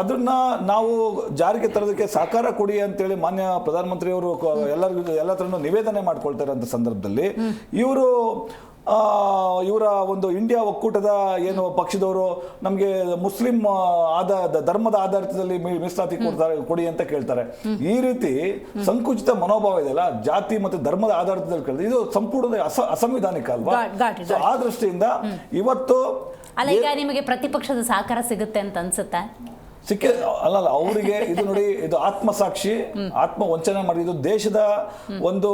ಅದನ್ನ ನಾವು ಜಾರಿಗೆ ತರೋದಕ್ಕೆ ಸಹಕಾರ ಕೊಡಿ ಅಂತೇಳಿ ಮಾನ್ಯ ಪ್ರಧಾನಮಂತ್ರಿಯವರು ಎಲ್ಲ ಥರನೂ ನಿವೇದನೆ ಮಾಡ್ಕೊಳ್ತಾರೆ ಅಂತ ಸಂದರ್ಭದಲ್ಲಿ ಇವರ ಒಂದು ಇಂಡಿಯಾ ಒಕ್ಕೂಟದ ಏನು ಪಕ್ಷದವರು ನಮಗೆ ಮುಸ್ಲಿಂ ಧರ್ಮದ ಆಧಾರಿತದಲ್ಲಿ ಮೀಸಲಾತಿ ಕೊಡಿ ಅಂತ ಕೇಳ್ತಾರೆ. ಈ ರೀತಿ ಸಂಕುಚಿತ ಮನೋಭಾವ ಇದೆಯಲ್ಲ, ಜಾತಿ ಮತ್ತು ಧರ್ಮದ ಆಧಾರಿತದಲ್ಲಿ ಕೇಳಿದ್ರೆ ಇದು ಸಂಪೂರ್ಣ ಅಸಂವಿಧಾನಿಕ ಅಲ್ವಾ? ಆ ದೃಷ್ಟಿಯಿಂದ ಇವತ್ತು ಈಗ ನಿಮಗೆ ಪ್ರತಿಪಕ್ಷದ ಸಹಕಾರ ಸಿಗುತ್ತೆ ಅಂತ ಅನ್ಸುತ್ತಾ? ಅಲ್ಲ ಅವರಿಗೆ ಇದು ನೋಡಿ, ಇದು ಆತ್ಮಸಾಕ್ಷಿ, ಆತ್ಮ ವಂಚನೆ ಮಾಡಿ ಇದು ದೇಶದ ಒಂದು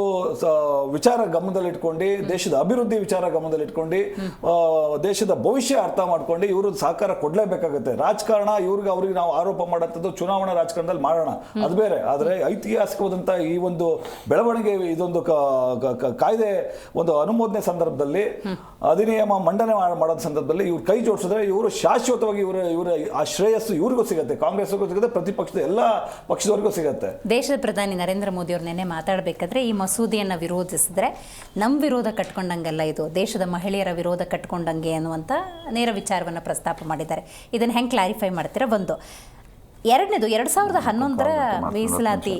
ವಿಚಾರ ಗಮನದಲ್ಲಿ ಇಟ್ಕೊಂಡು, ದೇಶದ ಅಭಿವೃದ್ಧಿ ವಿಚಾರ ಗಮನದಲ್ಲಿ ಇಟ್ಕೊಂಡು, ದೇಶದ ಭವಿಷ್ಯ ಅರ್ಥ ಮಾಡ್ಕೊಂಡು ಇವರು ಸಹಕಾರ ಕೊಡ್ಲೇಬೇಕಾಗುತ್ತೆ. ರಾಜಕಾರಣ ಅವ್ರಿಗೆ ನಾವು ಆರೋಪ ಮಾಡೋಂಥದ್ದು ಚುನಾವಣಾ ರಾಜಕಾರಣದಲ್ಲಿ ಮಾಡೋಣ, ಅದು ಬೇರೆ. ಆದರೆ ಐತಿಹಾಸಿಕವಾದಂಥ ಈ ಒಂದು ಬೆಳವಣಿಗೆ, ಇದೊಂದು ಕಾಯ್ದೆ ಒಂದು ಅನುಮೋದನೆ ಸಂದರ್ಭದಲ್ಲಿ, ಅಧಿನಿಯಮ ಮಂಡನೆ ಮಾಡೋ ಸಂದರ್ಭದಲ್ಲಿ ಇವ್ರು ಕೈ ಜೋಡಿಸಿದ್ರೆ ಇವರು ಶಾಶ್ವತವಾಗಿ ಇವರ ಆ ಶ್ರೇಯಸ್ಸು ಇವ್ರಿಗೂ ಸಿಗುತ್ತೆ, ಕಾಂಗ್ರೆಸ್ಗೂ ಸಿಗುತ್ತೆ, ಪ್ರತಿಪಕ್ಷದ ಎಲ್ಲ ಪಕ್ಷದವರೆಗೂ ಸಿಗುತ್ತೆ. ದೇಶದ ಪ್ರಧಾನಿ ನರೇಂದ್ರ ಮೋದಿ ಅವ್ರು ನೆನ್ನೆ ಮಾತಾಡಬೇಕಾದ್ರೆ ಈ ಮಸೂದೆಯನ್ನು ವಿರೋಧಿಸಿದ್ರೆ ನಮ್ಮ ವಿರೋಧ ಕಟ್ಕೊಂಡಂಗಲ್ಲ, ಇದು ದೇಶದ ಮಹಿಳೆಯರ ವಿರೋಧ ಕಟ್ಕೊಂಡಂಗೆ ಅನ್ನುವಂಥ ನೇರ ವಿಚಾರವನ್ನು ಪ್ರಸ್ತಾಪ ಮಾಡಿದ್ದಾರೆ. ಇದನ್ನು ಹೆಂಗೆ ಕ್ಲಾರಿಫೈ ಮಾಡ್ತೀರಾ? ಒಂದು. ಎರಡನೇದು, 2011 ಮೀಸಲಾತಿ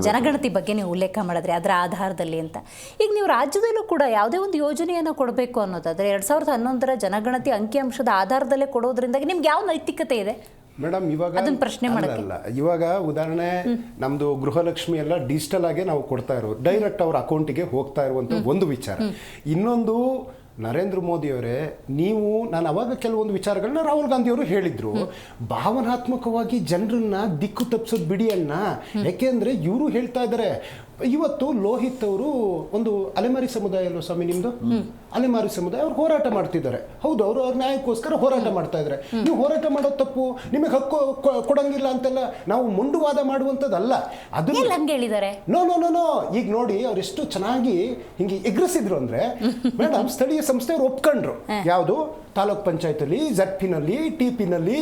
ಜನಗಣತಿ ಬಗ್ಗೆ ನೀವು ಉಲ್ಲೇಖ ಮಾಡಿದ್ರಿ, ಅದರ ಆಧಾರದಲ್ಲಿ ಅಂತ. ಈಗ ನೀವು ರಾಜ್ಯದಲ್ಲೂ ಕೂಡ ಯಾವುದೇ ಒಂದು ಯೋಜನೆಯನ್ನು ಕೊಡಬೇಕು ಅನ್ನೋದಾದರೆ 2011 ಜನಗಣತಿ ಅಂಕಿಅಂಶದ ಆಧಾರದಲ್ಲೇ ಕೊಡೋದ್ರಿಂದಾಗಿ ನಿಮ್ಗೆ ಯಾವ ನೈತಿಕತೆ ಇದೆ ಮೇಡಮ್? ಇವಾಗ ಅದನ್ನ ಪ್ರಶ್ನೆ ಮಾಡಲ್ಲ. ಇವಾಗ ಉದಾಹರಣೆ ನಮ್ದು ಗೃಹಲಕ್ಷ್ಮಿ ಎಲ್ಲ ಡಿಜಿಟಲ್ ಆಗೇ ನಾವು ಕೊಡ್ತಾ ಇರೋದು, ಡೈರೆಕ್ಟ್ ಅವ್ರ ಅಕೌಂಟಿಗೆ ಹೋಗ್ತಾ ಇರುವಂತ ಒಂದು ವಿಚಾರ. ಇನ್ನೊಂದು, ನರೇಂದ್ರ ಮೋದಿ ಅವರೇ, ನೀವು ನಾನು ಅವಾಗ ಕೆಲವೊಂದು ವಿಚಾರಗಳನ್ನ ರಾಹುಲ್ ಗಾಂಧಿ ಅವರು ಹೇಳಿದ್ರು, ಭಾವನಾತ್ಮಕವಾಗಿ ಜನರನ್ನ ದಿಕ್ಕು ತಪ್ಪಿಸೋದು ಬಿಡಿ ಅಣ್ಣ. ಯಾಕೆಂದ್ರೆ ಇವರು ಹೇಳ್ತಾ ಇದ್ದಾರೆ, ಇವತ್ತು ಲೋಹಿತ್ ಅವರು ಒಂದು ಅಲೆಮಾರಿ ಸಮುದಾಯ ಅಲ್ವ ಸ್ವಾಮಿ ನಿಮ್ದು, ಅಲೆಮಾರಿ ಸಮುದಾಯ ಅವ್ರು ಹೋರಾಟ ಮಾಡ್ತಿದ್ದಾರೆ. ಹೌದು, ಅವರು ಅವ್ರ ನ್ಯಾಯಕ್ಕೋಸ್ಕರ ಹೋರಾಟ ಮಾಡ್ತಾ ಇದ್ದಾರೆ. ನೀವು ಹೋರಾಟ ಮಾಡೋದು ತಪ್ಪು, ನಿಮಗೆ ಹಕ್ಕು ಕೊಡಂಗಿಲ್ಲ ಅಂತೆಲ್ಲ ನಾವು ಮುಂಡುವಾದ ಮಾಡುವಂಥದ್ದಲ್ಲ. ಅದು ಹೇಳಿದ್ದಾರೆ. ನೋ ನೋ ನೋ ನೋ ಈಗ ನೋಡಿ, ಅವ್ರು ಎಷ್ಟು ಚೆನ್ನಾಗಿ ಹಿಂಗೆ ಎಗ್ರೆಸಿದ್ರು ಅಂದ್ರೆ, ಮೇಡಮ್ ಸ್ಥಳೀಯ ಸಂಸ್ಥೆಯವರು ಒಪ್ಕೊಂಡ್ರು. ಯಾವುದು? ತಾಲೂಕ್ ಪಂಚಾಯತಲ್ಲಿ, ZP-ನಲ್ಲಿ, TP-ನಲ್ಲಿ,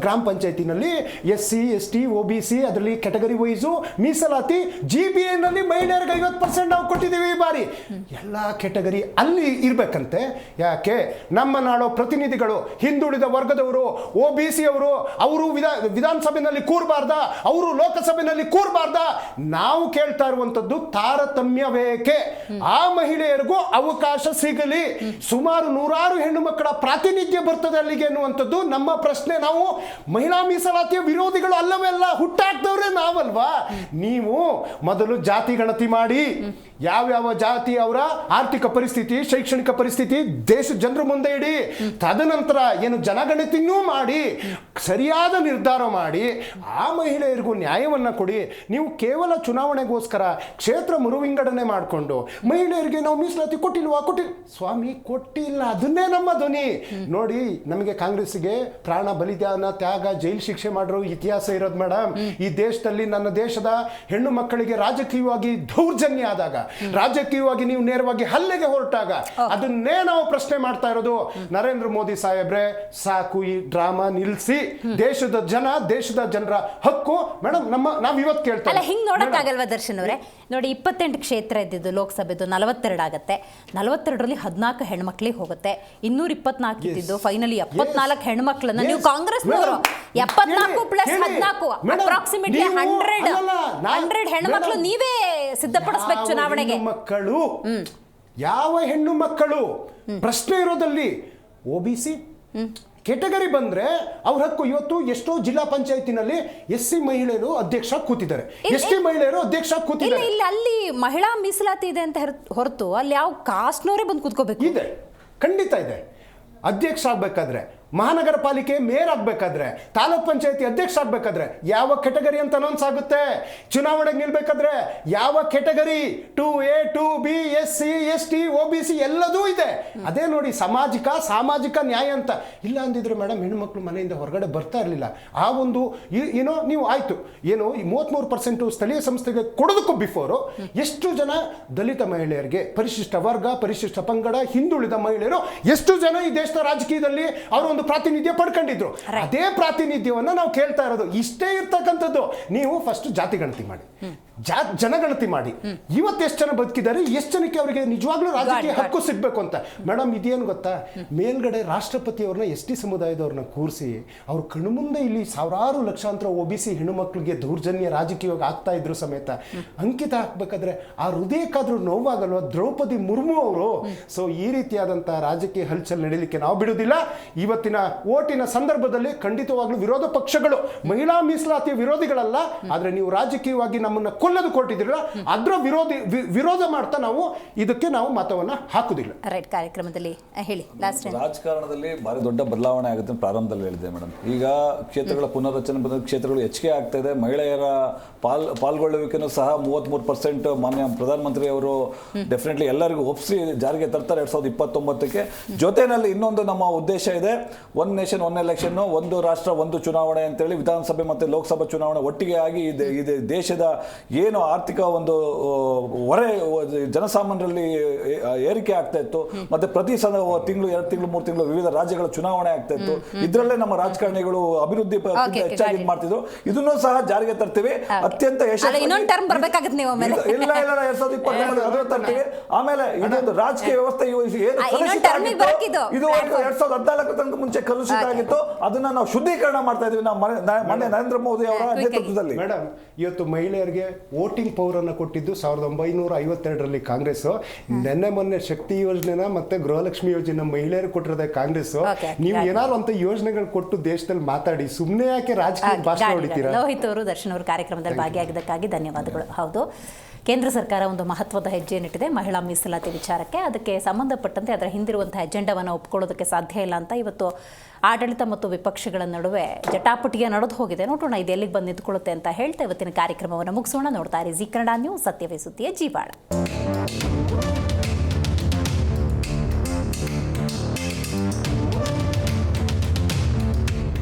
ಗ್ರಾಮ ಪಂಚಾಯತಿನಲ್ಲಿ SC ST OBC ಅದರಲ್ಲಿ ಕ್ಯಾಟಗರಿ ವೈಸು ಮೀಸಲಾತಿ, GBA-ನಲ್ಲಿ ಮಹಿಳೆಯರಿಗೆ 50% ನಾವು ಕೊಟ್ಟಿದ್ದೀವಿ ಈ ಬಾರಿ. ಎಲ್ಲ ಕ್ಯಾಟಗರಿ ಅಲ್ಲಿ ಇರ್ಬೇಕಂತೆ. ಯಾಕೆ? ನಮ್ಮ ನಾಡೋ ಪ್ರತಿನಿಧಿಗಳು ಹಿಂದುಳಿದ ವರ್ಗದವರು, OBC ಅವರು ವಿಧಾನಸಭೆಯಲ್ಲಿ ಕೂರಬಾರ್ದ, ಅವರು ಲೋಕಸಭೆಯಲ್ಲಿ ಕೂರಬಾರ್ದ? ನಾವು ಕೇಳ್ತಾ ಇರುವಂತದ್ದು ತಾರತಮ್ಯವೇಕೆ? ಆ ಮಹಿಳೆಯರಿಗೂ ಅವಕಾಶ ಸಿಗಲಿ. ಸುಮಾರು 100 ಹೆಣ್ಣು ಮಕ್ಕಳ ಪ್ರಾತಿನಿಧ್ಯ ಬರ್ತದೆ ಅಲ್ಲಿಗೆ ಅನ್ನುವಂಥದ್ದು ನಮ್ಮ ಪ್ರಶ್ನೆ. ನಾವು ಮಹಿಳಾ ಮೀಸಲಾತಿಯ ವಿರೋಧಿಗಳು ಅಲ್ಲವೇ ಅಲ್ಲ, ಹುಟ್ಟಾಕ್ದವ್ರೆ ನಾವಲ್ವಾ? ನೀವು ಮೊದಲು ಜಾತಿ ಗಣತಿ ಮಾಡಿ, ಯಾವ್ಯಾವ ಜಾತಿ ಅವರ ಆರ್ಥಿಕ ಪರಿಸ್ಥಿತಿ, ಶೈಕ್ಷಣಿಕ ಪರಿಸ್ಥಿತಿ ದೇಶದ ಜನರ ಮುಂದೆ ಇಡಿ. ತದನಂತರ ಏನು ಜನಗಣತಿನೂ ಮಾಡಿ ಸರಿಯಾದ ನಿರ್ಧಾರ ಮಾಡಿ ಆ ಮಹಿಳೆಯರಿಗೂ ನ್ಯಾಯವನ್ನು ಕೊಡಿ. ನೀವು ಕೇವಲ ಚುನಾವಣೆಗೋಸ್ಕರ ಕ್ಷೇತ್ರ ಮರುವಿಂಗಡಣೆ ಮಾಡಿಕೊಂಡು ಮಹಿಳೆಯರಿಗೆ ನಾವು ಮೀಸಲಾತಿ ಕೊಟ್ಟಿಲ್ವಾ? ಸ್ವಾಮಿ ಕೊಟ್ಟಿಲ್ಲ, ಅದನ್ನೇ ನಮ್ಮ ಧ್ವನಿ. ನೋಡಿ, ನಮಗೆ ಕಾಂಗ್ರೆಸ್ಸಿಗೆ ಪ್ರಾಣ ಬಲಿದಾನ, ತ್ಯಾಗ, ಜೈಲು ಶಿಕ್ಷೆ ಮಾಡಿರೋ ಇತಿಹಾಸ ಇರೋದು ಮೇಡಮ್. ಈ ದೇಶದಲ್ಲಿ ನನ್ನ ದೇಶದ ಹೆಣ್ಣು ಮಕ್ಕಳಿಗೆ ರಾಜಕೀಯವಾಗಿ ದೌರ್ಜನ್ಯ ಆದಾಗ, ರಾಜಕೀಯವಾಗಿ ನೀವು ನೇರವಾಗಿ ಹಲ್ಲೆಗೆ ಹೊರಟಾಗ ಅದನ್ನೇ ನಾವು ಪ್ರಶ್ನೆ ಮಾಡ್ತಾ ಇರೋದು. ನರೇಂದ್ರ ಮೋದಿ ಸಾಹೇಬ್ರೆ, ಸಾಕು ಈ ಡ್ರಾಮಾ ನಿಲ್ಲಿಸಿ. ದೇಶದ ಜನರ ಹಕ್ಕು ಮೇಡಮ್. ನಾವ್ ಇವತ್ತು ಕೇಳ್ತಾ ಹಿಂಗ್ ನೋಡಕ್ಕಾಗಲ್ವಾ ದರ್ಶನ್ ಅವರೇ? ನೋಡಿ, 28 ಕ್ಷೇತ್ರ ಇದ್ದಿದ್ದು ಲೋಕಸಭೆದು 42 ಆಗುತ್ತೆ. 42ರಲ್ಲಿ 14 ಹೆಣ್ಮಕ್ಳಿಗೆ ಹೋಗುತ್ತೆ. 224 ಇದ್ದಿದ್ದು ಫೈನಲಿ 74 ಹೆಣ್ಮಕ್ಳನ್ನ ನೀವು ಕಾಂಗ್ರೆಸ್ನವರು 74 + 14 ಅಪ್ರಾಕ್ಸಿಮೇಟ್ಲಿ 100 ಹೆಣ್ಮಕ್ಳು ನೀವೇ ಸಿದ್ಧಪಡಿಸ್ಬೇಕು ಚುನಾವಣೆಗೆ. ಮಕ್ಕಳು ಯಾವ ಹೆಣ್ಣು ಮಕ್ಕಳು? ಪ್ರಶ್ನೆ ಇರೋದಲ್ಲಿ OBC ಕೆಟಗರಿ ಬಂದ್ರೆ ಅವ್ರ ಹಕ್ಕು. ಇವತ್ತು ಎಷ್ಟೋ ಜಿಲ್ಲಾ ಪಂಚಾಯತಿನಲ್ಲಿ SC ಮಹಿಳೆಯರು ಅಧ್ಯಕ್ಷ ಕೂತಿದ್ದಾರೆ, ST ಮಹಿಳೆಯರು ಅಧ್ಯಕ್ಷ ಕೂತಿದ್ದಾರೆ. ಇಲ್ಲ ಅಲ್ಲಿ ಮಹಿಳಾ ಮೀಸಲಾತಿ ಇದೆ ಅಂತ ಹೊರತು ಅಲ್ಲಿ ಯಾವ ಕಾಸ್ಟ್ನವರೇ ಬಂದು ಕೂತ್ಕೋಬೇಕು ಇದೆ, ಖಂಡಿತ ಇದೆ. ಅಧ್ಯಕ್ಷ ಆಗ್ಬೇಕಾದ್ರೆ, ಮಹಾನಗರ ಪಾಲಿಕೆ ಮೇಯರ್ ಆಗ್ಬೇಕಾದ್ರೆ, ತಾಲೂಕ್ ಪಂಚಾಯತಿ ಅಧ್ಯಕ್ಷ ಆಗ್ಬೇಕಾದ್ರೆ ಯಾವ ಕೆಟಗರಿ ಅಂತ ಅನೌನ್ಸ್ ಆಗುತ್ತೆ. ಚುನಾವಣೆಗೆ ನಿಲ್ಬೇಕಾದ್ರೆ ಯಾವ category 2A 2B SC ST OBC ಎಲ್ಲದೂ ಇದೆ. ಅದೇ ನೋಡಿ ಸಾಮಾಜಿಕ ನ್ಯಾಯ ಅಂತ. ಇಲ್ಲ ಅಂದಿದ್ರೆ ಮೇಡಮ್ ಹೆಣ್ಮಕ್ಳು ಮನೆಯಿಂದ ಹೊರಗಡೆ ಬರ್ತಾ ಇರಲಿಲ್ಲ. ಆ ಒಂದು ಏನೋ ನೀವು ಆಯ್ತು ಏನೋ ಈ 33% ಸ್ಥಳೀಯ ಸಂಸ್ಥೆಗೆ ಕೊಡೋದಕ್ಕೂ ಬಿಫೋರು ಎಷ್ಟು ಜನ ದಲಿತ ಮಹಿಳೆಯರಿಗೆ, ಪರಿಶಿಷ್ಟ ವರ್ಗ, ಪರಿಶಿಷ್ಟ ಪಂಗಡ, ಹಿಂದುಳಿದ ಮಹಿಳೆಯರು ಎಷ್ಟು ಜನ ಈ ದೇಶದ ರಾಜಕೀಯದಲ್ಲಿ ಅವರು ಒಂದು ಪ್ರಾತಿನಿಧ್ಯ ಪಡ್ಕೊಂಡಿದ್ರು. ಅದೇ ಪ್ರಾತಿನಿಧ್ಯವನ್ನ ನಾವು ಕೇಳ್ತಾ ಇರೋದು. ಇಷ್ಟೇ ಇರ್ತಕ್ಕಂಥದ್ದು. ನೀವು ಫಸ್ಟ್ ಜಾತಿ ಗಣತಿ ಮಾಡಿ, ಜನಗಣತಿ ಮಾಡಿ. ಇವತ್ತು ಎಷ್ಟು ಜನ ಬದುಕಿದ್ದಾರೆ, ಎಷ್ಟು ಜನಕ್ಕೆ ಅವರಿಗೆ ನಿಜವಾಗ್ಲೂ ರಾಜಕೀಯ ಹಕ್ಕು ಸಿಗ್ಬೇಕು ಅಂತ. ಮೇಡಮ್ ಇದೇನು ಗೊತ್ತಾ, ಮೇಲ್ಗಡೆ ರಾಷ್ಟ್ರಪತಿಯವ್ರನ್ನ ST ಸಮುದಾಯದವ್ರನ್ನ ಕೂರಿಸಿ ಅವ್ರ ಕಣ್ಮುಂದೆ ಇಲ್ಲಿ ಸಾವಿರಾರು ಲಕ್ಷಾಂತರ OBC ಹೆಣ್ಣುಮಕ್ಳಿಗೆ ದೌರ್ಜನ್ಯ ರಾಜಕೀಯವಾಗಿ ಆಗ್ತಾ ಇದ್ರು ಸಮೇತ ಅಂಕಿತ ಹಾಕ್ಬೇಕಾದ್ರೆ ಆ ಹೃದಯಕ್ಕಾದ್ರೂ ನೋವಾಗಲ್ವ ದ್ರೌಪದಿ ಮುರ್ಮು ಅವರು. ಸೊ ಈ ರೀತಿಯಾದಂಥ ರಾಜಕೀಯ ಹಲ್ಚಲ್ ನಡೀಲಿಕ್ಕೆ ನಾವು ಬಿಡುವುದಿಲ್ಲ. ಇವತ್ತಿನ ಓಟಿನ ಸಂದರ್ಭದಲ್ಲಿ ಖಂಡಿತವಾಗ್ಲೂ ವಿರೋಧ ಪಕ್ಷಗಳು ಮಹಿಳಾ ಮೀಸಲಾತಿಯ ವಿರೋಧಿಗಳಲ್ಲ, ಆದ್ರೆ ನೀವು ರಾಜಕೀಯವಾಗಿ ನಮ್ಮನ್ನ ಕೊಲ್ಲದು ಕೊಟ್ಟಿದ್ದೀರಲ್ಲ, ಅದರ ವಿರೋಧ ಮಾಡ್ತಾ ನಾವು ಇದಕ್ಕೆ ನಾವು ಮತವನ್ನ ಹಾಕುದಿಲ್ಲ. ರೈಟ್. ಕಾರ್ಯಕ್ರಮದಲ್ಲಿ ಹೇಳಿ ಲಾಸ್ಟ್ ಟೈಮ್ ರಾಜಕಾರಣದಲ್ಲಿ ಭಾರಿ ದೊಡ್ಡ ಬದಲಾವಣೆ ಆಗುತ್ತೆ ಪ್ರಾರಂಭದಲ್ಲಿ ಹೇಳಿದೆ ಮೇಡಮ್. ಈಗ ಕ್ಷೇತ್ರಗಳ ಪುನರ್ರಚನೆ ಬಂದ ಕ್ಷೇತ್ರಗಳು ಹೆಚ್ಚಿಗೆ ಆಗ್ತಾ ಇದೆ. ಮಹಿಳೆಯರ ಪಾಲ್ಗೊಳ್ಳುವಿಕೆನೂ ಸಹ 33% ಮಾನ್ಯ ಪ್ರಧಾನಮಂತ್ರಿ ಅವರು ಡೆಫಿನೆಟ್ಲಿ ಎಲ್ಲರಿಗೂ ಒಪ್ಪಿಸಿ ಜಾರಿಗೆ ತರ್ತಾರೆ 2029ಕ್ಕೆ. ಜೊತೆಯಲ್ಲಿ ಇನ್ನೊಂದು ನಮ್ಮ ಉದ್ದೇಶ ಇದೆ, ಒನ್ ನೇಷನ್ ಒನ್ ಎಲೆಕ್ಷನ್, ಒಂದು ರಾಷ್ಟ್ರ ಒಂದು ಚುನಾವಣೆ ಅಂತೇಳಿ ವಿಧಾನಸಭೆ ಮತ್ತು ಲೋಕಸಭಾ ಚುನಾವಣೆ ಒಟ್ಟಿಗೆ ಆಗಿ ಇದು ದೇಶದ ಏನು ಆರ್ಥಿಕ ಒಂದು ಹೊರೆ ಜನಸಾಮಾನ್ಯರಲ್ಲಿ ಏರಿಕೆ ಆಗ್ತಾ ಇತ್ತು, ಮತ್ತೆ ಪ್ರತಿ ತಿಂಗಳು 2 ತಿಂಗಳು 3 ತಿಂಗಳು ವಿವಿಧ ರಾಜ್ಯಗಳ ಚುನಾವಣೆ ಆಗ್ತಾ ಇತ್ತು. ಇದರಲ್ಲೇ ನಮ್ಮ ರಾಜಕಾರಣಿಗಳು ಅಭಿವೃದ್ಧಿ ಹೆಚ್ಚಾಗಿ ಮಾಡ್ತಿದ್ರು. ಇದನ್ನು ಸಹ ಜಾರಿಗೆ ತರ್ತೀವಿ. ಅತ್ಯಂತ ಇನ್ನೊಂದು ಟರ್ಮ್ ಬರ್ಬೇಕಾಗುತ್ತೆ ನೀವು ಆಮೇಲೆ. ಇಲ್ಲ 2029 ತರ್ತೀವಿ. ಆಮೇಲೆ ಇದೊಂದು ರಾಜಕೀಯ ವ್ಯವಸ್ಥೆ ಏನು ಇದು 2014 ತನಕ ಮುಂಚೆ ಕಲುಷಿತ ಆಗಿತ್ತು. ಅದನ್ನ ನಾವು ಶುದ್ಧೀಕರಣ ಮಾಡ್ತಾ ಇದೀವಿ ನಾವು ಮೊನ್ನೆ ನರೇಂದ್ರ ಮೋದಿ ಅವರ ನೇತೃತ್ವದಲ್ಲಿ. ಮೇಡಮ್ ಇವತ್ತು ಮಹಿಳೆಯರಿಗೆ ವೋಟಿಂಗ್ ಪವರ್ ಅನ್ನು ಕೊಟ್ಟಿದ್ದು 1952ರಲ್ಲಿ ಕಾಂಗ್ರೆಸ್. ಮೊನ್ನೆ ಶಕ್ತಿ ಯೋಜನೆನ ಮತ್ತೆ ಗೃಹಲಕ್ಷ್ಮಿ ಯೋಜನೆ ಮಹಿಳೆಯರು ಕೊಟ್ಟಿರೋದೇ ಕಾಂಗ್ರೆಸ್. ನೀವು ಏನಾದ್ರು ಅಂತ ಯೋಜನೆಗಳು ಕೊಟ್ಟು ದೇಶದಲ್ಲಿ ಮಾತಾಡಿ ಸುಮ್ಮನೆ ಯಾಕೆ ರಾಜಕೀಯ ಭಾಷಣ ಹೊಡಿತೀರಾ? ಲೋಹಿತ್ ಅವರು, ದರ್ಶನ್ ಅವರು ಕಾರ್ಯಕ್ರಮದಲ್ಲಿ ಭಾಗಿಯಾಗಿದ್ದಕ್ಕಾಗಿ ಧನ್ಯವಾದಗಳು. ಹೌದು, ಕೇಂದ್ರ ಸರ್ಕಾರ ಒಂದು ಮಹತ್ವದ ಹೆಜ್ಜೆಯನ್ನಿಟ್ಟಿದೆ ಮಹಿಳಾ ಮೀಸಲಾತಿ ವಿಚಾರಕ್ಕೆ. ಅದಕ್ಕೆ ಸಂಬಂಧಪಟ್ಟಂತೆ ಅದರ ಹಿಂದಿರುವಂತಹ ಅಜೆಂಡಾವನ್ನು ಒಪ್ಕೊಳ್ಳೋದಕ್ಕೆ ಸಾಧ್ಯ ಇಲ್ಲ ಅಂತ ಇವತ್ತು ಆಡಳಿತ ಮತ್ತು ವಿಪಕ್ಷಗಳ ನಡುವೆ ಜಟಾಪಟಿಗೆ ನಡೆದು ಹೋಗಿದೆ. ನೋಡೋಣ ಇದು ಎಲ್ಲಿಗೆ ಬಂದು ನಿಂತ್ಕೊಳ್ಳುತ್ತೆ ಅಂತ ಹೇಳ್ತಾ ಇವತ್ತಿನ ಕಾರ್ಯಕ್ರಮವನ್ನು ಮುಗಿಸೋಣ. ನೋಡ್ತಾ ಇರಿ ಜೀ ಕನ್ನಡ ನ್ಯೂಸ್, ಸತ್ಯವೇ ಸುದ್ದಿಯ ಜೀವಾಳ.